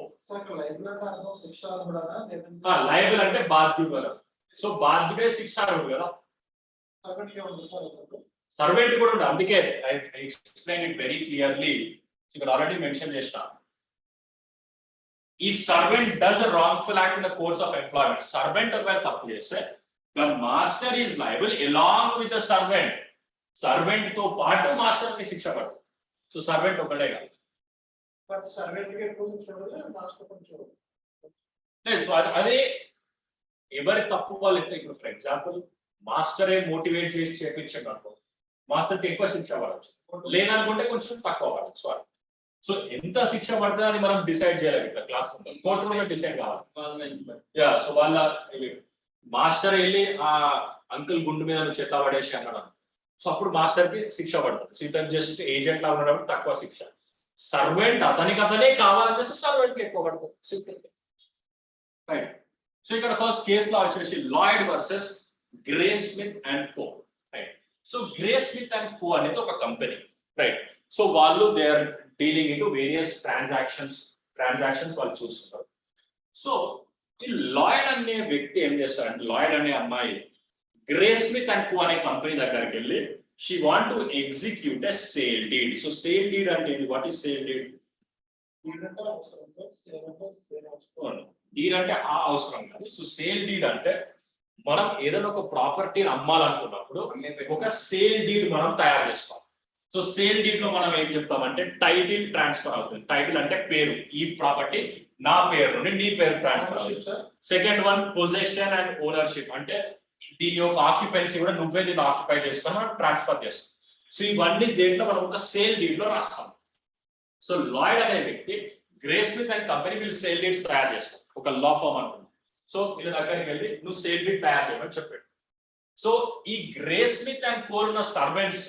Liable అంటే బాధ్యుడు కదా, సో బాధ్యుడే శిక్షార్హుడు కదా, సర్వెంట్ కూడా ఉంటుంది. అందుకే I explain it very clearly, ఇక్కడ ఆల్రెడీ మెన్షన్ చేసిన. If servant does a wrongful act in the course of employment, servant ఒకవేళ తప్పు చేస్తే the master is liable along with the servant. Servant తో పాటు మాస్టర్ కి శిక్ష పడుతుంది. సో సర్వెంట్ ఒకటే కాదు. బట్ సర్వెంట్ కి ఎక్కువ శిక్ష పడుతుంది, మాస్టర్ కొంచెం లేదు. సో అదే ఎవరి తప్పు వాళ్ళు ఎట్లా. ఇప్పుడు ఫర్ ఎగ్జాంపుల్ మాస్టరే మోటివేట్ చేసి చేపించండి అనుకో, మాస్టర్కి ఎక్కువ శిక్ష పడవచ్చు, లేదనుకుంటే కొంచెం తక్కువ పడవచ్చు. సో ఎంత శిక్ష పడుతుంది అని మనం డిసైడ్ చేయాలి. ఇట్లా class room court room decide కావాలి. యా, సో వాళ్ళ మాస్టర్ వెళ్ళి ఆ అంకుల్ గుండు మీద చెత్త పడేసి అన్నాడు, సో అప్పుడు మాస్టర్ కి శిక్ష పడుతుంది. సో ఇతను జస్ట్ ఏజెంట్ లా ఉండడం తక్కువ శిక్ష. సర్వెంట్ అతనే కావాలని చేస్తే సర్వెంట్ కి ఎక్కువ పడుతుంది. రైట్. సో ఇక్కడ ఫస్ట్ కేస్ లా వచ్చేసి Lloyd versus Grey Smith and Co. Right. So Grey Smith and Co అనేది ఒక కంపెనీ. రైట్. సో వాళ్ళు they are dealing in to various transactions వాళ్ళు చూస్తున్నారు. సో ఈ లాయిడ్ అనే వ్యక్తి ఏం చేస్తారంటే, లాయిడ్ అనే అమ్మాయి గ్రే స్మిత్ అండ్ కో అనే కంపెనీ దగ్గరికి వెళ్ళి she want to execute a sale deed. So sale deed అంటే what is sale deed? Deed అంటే ఆ అవసరం కాదు. సో సేల్ డీడ్ అంటే మనం ఏదైనా ఒక ప్రాపర్టీని అమ్మాలనుకున్నప్పుడు ఒక సేల్ డీడ్ మనం తయారు చేస్తాం. సో సేల్ డీడ్ లో మనం ఏం చెప్తామంటే టైటిల్ ట్రాన్స్ఫర్ అవుతుంది. టైటిల్ అంటే పేరు, ఈ ప్రాపర్టీ నా పేరు నుండి నీ పేరు ట్రాన్స్ఫర్ అవుతుంది. Second one position and ownership, అంటే దీని యొక్క ఆక్యుపెన్సీ కూడా నువ్వే దీన్ని ఆక్యుపై చేసుకొని మనం ట్రాన్స్ఫర్ చేస్తాం. సో ఇవన్నీ దేంట్లో మనం ఒక సేల్ డీడ్ లో రాస్తాం. సో లాయిడ్ అనే వ్యక్తి గ్రే స్మిత్ అండ్ కంపెనీ వీళ్ళు సేల్ డీడ్స్ తయారు చేస్తారు, ఒక లా ఫామ్ అనుకున్నాం. సో వీళ్ళ దగ్గరికి వెళ్ళి నువ్వు సేల్ డీడ్ తయారు చేయమని చెప్పాడు. సో ఈ గ్రే స్మిత్ అండ్ కో ఉన్న సర్వెంట్స్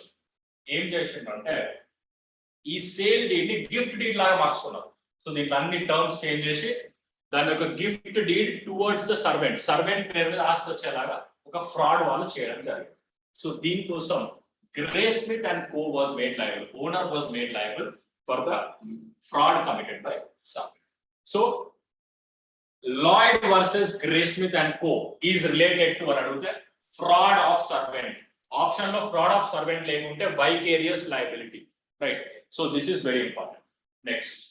ఏం చేసిందంటే ఈ సేల్ డీడ్ ని గిఫ్ట్ డీడ్ లాగా మార్చుకున్నారు. సో దీంట్లో అన్ని టర్మ్స్ చేంజ్ చేసి దాని ఒక gift deed towards the servant పేరు మీద ఆస్తి వచ్చేలాగా ఒక ఫ్రాడ్ వాళ్ళు చేయడం జరిగింది. సో దీనికోసం grey Smith and co was made liable, owner was made liable for the fraud committed by servant. So Lloyd versus Grey Smith and co is related to అని అడిగితే ఫ్రాడ్ ఆఫ్ సర్వెంట్. ఆప్షన్ లో fraud of servant లేకుంటే vicarious liability. Right. So this is very important. Next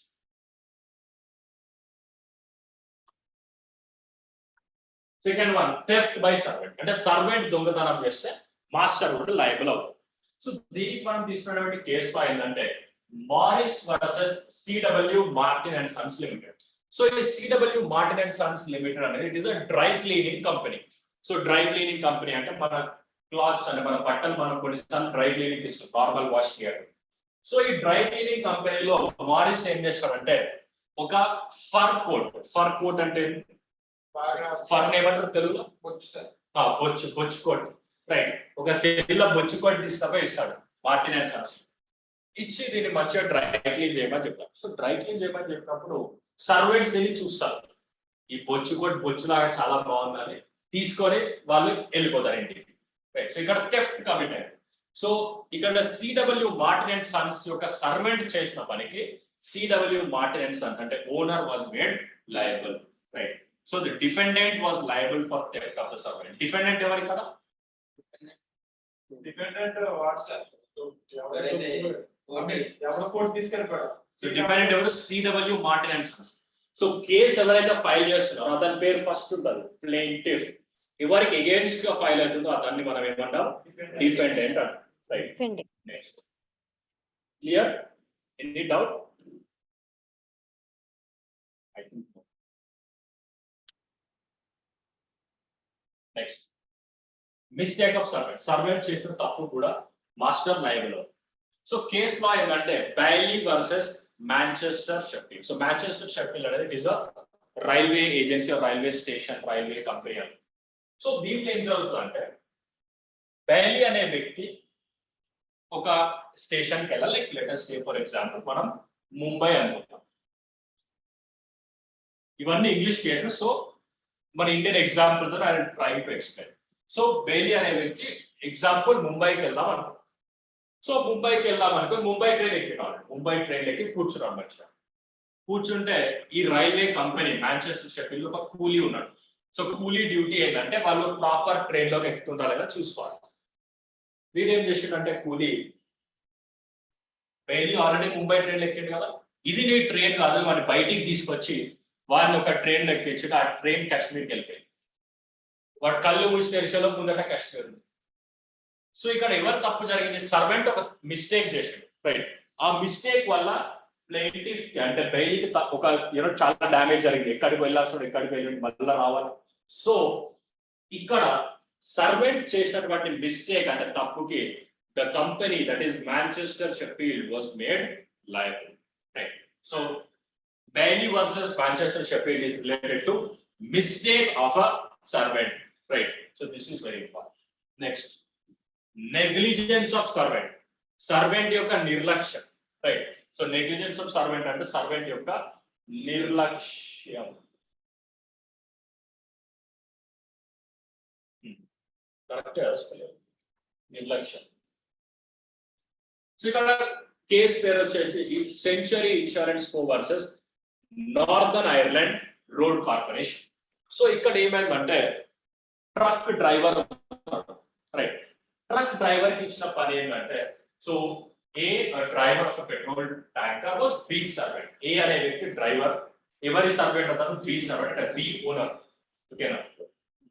second one theft by servant, అంటే servant దొంగతనం చేస్తే master కూడా liable అవుతుంది. So దీనికి మనం తీసుకున్నటువంటి కేసు ఏంటంటే Morris versus CW Martin and sons limited. So ఈ CW Martin and sons limited అనేది it is a dry cleaning company. So dry cleaning company అంటే మన క్లాత్స్ అంటే మన బట్టలు మనం కొన్నిసార్లు డ్రై క్లీనింగ్ ఇస్తాం, నార్మల్ వాష్ చేయడం. సో ఈ డ్రై క్లీనింగ్ కంపెనీలో మారిస్ ఏం చేస్తాడంటే ఒక ఫర్ కోట్ అంటే ఫర్ ఏమంటారు తెలుగులో? బొచ్చు కోట్. రైట్. ఒక తెల్ల బొచ్చు కోట్ తీసుకపోయి ఇస్తాడు మార్టిన్ అండ్ సన్స్. ఇచ్చి దీన్ని మంచిగా డ్రై క్లీన్ చేయమని చెప్తారు. సో డ్రై క్లీన్ చేయమని చెప్పినప్పుడు సర్వెంట్స్ వెళ్ళి చూస్తారు, ఈ బొచ్చు కోట్ బొచ్చులాగా చాలా బాగుందని తీసుకొని వాళ్ళు వెళ్ళిపోతారు ఇంటికి. రైట్. సో ఇక్కడ థెఫ్ట్ కమిట్ అయింది. సో ఇక్కడ సిడబ్ల్యూ మార్టిన్ అండ్ సన్స్ యొక్క సర్వెంట్ చేసిన పనికి సిడబ్ల్యూ మార్టిన్ అండ్ సన్స్ అంటే owner was made liable. Right. So the defendant was liable for theft of the servant. Defendant ఎవరు కదా? డిపెండెంట్ వాట్సాప్ ఎవరైతే ఎవరు కోడ్ తీసుకెళ్ళిపోయాడు. సో డిపెండెంట్ ఎవరు? CW Martin and Sons. So case ఎవరైతే file చేస్తున్నారో అతని పేరు ఫస్ట్ ఉంటుంది ప్లెయింటిఫ్. ఎవరికి అగేన్స్ట్ గా ఫైల్ అవుతుందో అతన్ని మనం ఏమంటాం? డిఫెండెంట్ అంటాం. Right. Next clear? Any doubt? I think next mistake of servant చేసిన తప్పు కూడా మాస్టర్ లయబుల్ అవుతుంది. సో కేస్ లా ఏంటంటే Bailey versus Manchester Sheffield. So Manchester Sheffield అనేది it is a railway agency, railway station, railway company అని. So దీంట్లో ఏం జరుగుతుందంటే బైలీ అనే వ్యక్తి ఒక స్టేషన్కి వెళ్ళాలి. Like let us say for example మనం ముంబై అనుకుంటాం. ఇవన్నీ ఇంగ్లీష్ కేసెస్. సో మన ఇండియన్ ఎగ్జాంపుల్ తో I try to explain. So Bailey అనే వ్యక్తి ఎగ్జాంపుల్ ముంబైకి వెళ్దాం అనుకో. సో ముంబైకి వెళ్దాం అనుకో, ముంబై ట్రైన్ ఎక్కినాడు. ముంబై ట్రైన్ ఎక్కి కూర్చున్నాడు మంచిగా. కూర్చుంటే ఈ రైల్వే కంపెనీ మాంచెస్టర్ షెఫీల్డ్ ఒక కూలీ ఉన్నాడు. సో కూలీ డ్యూటీ ఏంటంటే వాళ్ళు ప్రాపర్ ట్రైన్ లోకి ఎక్కుతుంటారు లేదా చూసుకోవాలి. వీడేం చేసిండంటే కూలీ బెయిలీ ఆల్రెడీ ముంబై ట్రైన్ ఎక్కిండు కదా, ఇది నీ ట్రైన్ కాదు, వాడిని బయటికి తీసుకొచ్చి వాడిని ఒక ట్రైన్ ఎక్కించి ఆ ట్రైన్ కాశ్మీర్కి వెళ్ళిపోయింది. వాడు కళ్ళు మూసి తెరిచేలో ముందట కష్టం. సో ఇక్కడ ఎవరు తప్పు జరిగింది? సర్వెంట్ ఒక మిస్టేక్ చేశాడు, రైట్? ఆ మిస్టేక్ వల్ల ప్లేంటిఫ్ అంటే బెయిల్కి ఒక చాలా డ్యామేజ్ జరిగింది. ఎక్కడికి వెళ్ళాల్సిన ఎక్కడికి వెళ్ళి మళ్ళీ రావాలి. సో ఇక్కడ సర్వెంట్ చేసినటువంటి మిస్టేక్ అంటే తప్పుకి the company that is Manchester Sheffield was made liable, right? So Bailey versus Manchester Sheffield is related to mistake of a servant, right? So this is very important. Next, negligence of servant. Servant yokka nirlakshya, right? So negligence of servant and servant yokka nirlakshya. Correct spell nirlakshya. So ikkada case pair vachesi Century Insurance Co versus Northern Ireland road corporation. So ఇక్కడ ఏమైందంటే truck driver, right? Truck driver కి ఇచ్చిన పని ఏంటంటే, so A driver of petrol tanker was B servant. A అనే వ్యక్తి driver, ఎవరి servant అతను? బి సర్వెంట్, బి ఓనర్, ఓకేనా?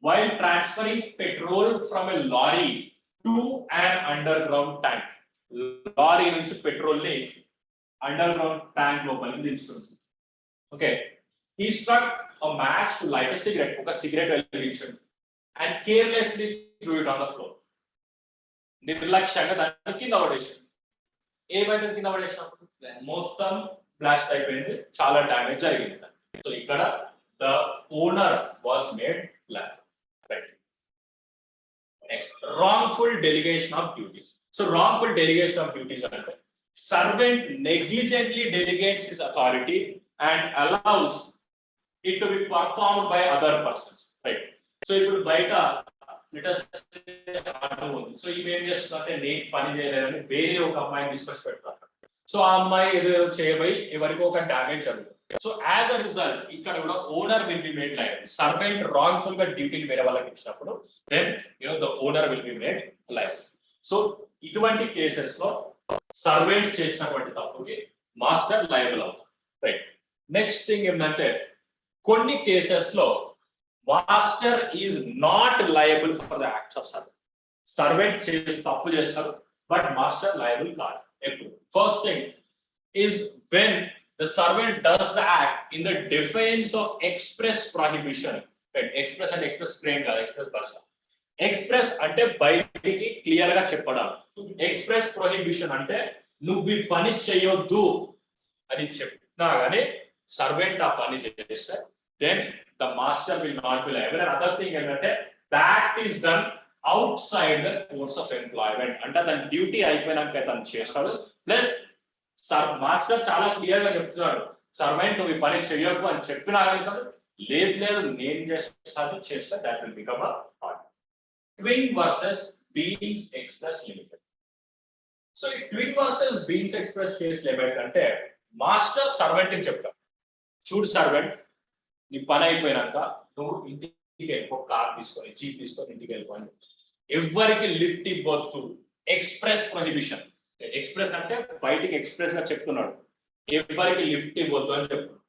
While transferring petrol from a lorry to and underground tank. Lorry నుంచి పెట్రోల్ ని అండర్ గ్రౌండ్ ట్యాంక్ లోపలికి దించుతుంది. Okay, he struck a match to light a cigarette. ఒక cigarette వెలిగించాడు and carelessly threw it on the floor. నిర్లక్ష్యంగా దాన్ని కింద పడేసాడు. ఏమైతే కింద పడేసినప్పుడు మొత్తం బ్లాస్ట్ అయిపోయింది, చాలా డ్యామేజ్ జరిగింది. సో ఇక్కడ the owner was made liable, right? Next, wrongful delegation of duties. So wrongful delegation of duties అంటే servant negligently delegates his authority and allows it to be performed by other persons, right? So ఇప్పుడు బయట let us say auto ఉంది. So ఈమె ఏం చేస్తుందంటే నేను పని చేయలేదని వేరే ఒక అమ్మాయిని డిస్కస్ పెడతారు. సో ఆ అమ్మాయి ఏదో చేయబోయి ఎవరికో ఒక డ్యామేజ్ జరుగుతుంది. సో యాజ్ అ రిజల్ట్ ఇక్కడ కూడా owner will be made liable. Servant wrongful గా డ్యూటీలు వేరే వాళ్ళకి ఇచ్చినప్పుడు then the owner will be made liable. So ఇటువంటి కేసెస్ లో సర్వెంట్ చేసినటువంటి తప్పుకి మాస్టర్ లయబుల్ అవుతారు, రైట్? నెక్స్ట్ థింగ్ ఏంటంటే కొన్ని కేసెస్ లో master is not liable for the acts of servant. Servant చేసి తప్పు చేస్తారు బట్ మాస్టర్ లయబుల్ కాదు. ఎప్పుడు? First thing is when the servant does the act in the defence of express prohibition. Express అంటే express train కాదు, express bus. Express అంటే బయటికి clear గా చెప్పడం. ఎక్స్ప్రెస్ ప్రొహిబిషన్ అంటే నువ్వు ఈ పని చేయొద్దు అని చెప్పినా కానీ సర్వెంట్ ఆ పని చేస్తే then the master will not be liable. And other thing ఏంటంటే that is done outside the course of employment. అంటే తన డ్యూటీ అయిపోయినాక తను చేస్తాడు. ప్లస్ మాస్టర్ చాలా క్లియర్ గా చెప్తున్నాడు, సర్వెంట్ నువ్వు ఈ పని చేయకు అని చెప్పినా కానీ లేదు లేదు నేను చేస్తాను చేస్తే that will become a order. Twine versus Bean's express limited. So ఈ Twine versus Bean's express case ఏమైందంటే మాస్టర్ సర్వెంట్ ని చెప్తాడు, చూడు సర్వెంట్ నీ పని అయిపోయినాక నువ్వు ఇంటికి వెళ్ళిపో, కార్ తీసుకొని జీప్ తీసుకొని ఇంటికి వెళ్ళిపోయి ఎవరికి లిఫ్ట్ ఇవ్వద్దు. Express prohibition. ఎక్స్ప్రెస్ అంటే బయటికి ఎక్స్ప్రెస్ గా చెప్తున్నాడు ఎవరికి లిఫ్ట్ ఇవ్వద్దు అని చెప్తున్నాడు.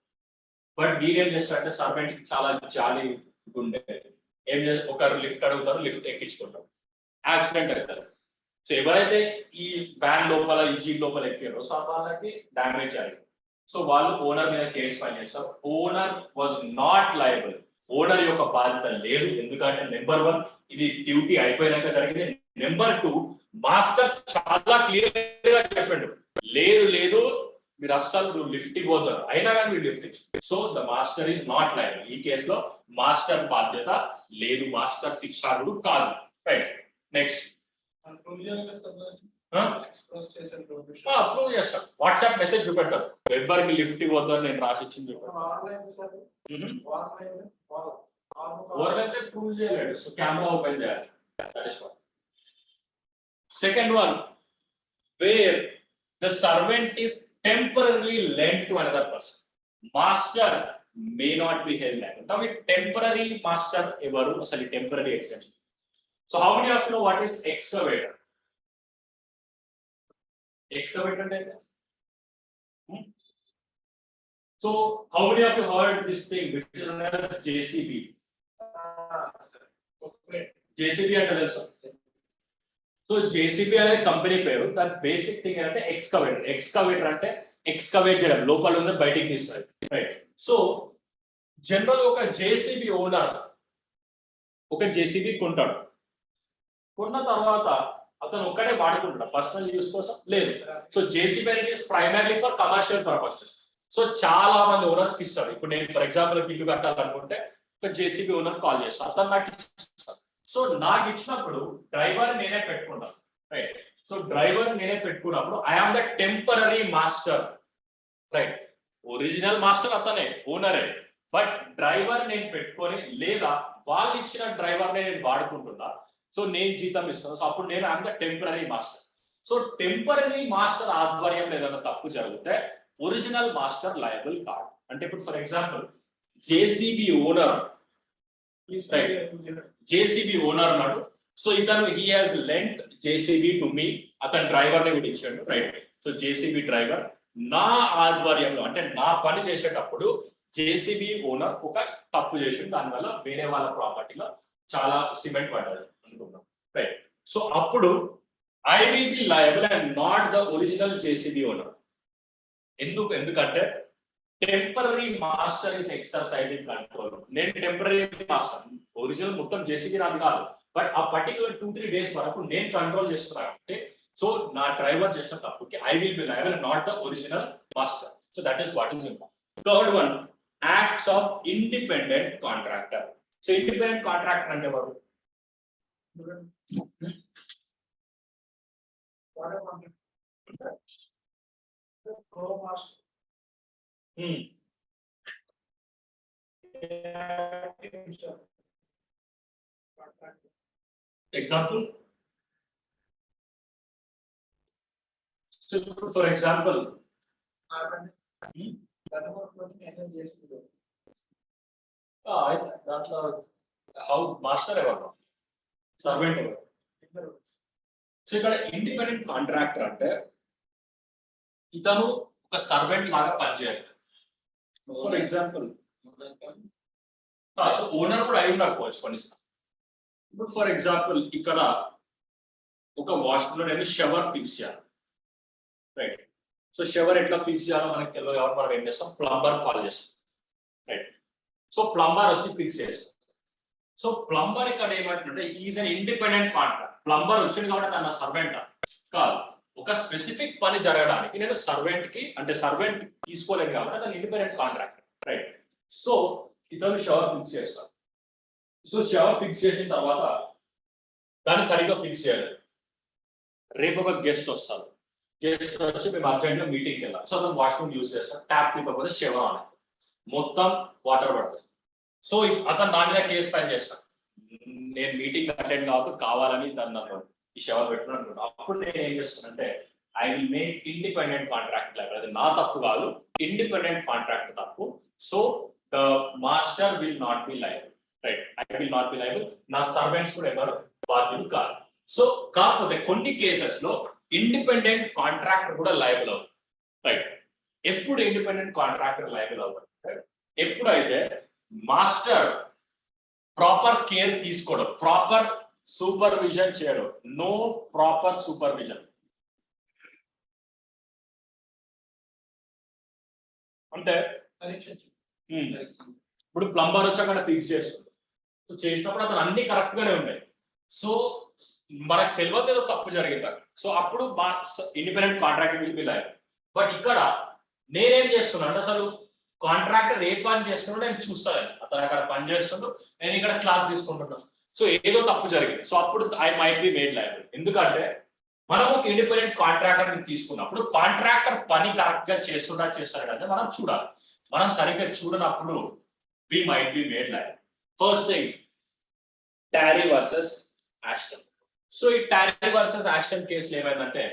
బట్ వీరేం చేస్తారంటే సర్వెంట్ కి చాలా జాలి ఉండే ఏం చేస్తారు, ఒకరు లిఫ్ట్ అడుగుతారు, లిఫ్ట్ ఎక్కించుకుంటారు, యాక్సిడెంట్ అవుతారు. సో ఎవరైతే ఈ వ్యాన్ లోపల ఈ జీప్ లోపల ఎక్కారో సో వాళ్ళకి డ్యామేజ్ అయ్యింది. సో వాళ్ళు ఓనర్ మీద కేసు ఫైల్ చేస్తారు. Owner was not liable. Owner యొక్క బాధ్యత లేదు, ఎందుకంటే నెంబర్ 1 ఇది డ్యూటీ అయిపోయినాక జరిగింది. నెంబర్ 2 మాస్టర్ చాలా క్లియర్ గా చెప్పండు, లేదు లేదు మీరు అస్సలు నువ్వు లిఫ్ట్ ఇవ్వద్దు, అయినా కానీ మీరు లిఫ్ట్ ఇచ్చారు. So the master is not liable. ఈ కేసులో మాస్టర్ బాధ్యత లేదు, మాస్టర్ శిక్షార్హుడు కాదు, రైట్? నెక్స్ట్ అప్రూవ్ చేస్తాం. వాట్సాప్ మెసేజ్ చూపెట్టారు ఎవరికి లిఫ్ట్ ఇవ్వద్దు నేను రాసి ఇచ్చింది ఎవరైతే ప్రూవ్ చేయలేడు. సో కెమెరా ఓపెన్ చేయాలి. Second one where the servant is temporary lent to another person. Master may not be held liable. కాబట్టి టెంపరరీ మాస్టర్ ఎవరు, అసలు temporary exception. So how many of you know what is excavator? Excavator like that. So how many of you heard this thing which is known as JCB? JCB అంటే తెలుసా? So JCB అనే company పేరు, దాని basic thing అంటే excavator. Excavator అంటే excavate చేయడం, లోపల ఉంది బయటికి తీస్తారు, రైట్? సో జనరల్ ఒక జేసీబీ ఓనర్ ఒక జేసీబీ కొంటాడు. కొన్న తర్వాత అతను ఒక్కడే వాడుకుంటాడు, పర్సనల్ యూస్ కోసం లేదు. సో జేసీబీ అనేది is primarily for commercial purposes. So చాలా మంది ఓనర్స్ కి ఇస్తారు. ఇప్పుడు నేను ఫర్ ఎగ్జాంపుల్ ఇల్లు కట్టాలనుకుంటే ఒక జేసీబీ ఓనర్ కాల్ చేస్తాను, అతను నాకు ఇస్తాను. సో నాకు ఇచ్చినప్పుడు డ్రైవర్ నేనే పెట్టుకుంటాను, రైట్? సో డ్రైవర్ నేనే పెట్టుకున్నప్పుడు I am the temporary master, right? Original master అతనే, ఓనరే, బట్ డ్రైవర్ నేను పెట్టుకొని లేదా వాళ్ళు ఇచ్చిన డ్రైవర్ నేను వాడుకుంటున్నా. సో నేను జీతం ఇస్తాను. సో అప్పుడు నేను I'm the temporary master. So temporary master ఆధ్వర్యంలో ఏదైనా తప్పు జరిగితే ఒరిజినల్ మాస్టర్ లయబుల్ కాదు. అంటే ఇప్పుడు for example JCB owner, JCB owner అన్నాడు. సో ఇతను he has lent JCB to me, అతను డ్రైవర్ ని కూడా ఇచ్చాడు, రైట్? సో జేసీబీ డ్రైవర్ నా ఆధ్వర్యంలో అంటే నా పని చేసేటప్పుడు జేసీబీ ఓనర్ ఒక తప్పు చేసిండు, దానివల్ల వేరే వాళ్ళ ప్రాపర్టీలో చాలా సిమెంట్ పడ్డది అనుకుందాం, రైట్? సో అప్పుడు I will be liable and not the original JCB owner. ఎందుకంటే temporary master is exercising control. నేను టెంపరరీ మాస్టర్, ఒరిజినల్ మొత్తం జేసీబీ నాది కాదు, బట్ ఆ పర్టికులర్ 2-3 days వరకు నేను కంట్రోల్ చేస్తున్నా. అంటే సో నా డ్రైవర్ చేసిన తప్పుకి I will be liable and not the original master. So that is what is important. Third one, acts of independent contractor. So independent contractor అంటే ఎవరు? Example. So for example, దాంట్లో how master ఎవరు, servant ఎవరు? So ఇక్కడ independent contractor అంటే ఇతను ఒక servant లాగా పనిచేయాలి. ఫర్ ఎగ్జాంపుల్ సో ఓనర్ కూడా అయి ఉండకపోవచ్చు కొన్నిసార్లు. ఇప్పుడు ఫర్ ఎగ్జాంపుల్ ఇక్కడ ఒక వాష్రూమ్ లో నేను షవర్ ఫిక్స్ చేయాలి, రైట్? సో షవర్ ఎట్లా ఫిక్స్ చేయాలో మనకు తెలియదు కాబట్టి మనం ఏం చేస్తాం, ప్లంబర్ కాల్ చేస్తాం, రైట్? సో ప్లంబర్ వచ్చి ఫిక్స్ చేస్తాం. సో ప్లంబర్ ఇక్కడ ఏమంటుంటే he is an independent contract. Plumber వచ్చింది కాబట్టి తన సర్వెంట్ కాదు, ఒక స్పెసిఫిక్ పని జరగడానికి నేను సర్వెంట్ కి అంటే సర్వెంట్ తీసుకోలేదు కాబట్టి అతను ఇండిపెండెంట్ కాంట్రాక్ట్, రైట్? సో ఇతను షవర్ ఫిక్స్ చేస్తాను. సో షవర్ ఫిక్స్ చేసిన తర్వాత దాన్ని సరిగ్గా ఫిక్స్ చేయాలి. రేపు ఒక గెస్ట్ వస్తారు, గెస్ట్ వచ్చి మేము అర్జెంట్ గా మీటింగ్కి వెళ్ళాం. సో అతను వాష్రూమ్ యూజ్ చేస్తాం, ట్యాప్ తిప్పకపోతే షవర్ ఆన్ మొత్తం వాటర్ పడుతుంది. సో అతను నా మీద కేసు ఫైల్ చేస్తాను, నేను మీటింగ్ అటెండ్ కావాలని తను ఈ షవర్ పెట్టుకుని అనుకుంటాను. అప్పుడు నేను ఏం చేస్తానంటే I will make independent contract liable. అది నా తప్పు కాదు, ఇండిపెండెంట్ కాంట్రాక్ట్ తప్పు. So the master will not B liable, right? I will not B liable, నా సర్వెంట్స్ కూడా ఎవరు బాధ్యులు కాదు. సో కాకపోతే కొన్ని కేసెస్ లో ఇండిపెండెంట్ కాంట్రాక్టర్ కూడా లైబుల్ అవుతుంది, రైట్? ఎప్పుడు ఇండిపెండెంట్ కాంట్రాక్టర్ లైబుల్ అవుతుంది? ఎప్పుడైతే మాస్టర్ ప్రాపర్ కేర్ తీసుకోవడం, ప్రాపర్ సూపర్విజన్ చేయడం, నో ప్రాపర్ సూపర్విజన్. అంటే ఇప్పుడు ప్లంబర్ వచ్చి అక్కడ ఫిక్స్ చేస్తుంది. సో చేసినప్పుడు అతను అన్ని కరెక్ట్ గానే ఉన్నాయి. సో మనకు తెలియదు ఏదో తప్పు జరిగింది. సో అప్పుడు independent contractor will be liable. But ఇక్కడ నేనేం చేస్తున్నాను, అసలు కాంట్రాక్టర్ ఏ పని చేస్తున్నాడో నేను చూస్తాను. అతను అక్కడ పని చేస్తుండో, నేను ఇక్కడ క్లాస్ తీసుకుంటున్నాను. సో ఏదో తప్పు జరిగింది. సో అప్పుడు I might be made liable. ఎందుకంటే మనం ఒక ఇండిపెండెంట్ కాంట్రాక్టర్ ని తీసుకున్నప్పుడు కాంట్రాక్టర్ పని కరెక్ట్ గా చేస్తాడు అంటే మనం చూడాలి. మనం సరిగ్గా చూడనప్పుడు we might be made liable. First thing, Tarry versus Ashton. So ఈ టారీ వర్సెస్ ఆస్టన్ కేసులో ఏమైందంటే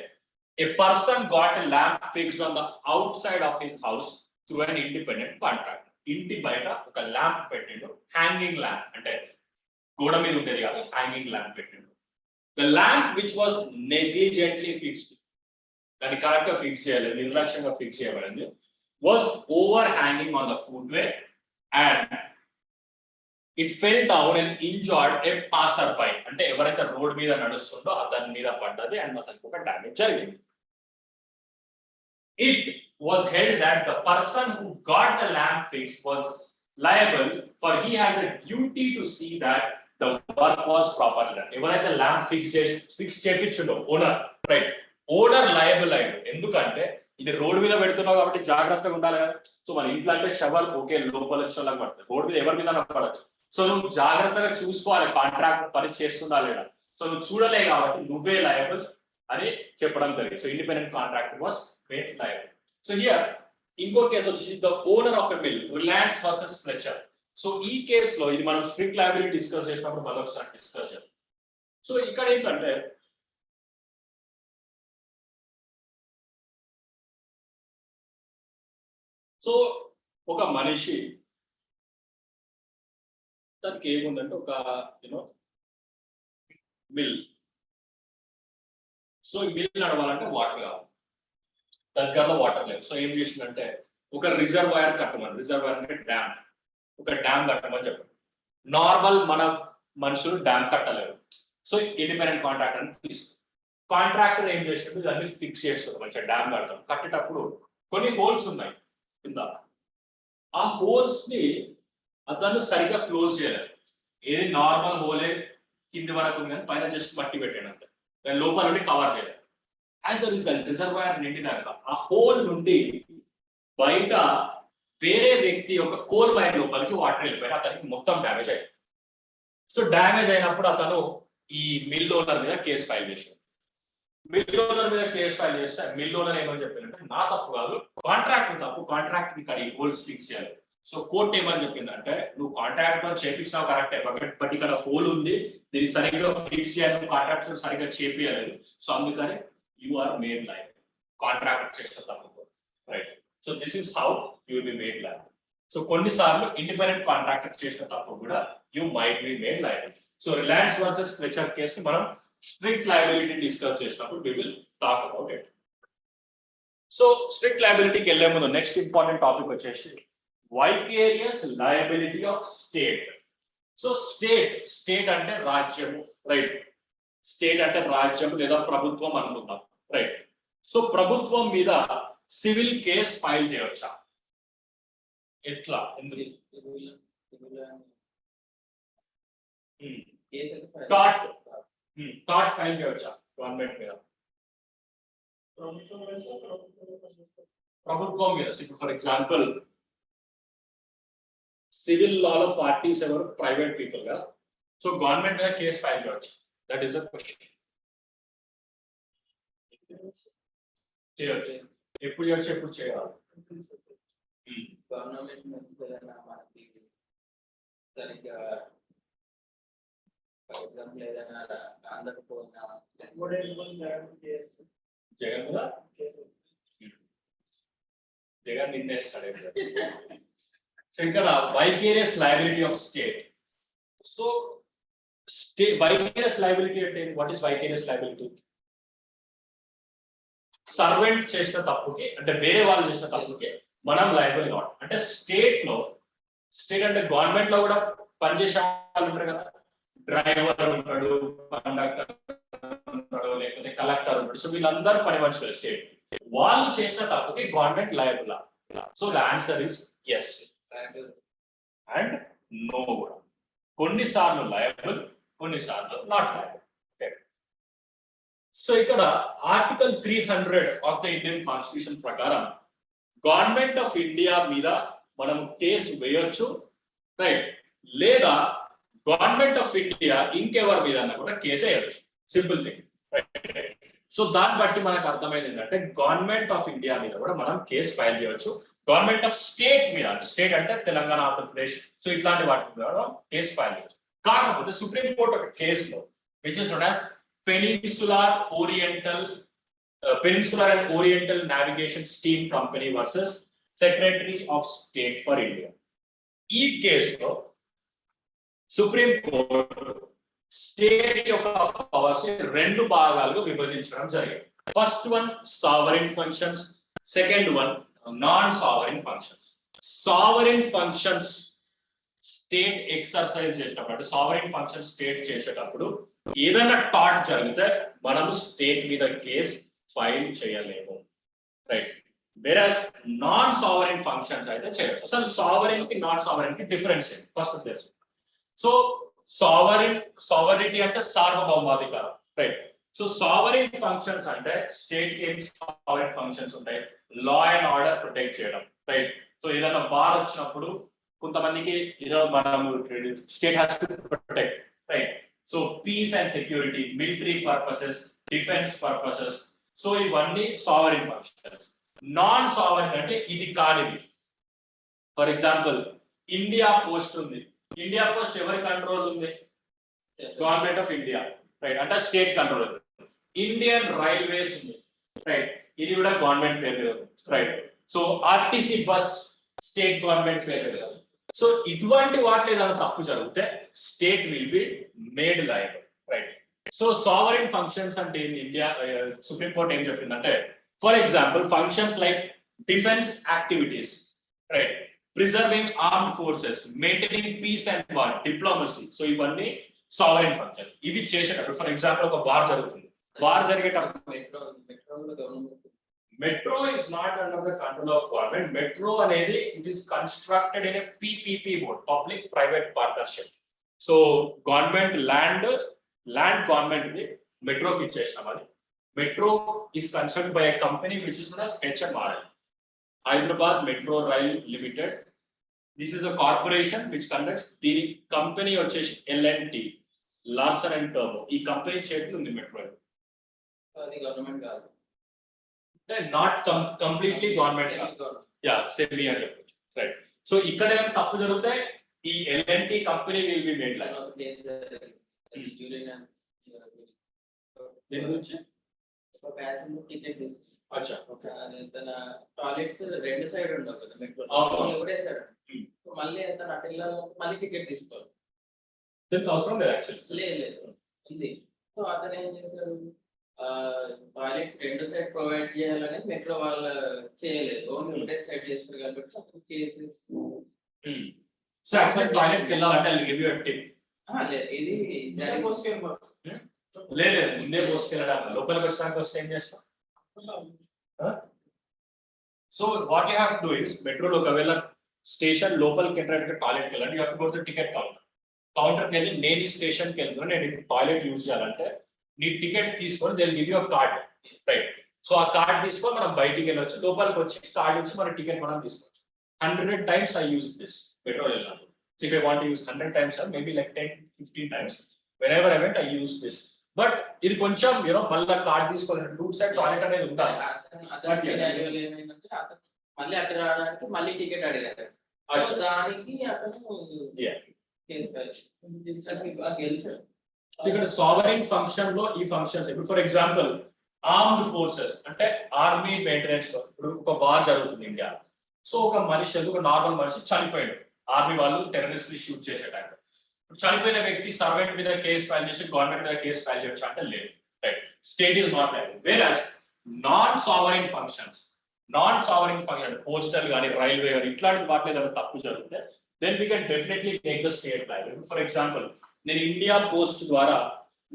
a person got a lamp fixed on the outside of his house through an independent contractor. ఇంటి బయట ఒక ల్యాంప్ పెట్టిండు, hanging lamp, అంటే గోడ మీద ఉండేది కాదు, హ్యాంగింగ్ ల్యాంప్ పెట్టిండు. The lamp which was negligently fixed, దాన్ని కరెక్ట్ గా ఫిక్స్ చేయలేదు, నిర్లక్ష్యంగా ఫిక్స్ చేయబడింది, was overhanging on the footway and it fell down and injured A passer by, అంటే ఎవరైతే రోడ్ మీద నడుస్తుందో అతని మీద పడ్డది అండ్ అతనికి ఒక డ్యామేజ్ జరిగింది. It was held that the person who got the lamp fixed was liable, for he has a duty to see that the work was properly done. ఎవరైతే ల్యాంప్ ఫిక్స్ చేయించుండో ఓనర్, రైట్, ఓనర్ లయబుల్ అయ్యాడు. ఎందుకంటే ఇది road మీద పెడుతున్నావు కాబట్టి జాగ్రత్తగా ఉండాలి కదా. సో మన ఇంట్లో అంటే షవర్ ఓకే లోపల వచ్చే వాళ్ళకి పడుతుంది, రోడ్ మీద ఎవరి మీద పడచ్చు. సో నువ్వు జాగ్రత్తగా చూసుకోవాలి కాంట్రాక్ట్ పని చేస్తుందా లేదా. సో నువ్వు చూడలే కాబట్టి నువ్వే లయబుల్ అని చెప్పడం జరిగింది. So independent contractor was made liable. So here ఇంకో కేసు వచ్చేసి the owner of a mill, Rylands versus Fletcher. So ఈ కేసులో ఇది మనం స్ట్రిక్ట్ లయబిలిటీ డిస్కస్ చేసినప్పుడు మరొకసారి డిస్కస్ చేద్దాం. సో ఇక్కడ ఏంటంటే సో ఒక మనిషి దానికి ఏముందంటే ఒక మిల్. సో ఈ మిల్ నడవాలంటే వాటర్ కావాలి, దగ్గరలో వాటర్ లేవు. సో ఏం చేసిందంటే ఒక రిజర్వాయర్ కట్టమని, రిజర్వాయర్ అంటే డ్యామ్, ఒక డ్యామ్ కట్టమని చెప్పండి. నార్మల్ మన మనుషులు డ్యామ్ కట్టలేరు. సో ఇండిపెండెంట్ కాంట్రాక్టర్ అని తీసుకు, కాంట్రాక్టర్ ఏం చేసినట్టు దాన్ని ఫిక్స్ చేస్తారు, మంచిగా డ్యామ్ కడతాం. కట్టేటప్పుడు కొన్ని హోల్స్ ఉన్నాయి కింద, ఆ హోల్స్ ని అతను సరిగ్గా క్లోజ్ చేయలేదు. ఏది నార్మల్ హోలే కింది వరకు ఉంది కానీ పైన జస్ట్ మట్టి పెట్టాడు అంతే, దాని లోపల నుండి కవర్ చేయలేదు. యాజ్ అ రిజల్ట్ రిజర్వాయర్ నిండినాక ఆ హోల్ నుండి బయట వేరే వ్యక్తి యొక్క కోల్ మైన్ లోపలికి వాటర్ వెళ్ళిపోయిన అతనికి మొత్తం డ్యామేజ్ అయింది. సో డ్యామేజ్ అయినప్పుడు అతను ఈ మిల్ ఓనర్ మీద కేసు ఫైల్ చేశాడు. మిల్ ఓనర్ మీద కేసు ఫైల్ చేస్తే మిల్ ఓనర్ ఏమని చెప్పిందంటే నా తప్పు కాదు, కాంట్రాక్ట్ తప్పు, కాంట్రాక్ట్ ఇక్కడ ఈ హోల్స్ ఫిక్స్ చేయాలి. సో కోర్ట్ ఏమని చెప్పిందంటే నువ్వు కాంట్రాక్ట్ తో చేపించినావు కరెక్టే, బట్ ఇక్కడ హోల్ ఉంది, దీన్ని సరిగ్గా ఫిక్స్ చేయాలి, కాంట్రాక్ట్ సరిగ్గా చేపియలేదు. సో అందుకని you are made liable. Contract చేసిన తప్పు, right. So this is how you will be made liable. So కొన్నిసార్లు ఇండిపెండెంట్ కాంట్రాక్టర్ చేసిన తప్పు కూడా you might be made liable. So Rylands versus Fletcher case మనం స్ట్రిక్ట్ లయబిలిటీ డిస్కస్ చేసినప్పుడు we will talk about it. So strict లయబిలిటీకి వెళ్లే ముందు next important topic వచ్చేసి vicarious liability of state. So state అంటే రాజ్యము, రైట్. స్టేట్ అంటే రాజ్యం లేదా ప్రభుత్వం అనుకుందాం, రైట్. సో ప్రభుత్వం మీద సివిల్ కేస్ ఫైల్ చేయవచ్చా? ఎట్లా? ఎందుకు? టాట్ ఫైల్ చేయవచ్చా గవర్నమెంట్ మీద? ప్రభుత్వం మీద. ఇప్పుడు for example civil Lalo parties ఎవరు? ప్రైవేట్ పీపుల్ కదా. సో గవర్నమెంట్ మీద కేసు ఫైల్ చేయవచ్చు. That is a question. చేయొచ్చు. ఎప్పుడు చేయొచ్చు, ఎప్పుడు చేయాలి? గవర్నమెంట్ మనకి సరిగ్గా ఎగ్జాంపుల్ ఏదైనా అందకపోయినా జగన్ మీద జగన్ నిన్నేస్తాడు. సో ఇక్కడ vicarious liability of state. So vicarious liability అంటే what is vicarious liability? Servant చేసిన తప్పుకి, అంటే వేరే వాళ్ళు చేసిన తప్పుకి మనం లయబుల్ కావాలి. అంటే స్టేట్ అంటే గవర్నమెంట్ లో కూడా పనిచేసే వాళ్ళు ఉంటారు కదా, డ్రైవర్ ఉంటాడు, కండక్టర్ ఉంటాడు, లేకపోతే కలెక్టర్ ఉంటాడు. సో వీళ్ళందరూ పని మనుషులు స్టేట్. వాళ్ళు చేసిన తప్పుకి government liable. So the answer is yes and no. కొన్నిసార్లు లయబుల్, కొన్నిసార్లు నాట్ లయబుల్. సో ఇక్కడ article 300 of the Indian constitution ప్రకారం గవర్నమెంట్ ఆఫ్ ఇండియా మీద మనం కేసు వేయొచ్చు, రైట్. లేదా గవర్నమెంట్ ఆఫ్ ఇండియా ఇంకెవరి మీద కూడా కేసు వేయచ్చు. Simple thing, right. సో దాన్ని బట్టి మనకు అర్థమైంది ఏంటంటే గవర్నమెంట్ ఆఫ్ ఇండియా మీద కూడా మనం కేసు ఫైల్ చేయవచ్చు. గవర్నమెంట్ ఆఫ్ స్టేట్ మీద, స్టేట్ అంటే తెలంగాణ, ఆంధ్రప్రదేశ్, సో ఇట్లాంటి వాటి మీద కేసు ఫైల్ చేయవచ్చు. కాకపోతే సుప్రీం కోర్ట్ ఒక కేసులో which is known as peninsular and oriental navigation steam company versus secretary of state for India. ఈ కేసులో సుప్రీం కోర్టు స్టేట్ యొక్క పవర్స్ రెండు భాగాలుగా విభజించడం జరిగింది. First one sovereign functions, second one non sovereign functions. Sovereign functions state exercise చేసేటప్పుడు అంటే sovereign function state చేసేటప్పుడు ఏదైనా టాట్ జరిగితే మనము స్టేట్ మీద కేస్ ఫైల్ చేయలేము, right? Whereas non sovereign functions అయితే చేయొచ్చు. అసలు సావరెన్ కి నాన్ సావరెన్ కి డిఫరెన్స్ ఏంటి ఫస్ట్ తెలుసు. సో సావరిటీ అంటే సార్వభౌమాధికారం, రైట్? సో సావరెన్ ఫంక్షన్స్ అంటే స్టేట్ కి సావరెన్ ఫంక్షన్స్ ఉంటాయి, లా అండ్ ఆర్డర్ ప్రొటెక్ట్ చేయడం, రైట్? సో ఏదైనా వార్ వచ్చినప్పుడు కొంతమందికి మనము state has to protect, right? So peace and security, military purposes, defence purposes, so ఇవన్నీ సావరెన్ ఫంక్షన్స్. నాన్ సావరెన్ అంటే ఇది కానిది. ఫర్ ఎగ్జాంపుల్ ఇండియా పోస్ట్ ఉంది. ఇండియా పోస్ట్ ఎవరి కంట్రోల్ ఉంది? Government of India, right? అంటే స్టేట్ కంట్రోల్. ఇండియన్ రైల్వేస్ ఉంది, right? ఇది కూడా గవర్నమెంట్ పేరు మీద ఉంది, right? So RTC bus state government పేరు మీద ఉంది. సో ఇటువంటి వాటిలో ఏదైనా తప్పు జరిగితే state will be made liable, right? So sovereign functions అంటే ఇండియా సుప్రీం కోర్ట్ ఏం చెప్పిందంటే, for example functions like defence activities, right? Preserving armed forces, maintaining piece and war, diplomacy, so ఇవన్నీ సావరెన్ ఫంక్షన్స్. ఇవి చేసేటప్పుడు ఫర్ ఎగ్జాంపుల్ ఒక war జరుగుతుంది, war జరిగేటప్పుడు metro is not under the control of government. Metro అనేది it is constructed in a PPP mode, public private partnership. So government land government the మెట్రోకి ఇచ్చేసినాం. అది metro is constructed by a company which is known as HMRL, Hyderabad metro rail limited. This is a corporation which conducts. దీని company వచ్చేసి L&T, Larson and టర్బో. ఈ company చేతులు ఉంది metro. అది గవర్నమెంట్ కాదు, not completely government, yeah semi అని చెప్పొచ్చు, రైట్? సో ఇక్కడ ఏమైనా తప్పు జరిగితే ఈ L N T company will be made లైక్. దీని గురించి ప్యాసింజర్ టికెట్ తీసుకుంటాం. అచ్చా, ఓకే. తన టాయిలెట్స్ రెండు సైడ్ ఉండవు కదా మెట్రో, అవును. ఒకటే సైడ్. మళ్ళీ తన అటు వెళ్ళాలంటే మళ్ళీ టికెట్ తీసుకోవాలి. దీనికి అవసరం లేదు యాక్చువల్లీ. లేదు ఉంది. సో అతను ఏం చేశారు, టాయిలెట్స్ రెండు సైడ్ ప్రొవైడ్ చేయాలనేది మెట్రో వాళ్ళు చేయలేదు, ఓన్లీ ఒకటే సైడ్ చేస్తారు కాబట్టి అతను కేసెస్. సో యాక్చువల్లీ టాయిలెట్కి వెళ్ళాలంటే I will give you a tip. లేదు ఇది లేదు ముందే పోసుకెళ్ళడం, లోపలికి వచ్చడానికి వస్తే ఏం చేస్తాం? సో what you have to do is, మెట్రోలో ఒకవేళ స్టేషన్ లోపలికి ఎంటర్ టాయిలెట్కి వెళ్ళండి, you have to go to ticket కౌంటర్కి వెళ్ళి నేను ఈ స్టేషన్కి వెళ్తున్నాను, నేను టాయిలెట్ యూజ్ చేయాలంటే నీ టికెట్ తీసుకొని they will give you a card, right? So ఆ కార్డ్ తీసుకొని మనం బయటికి వెళ్ళొచ్చు, లోపలికి వచ్చి కార్డ్ ఇచ్చి మన టికెట్ మనం తీసుకోవచ్చు. 100 times I use this petrol వెళ్ళినప్పుడు. So if I want to use 100 times or maybe like 10-15 times, whenever I went I use this. But ఇది కొంచెం మళ్ళీ కార్డ్ తీసుకోవాలి, రూట్ సైడ్ టాయిలెట్ అనేది ఉండాలి. ఏమైందంటే అతను మళ్ళీ అక్కడ రావడానికి మళ్ళీ టికెట్ అడిగారు, సో దానికి అతను గెలిచాడు. ఇక్కడ సావరెన్ ఫంక్షన్ లో ఈ ఫంక్షన్స్ ఇప్పుడు ఫర్ ఎగ్జాంపుల్ ఆర్మ్డ్ ఫోర్సెస్ అంటే ఆర్మీ మెయింటెనెన్స్ లో ఇప్పుడు ఒక వార్ జరుగుతుంది ఇండియా. సో ఒక మనిషి ఒక నార్మల్ మనిషి చనిపోయాడు, ఆర్మీ వాళ్ళు టెర్రరిస్ట్ ని షూట్ చేసే టైంలో. చనిపోయిన వ్యక్తి సర్వెంట్ మీద కేసు ఫైల్ చేసి గవర్నమెంట్ మీద కేసు ఫైల్ చేయొచ్చు అంటే లేదు, right? State is not like. Whereas non sovereign function postal కానీ రైల్వే కానీ ఇట్లాంటి వాటిలో ఏదైనా తప్పు జరిగితే then we can definitely take the state liability. For example నేను ఇండియా పోస్ట్ ద్వారా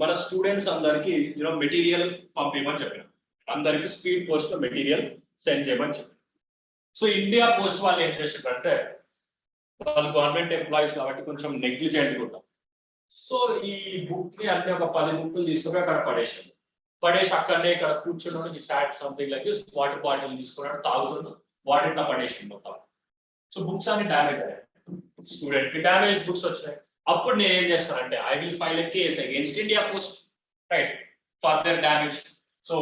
మన స్టూడెంట్స్ అందరికి మెటీరియల్ పంపించమని చెప్పిన, అందరికి స్పీడ్ పోస్ట్ లో మెటీరియల్ సెండ్ చేయమని చెప్పిన. సో ఇండియా పోస్ట్ వాళ్ళు ఏం చేశారంటే వాళ్ళు గవర్నమెంట్ ఎంప్లాయీస్ కాబట్టి కొంచెం నెగ్లిజెంట్ ఉంటాం. సో ఈ బుక్ ని అన్ని ఒక 10 బుక్లు తీసుకుని అక్కడ పడేసి అక్కడనే ఇక్కడ కూర్చున్నాడు, ఈ sat something like water bottle తీసుకున్నాడు, తాగుతున్నాడు, వాటర్ ఇట్లా పడేసి మొత్తం. సో బుక్స్ అన్ని డ్యామేజ్ అయ్యాయి, స్టూడెంట్ కి డ్యామేజ్ బుక్స్ వచ్చినాయి. అప్పుడు నేను ఏం చేస్తానంటే I will file a case against India post, right, for their damage. So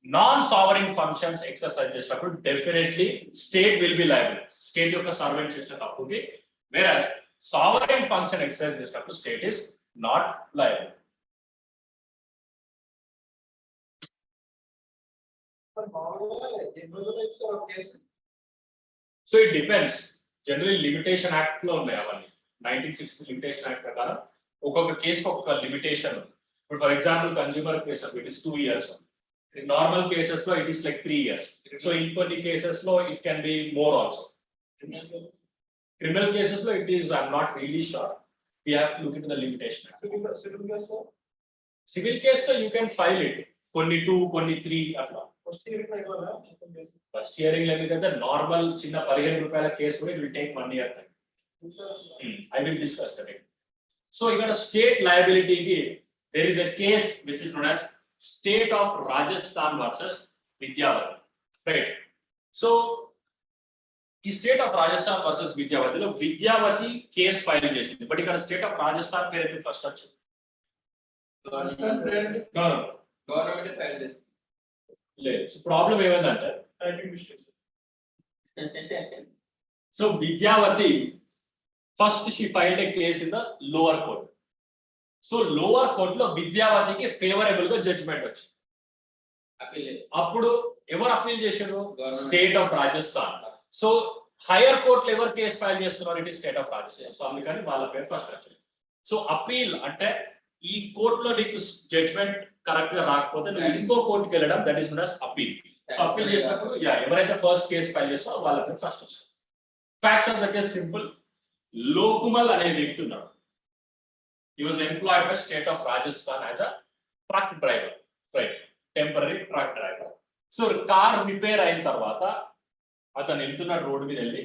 non sovereign functions exercise చేసినప్పుడు definitely state will be liable, state యొక్క సర్వెంట్ చేసిన తప్పుకి. వేరస్ సావరెన్ ఫంక్షన్ ఎక్సర్సైజ్ చేసినప్పుడు state is not liable. So it depends, general limitation act లో ఉన్నాయి అవన్నీ. 1960 limitation act ప్రకారం ఒక్కొక్క కేసుకి ఒక్కొక్క లిమిటేషన్. ఇప్పుడు for example consumer case it is 2 years. In normal cases లో it is like 3 years. So in కొన్ని cases లో it can be more also. Criminal cases లో it is, I'm not really sure. We have to look into the limitation. Civil case Civil case లో you can file it. కొన్ని 2, కొన్ని 3 అట్లా. First year ఇవ్వాలా first hearing ఎందుకంటే normal చిన్న 15 రూపాయల case కూడా it will take 1 year time. I will discuss that. So ఇక్కడ state liability కి there is a case which is known as State of Rajasthan versus Vidyavati, right? So ఈ state of Rajasthan versus విద్యావతిలో Vidyavati case file చేసింది, but ఇక్కడ state of Rajasthan పేరు ఎందుకు first వచ్చింది? Government file చేస్తుంది. లేదు. సో ప్రాబ్లం ఏమైందంటే typing mistake. So Vidyavati first she filed a case in the lower court. So lower court లో విద్యావతికి ఫేవరబుల్ గా జడ్జిమెంట్ వచ్చింది. అప్పీల్ చేస్తుంది. అప్పుడు ఎవరు అప్పీల్ చేశారు? Government. State of Rajasthan. So higher కోర్టులో ఎవరు కేసు ఫైల్ చేస్తున్నారు? It is state of Rajasthan. So అందుకని వాళ్ళ పేరు ఫస్ట్ వచ్చింది. సో అపీల్ అంటే ఈ కోర్టులో నీకు జడ్జ్మెంట్ కరెక్ట్ గా రాకపోతే నువ్వు ఇంకో కోర్టుకి వెళ్ళడం, that is known as appeal. Appeal చేసినప్పుడు ఎవరైతే ఫస్ట్ కేసు ఫైల్ చేస్తారో వాళ్ళ పేరు ఫస్ట్ వస్తుంది. Facts of the case simple. Lokumal అనే వ్యక్తి ఉన్నాడు. He was employed by state of Rajasthan as a truck driver, right? Temporary truck driver. So car repair అయిన తర్వాత అతను వెళ్తున్న రోడ్డు మీద వెళ్ళి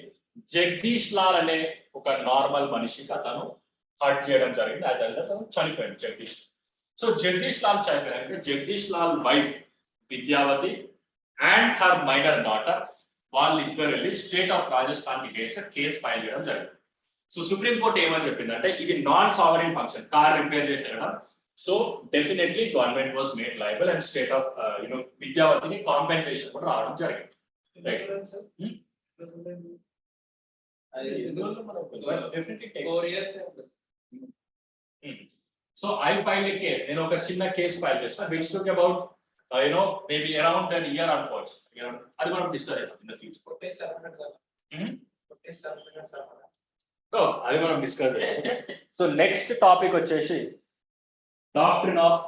జగదీష్ లాల్ అనే ఒక నార్మల్ మనిషికి అతను హర్ట్ చేయడం జరిగింది. యాజ్ వెల్ అతను చనిపోయాడు జగదీష్. సో జగదీష్ లాల్ చనిపోయాక Jagdish Lal wife Vidyavati and her minor daughter వాళ్ళిద్దరు వెళ్ళి స్టేట్ ఆఫ్ రాజస్థాన్ కి కేసు ఫైల్ చేయడం జరిగింది. సో సుప్రీం కోర్ట్ ఏమని చెప్పిందంటే ఇది non sovereign function, car repair చేసేయడం. So definitely government was made liable and state of విద్యావతికి కాంపెన్సేషన్ కూడా రావడం జరిగింది. Right. అది Definitely take. 4 years. So I filed a case. నేను ఒక చిన్న కేసు ఫైల్ చేసిన which took about maybe around an year onwards. అది మనం డిస్కస్ చేద్దాం in the future. కొట్టేస్తారు సార్. Hmm? కొట్టేస్తారు సార్. So అది మనం డిస్కస్ చేద్దాం. సో నెక్స్ట్ టాపిక్ వచ్చేసి doctrine of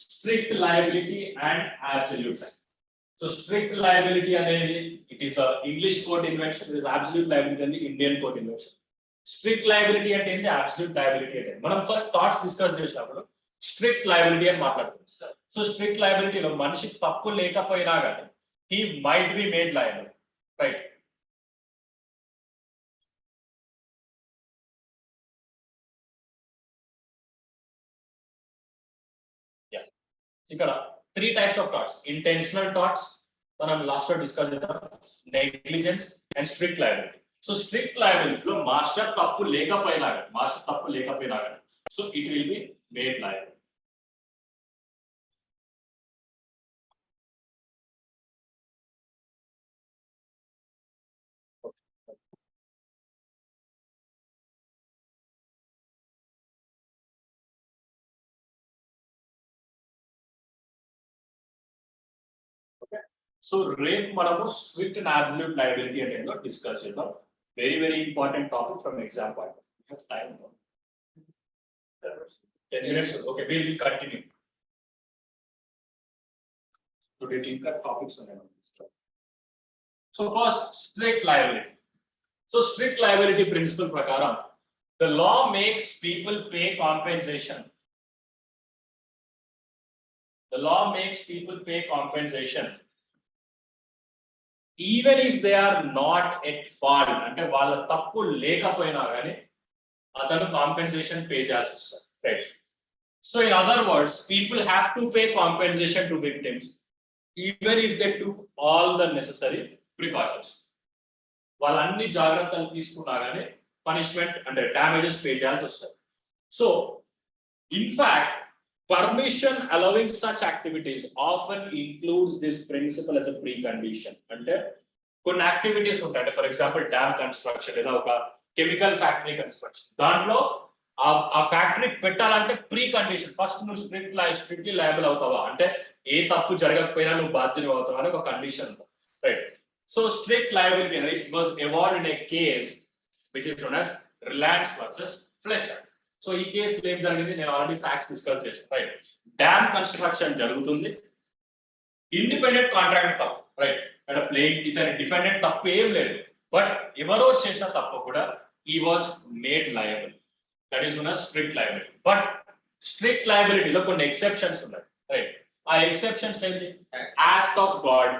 strict liability and absolute. So strict liability అనేది it is English court invention, it is absolute liability అనేది Indian court invention. Strict liability అంటే ఏంటి, absolute liability అంటే మనం ఫస్ట్ థాట్స్ డిస్కస్ చేసినప్పుడు strict liability అని మాట్లాడుతున్నాం. సో స్ట్రిక్ట్ లయబిలిటీలో మనిషికి తప్పు లేకపోయినా కానీ he might be made liable, right? ఇక్కడ 3 types of torts. Intentional torts, మనం లాస్ట్ లో డిస్కస్ చేద్దాం, negligence and strict liability. So strict లయబిలిటీలో మాస్టర్ తప్పు లేకపోయినా కానీ so it will be made liable. So రేపు మనము స్ట్రిక్ట్ అండ్ అబ్సల్యూట్ లయబిలిటీ అంటే డిస్కస్ చేద్దాం. Very very important topic from exam point of time. 10 minutes. Okay, we will continue. Today ఇంకా topics ఉన్నాయి. So first strict liability. So strict liability principle ప్రకారం the law makes people pay compensation. The law makes people pay compensation even if they are not at fault. అంటే వాళ్ళ తప్పు లేకపోయినా కానీ అతను compensation pay చేయాల్సి వస్తుంది, right? So in other words people have to pay compensation to victims even if they took all the necessary precautions. వాళ్ళు అన్ని జాగ్రత్తలు తీసుకున్నా కానీ పనిష్మెంట్ అంటే డ్యామేజెస్ పే చేయాల్సి వస్తుంది. So in fact permission allowing such activities often includes this principle as a precondition. అంటే కొన్ని యాక్టివిటీస్ ఉంటాయి, ఫర్ ఎగ్జాంపుల్ డ్యామ్ కన్స్ట్రక్షన్ లేదా ఒక కెమికల్ ఫ్యాక్టరీ కన్స్ట్రక్షన్. దాంట్లో ఆ ఫ్యాక్టరీ పెట్టాలంటే ప్రీ కండిషన్, ఫస్ట్ నువ్వు స్ట్రిక్ట్లీ లయబుల్ అవుతావా అంటే ఏ తప్పు జరగకపోయినా నువ్వు బాధ్యులు అవుతావా అని ఒక condition, right? So strict liability అనేది it was evolved in a case which is known as Rylands versus Fletcher. So ఈ కేసు ఏం జరిగింది, నేను ఆల్రెడీ ఫ్యాక్ట్స్ డిస్కస్ చేశాను, రైట్? డ్యామ్ కన్స్ట్రక్షన్ జరుగుతుంది, ఇండిపెండెంట్ కాంట్రాక్టర్ తప్పు, రైట్? అంటే ప్లేన్ ఇతని డిపెండెంట్ తప్పు ఏం లేదు, బట్ ఎవరో చేసిన తప్పు కూడా he was made liable. That is known as strict liability. But strict liability లో కొన్ని ఎక్సెప్షన్స్ ఉన్నాయి, రైట్? ఆ ఎక్సెప్షన్స్ ఏంటి? యాక్ట్ ఆఫ్ గాడ్,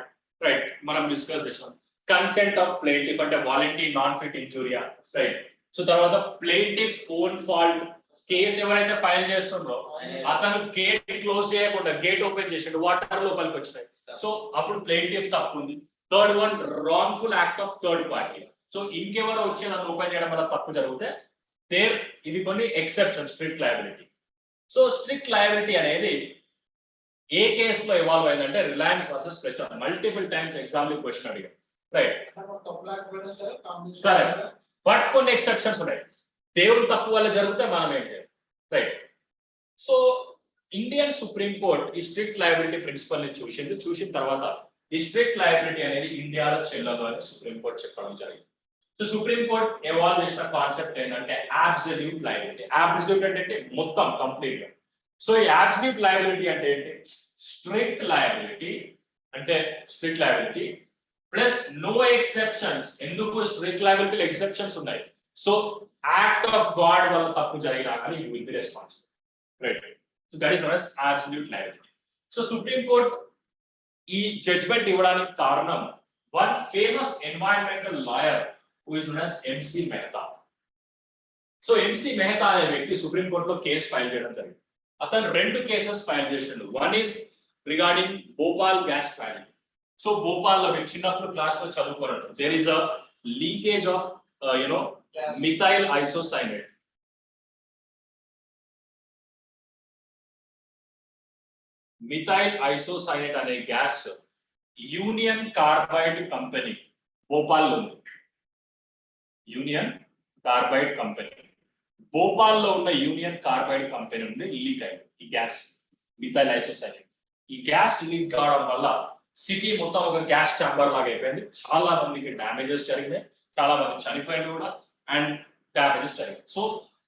రైట్, మనం డిస్కస్ చేసాం. కన్సెంట్ ఆఫ్ ప్లేంటిఫ్ అంటే వాలంటీ నాన్ ఫిట్ ఇంజూరియా, రైట్? సో తర్వాత ప్లేంటిఫ్స్ ఓన్ ఫాల్ట్, కేసు ఎవరైతే ఫైల్ చేస్తుండ్రో అతను గేట్ క్లోజ్ చేయకుండా గేట్ ఓపెన్ చేసిండు, వాటర్ లోపలికి వచ్చినాయి, సో అప్పుడు ప్లేంటిఫ్ తప్పు ఉంది. Third one wrongful act of third party. So ఇంకెవరో వచ్చి నన్ను ఓపెన్ చేయడం వల్ల తప్పు జరిగితే ఇది కొన్ని exception strict liability. So strict liability అనేది ఏ కేసులో ఇవాల్వ్ అయిందంటే Rylands versus Fletcher. Multiple times exam లో క్వశ్చన్ అడిగారు, రైట్? కరెక్ట్. బట్ కొన్ని ఎక్సెప్షన్స్ ఉన్నాయి. దేవుడు తప్పు వల్ల జరిగితే మనం ఏం చేయాలి, right? So Indian supreme court ఈ స్ట్రిక్ట్ లయబిలిటీ ప్రిన్సిపల్ ని చూసిన తర్వాత ఈ స్ట్రిక్ట్ లయబిలిటీ అనేది ఇండియాలో చెల్లదు అని సుప్రీం కోర్ట్ చెప్పడం జరిగింది. సో సుప్రీం కోర్ట్ ఎవాల్వ్ చేసిన కాన్సెప్ట్ ఏంటంటే అబ్సల్యూట్ లయబిలిటీ. అబ్సల్యూట్ అంటే మొత్తం కంప్లీట్ గా. సో ఈ అబ్సల్యూట్ లయబిలిటీ అంటే ఏంటి? స్ట్రిక్ట్ లయబిలిటీ అంటే strict liability plus no exceptions. ఎందుకు స్ట్రిక్ట్ లయబిలిటీలో ఎక్సెప్షన్స్ ఉన్నాయి? సో యాక్ట్ ఆఫ్ గాడ్ వల్ల తప్పు జరిగినా కానీ you will be responsible, right? So that is known as absolute liability. So supreme court ఈ జడ్జ్మెంట్ ఇవ్వడానికి కారణం one famous environmental lawyer who is known as MC Mehta. So MC Mehta అనే వ్యక్తి supreme కోర్టులో కేసు ఫైల్ చేయడం జరిగింది. అతను 2 cases file చేసిండు. One is regarding Bhopal gas plant. So Bhopal లో మీరు చిన్నప్పుడు క్లాస్ లో చదువుకోరండి, there is a leakage of methyl isocyanate. Methyl isocyanate అనే గ్యాస్ యూనియన్ కార్బైడ్ కంపెనీ భోపాల్లో ఉంది. యూనియన్ కార్బైడ్ కంపెనీ భోపాల్లో ఉన్న యూనియన్ కార్బైడ్ కంపెనీ నుండి లీక్ అయింది ఈ గ్యాస్, మిథైల్ ఐసోసైనేట్. ఈ గ్యాస్ లీక్ కావడం వల్ల సిటీ మొత్తం ఒక గ్యాస్ ఛాంబర్ లాగా అయిపోయింది. చాలా మందికి డ్యామేజెస్ జరిగినాయి, చాలా మంది చనిపోయింది కూడా, అండ్ డ్యామేజెస్ జరిగాయి. సో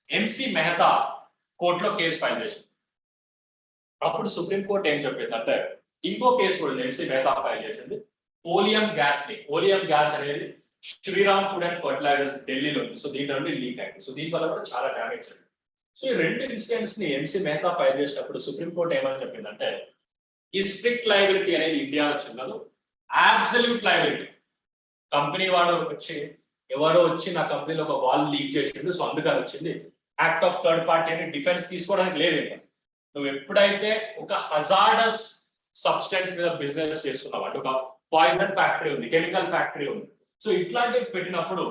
MC మెహతా కోర్టులో కేసు ఫైల్ చేసింది. అప్పుడు సుప్రీం కోర్ట్ ఏం చెప్పింది అంటే ఇంకో కేసు కూడా MC మెహతా ఫైల్ చేసింది, oleum gas leak. Oleum gas అనేది శ్రీరామ్ ఫుడ్ అండ్ ఫర్టిలైజర్స్ ఢిల్లీలో ఉంది. సో దీంట్లో నుండి లీక్ అయింది. సో దీని వల్ల కూడా చాలా డ్యామేజ్ అయింది. సో ఈ 2 ఇన్సిడెంట్స్ ని MC మెహతా ఫైల్ చేసినప్పుడు సుప్రీం కోర్ట్ ఏమని చెప్పిందంటే ఈ స్ట్రిక్ట్ లయబిలిటీ అనేది ఇండియాలో చెల్లదు. అబ్సల్యూట్ లయబిలిటీ, కంపెనీ వాడు వచ్చి ఎవరో వచ్చి నా కంపెనీలో ఒక వాల్ లీక్ చేసిండు, సో అందుకని వచ్చింది. యాక్ట్ ఆఫ్ థర్డ్ పార్టీ అని డిఫెన్స్ తీసుకోవడానికి లేదు. నువ్వు ఎప్పుడైతే ఒక హజార్డస్ సబ్స్టెన్స్ మీద బిజినెస్ చేస్తున్నావు అంటే ఒక పాయిజన్ ఫ్యాక్టరీ ఉంది, కెమికల్ ఫ్యాక్టరీ ఉంది, సో ఇట్లాంటివి పెట్టినప్పుడు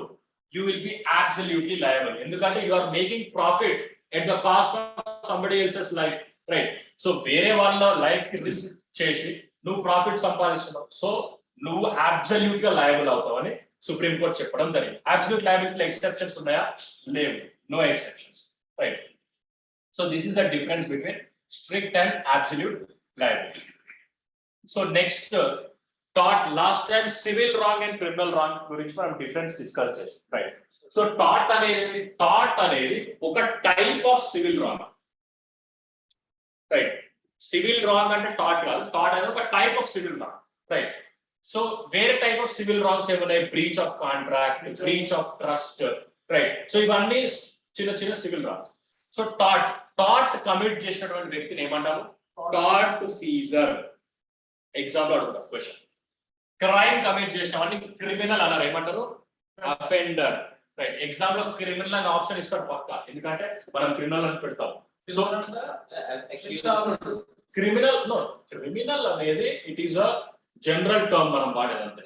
you will be absolutely liable. ఎందుకంటే you are making profit at the cost of somebody else's life, right? So వేరే వాళ్ళ లైఫ్ కి రిస్క్ చేసి నువ్వు ప్రాఫిట్ సంపాదిస్తున్నావు, సో నువ్వు అబ్సల్యూట్ గా లయబుల్ అవుతావు అని సుప్రీం కోర్ట్ చెప్పడం జరిగింది. అబ్సల్యూట్ లయబిలిటీలో ఎక్సెప్షన్స్ ఉన్నాయా? లేవు, no exceptions, right? So this is the difference between strict and absolute liability. So next last time civil wrong and criminal wrong గురించి మనం డిఫరెన్స్ డిస్కస్ చేసాం, రైట్? సో టాట్ అనేది ఒక type of civil wrong, right? Civil wrong అంటే టాట్ కాదు, టాట్ అనేది ఒక type of civil wrong, right? So వేరే టైప్ ఆఫ్ సివిల్ రాంగ్స్ ఏమున్నాయి? Breach of contract, breach of trust, right? So ఇవన్నీ చిన్న చిన్న సివిల్ రాంగ్స్. సో టాట్ కమిట్ చేసినటువంటి వ్యక్తిని ఏమంటారు? టాట్ ఫీజర్. ఎగ్జామ్ లో అడుగుతారు క్వశ్చన్. క్రైమ్ కమిట్ చేసిన వాడిని క్రిమినల్ అన్నారు, ఏమంటారు? Offender, right? ఎగ్జామ్ లో క్రిమినల్ అనే ఆప్షన్ ఇస్తాడు పక్క, ఎందుకంటే మనం క్రిమినల్ అని పెడతాం. సో క్రిమినల్ అనేది it is a general term మనం వాడేదంతే.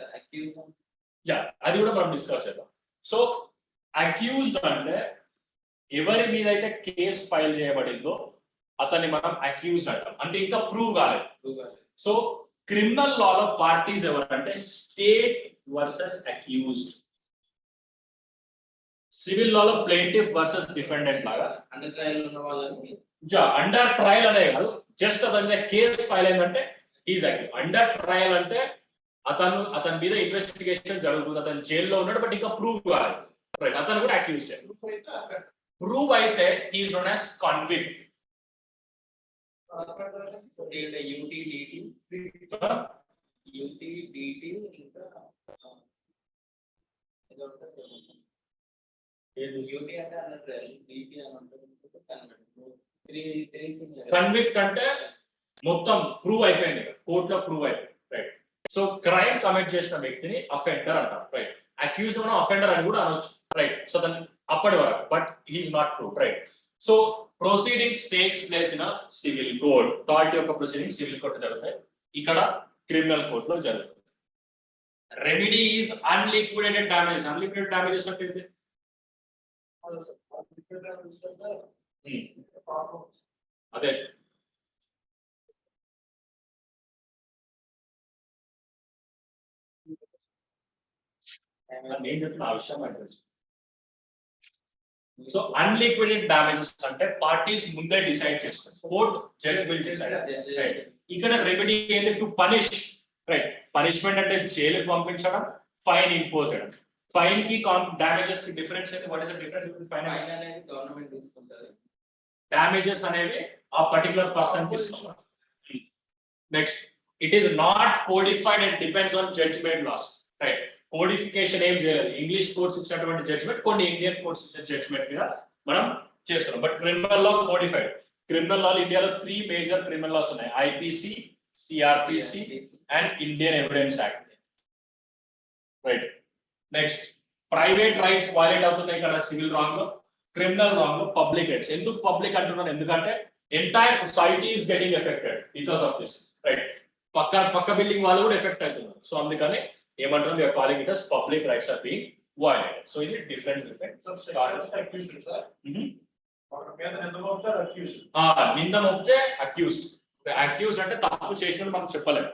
యా, అది కూడా మనం డిస్కస్ చేద్దాం. సో అక్యూజ్డ్ అంటే ఎవరి మీద అయితే కేసు ఫైల్ చేయబడిందో అతన్ని మనం అక్యూజ్డ్ అంటాం, అంటే ఇంకా ప్రూవ్ కాలేదు. సో క్రిమినల్ లాలో పార్టీస్ ఎవరంటే స్టేట్ వర్సెస్ అక్యూజ్డ్. సివిల్ లాలో ప్లేంటిఫ్ వర్సెస్ డిఫెండెంట్ లాగా అండర్ ట్రయల్ ఉన్న వాళ్ళని అండర్ ట్రయల్ అనే కాదు, జస్ట్ అతని మీద కేసు ఫైల్ అయిందంటే ఈజ్ అక్యూజ్. అండర్ ట్రయల్ అంటే అతని మీద ఇన్వెస్టిగేషన్ జరుగుతుంది, అతను జైల్లో ఉన్నాడు, బట్ ఇంకా ప్రూవ్ కాలేదు, రైట్? అతను కూడా అక్యూజ్డ్. ప్రూవ్ అయితే is known as convict. Duty అంటే అన్నట్టు డీటీ అని ఉంటుంది కన్విక్ట్ అంటే మొత్తం ప్రూవ్ అయిపోయింది, కోర్టులో ప్రూవ్ అయిపోయింది, రైట్. సో క్రైమ్ కమిట్ చేసిన వ్యక్తిని అఫెండర్ అంటారు, రైట్. అక్యూజ్డ్ మనం అఫెండర్ అని కూడా అనొచ్చు, రైట్. సో దాన్ని అప్పటి వరకు, but he is not prove, right. So proceedings takes place in civil court. That యొక్క ప్రొసీడింగ్స్ సివిల్ కోర్టు జరుగుతాయి, ఇక్కడ క్రిమినల్ కోర్టులో జరుగుతుంది. Remedy is unliquidated damages. Unliquidated damages అంటే ఏంటి? అదే నేను చెప్పిన ఆ విషయం అడ్రస్. సో అన్లిక్విడేటెడ్ డ్యామేజెస్ అంటే పార్టీస్ ముందే డిసైడ్ చేస్తారు, court judge will decide, right. ఇక్కడ రెమెడీ ఏంటి? To punish, right. పనిష్మెంట్ అంటే జైలుకి పంపించడం, ఫైన్ ఇంపోజ్ చేయడం. ఫైన్ కి డ్యామేజెస్ కి డిఫరెన్స్ ఏంటి? What is the difference? Fine అనేది గవర్నమెంట్ తీసుకుంటుంది, డ్యామేజెస్ అనేవి ఆ పర్టికులర్ పర్సన్ కి ఇస్తాం. Next, it is not codified and depends on judgment laws, right. Codification ఏం చేయలేదు, ఇంగ్లీష్ కోర్ట్స్ ఇచ్చినటువంటి జడ్జ్మెంట్ కొన్ని ఇండియన్ కోర్ట్స్ ఇచ్చిన జడ్జ్మెంట్ మీద మనం చేస్తున్నాం. But criminal law codified. Criminal law ఇండియాలో 3 మేజర్ క్రిమినల్ లాస్ ఉన్నాయి, IPC, CrPC and Indian evidence act, right. Next, private rights violate అవుతున్నాయి ఇక్కడ సివిల్ రాంగ్ లో, క్రిమినల్ రాంగ్ లో పబ్లిక్ రైట్స్. ఎందుకు పబ్లిక్ అంటున్నాను? ఎందుకంటే entire society is getting affected because of this, right. పక్క బిల్డింగ్ వాళ్ళు కూడా ఎఫెక్ట్ అవుతున్నారు. సో అందుకని ఏమంటారు? we are calling it as public rights are being violated. So ఇది డిఫరెన్స్. నింద మోపితే అక్యూజ్డ్. అక్యూజ్డ్ అంటే తప్పు చేసినట్టు మనం చెప్పలేము.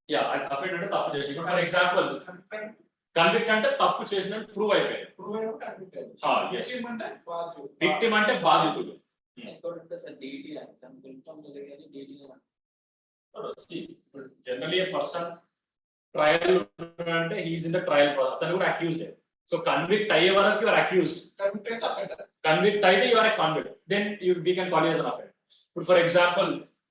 యా, అఫెండ్ అంటే తప్పు చేసిన. ఫర్ ఎగ్జాంపుల్ కన్విక్ట్ అంటే తప్పు చేసినట్టు ప్రూవ్ అయిపోయింది. విక్టిమ్ అంటే బాధితుడు. జనరలీ పర్సన్ ట్రయల్ అంటే he's in the trial process, అతను కూడా అక్యూజ్డ్. సో కన్విక్ట్ అయ్యే వరకు యువర్ అక్యూజ్డ్, కన్విక్ట్ అయితే you're convict, then we can call as an offender. ఇప్పుడు ఫర్ ఎగ్జాంపుల్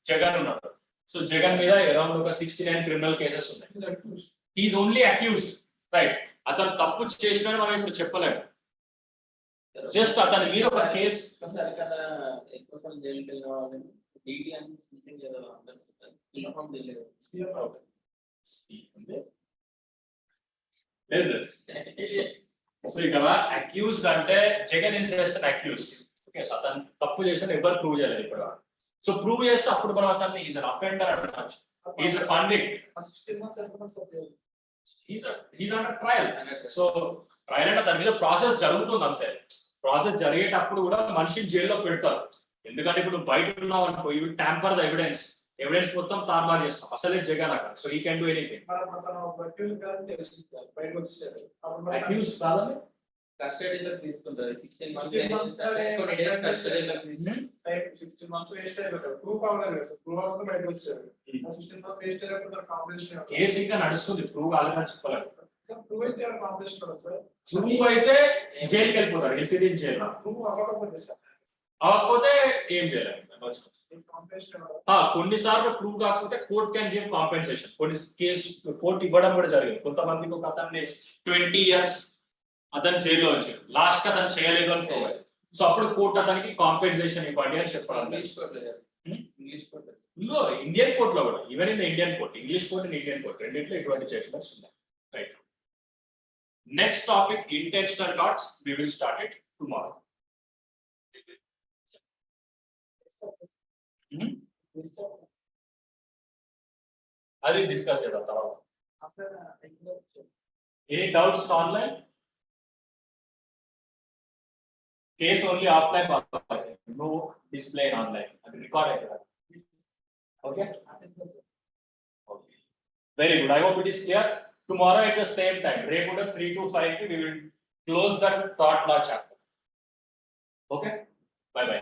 జగన్ ఉన్నారు. సో జగన్ మీద అరౌండ్ ఒక 69 క్రిమినల్ కేసెస్ ఉన్నాయి. He is only accused, right. అతను తప్పు చేసినా మనం ఇప్పుడు చెప్పలేము. జస్ట్ అతని మీద ఒక కేసు సో ఇక్కడ అక్యూజ్డ్ అంటే Jagan is just an accused. Okay, so అతను తప్పు చేసిన ఎవరు ప్రూవ్ చేయలేదు ఇప్పుడు. సో ప్రూవ్ చేస్తే అప్పుడు మనం అతన్ని ఈజ్ అన్ అఫెండర్ అనొచ్చు, is a convict, is under trial. So trial అంటే దాని మీద ప్రాసెస్ జరుగుతుంది అంతే. ప్రాసెస్ జరిగేటప్పుడు కూడా మనిషిని జైల్లో పెడతారు. ఎందుకంటే ఇప్పుడు బయట ఉన్నావు అనుకో, you will tamper the evidence, evidence మొత్తం తారుమారు చేస్తాం. అసలే జగన్ అక్కడ. So he can do anything. Accuse కాదని కస్టడీలో తీసుకుంటారు 16 months కొన్ని డేస్ కస్టడీలో తీసుకుంటారు. 16 months వేస్ట్ అయిపోతారు. ప్రూఫ్ అవ్వలేదు కదా సార్, ప్రూఫ్ అవ్వకుండా బయటకు వచ్చారు. 16 months వేస్ట్ అయిపోతారు. కాంపిటీషన్ కేసు ఇంకా నడుస్తుంది, ప్రూవ్ కాలేదని చెప్పలేదు. ప్రూవ్ అయితే కాంపిటీషన్ సార్, ప్రూవ్ అయితే జైలుకి వెళ్ళిపోతారు, రెసిడెంట్ జైలు. ప్రూవ్ అవ్వకపోతే సార్, అవ్వకపోతే ఏం చేయలేదు. కాంపిటీషన్ కొన్నిసార్లు ప్రూవ్ కాకపోతే కోర్ట్ క్యాన్ గివ్ కాంపెన్సేషన్. కొన్ని కేసు కోర్టు ఇవ్వడం కూడా జరిగింది. కొంతమందికి ఒక అతన్ని 20 years అతను జైల్లో వచ్చాడు, లాస్ట్ కి అతను చేయలేదు అని ప్రూవ్. సో అప్పుడు కోర్టు అతనికి కాంపెన్సేషన్ ఇవ్వండి అని చెప్పాలి. ఇండియన్ కోర్టులో కూడా, even in Indian court, English court and Indian court రెండింటిలో ఇటువంటి జడ్జ్మెంట్స్ ఉన్నాయి, right. Next topic intentional torts. We will start it tomorrow. అది డిస్కస్ చేద్దాం తర్వాత. Any doubts online? Case only offline, no display online. అది record అవుతుంది. Okay, very good. I hope it is clear. Tomorrow at the same time, రేపు 3 to 5 కి we will close that thought law chapter. Okay, bye bye.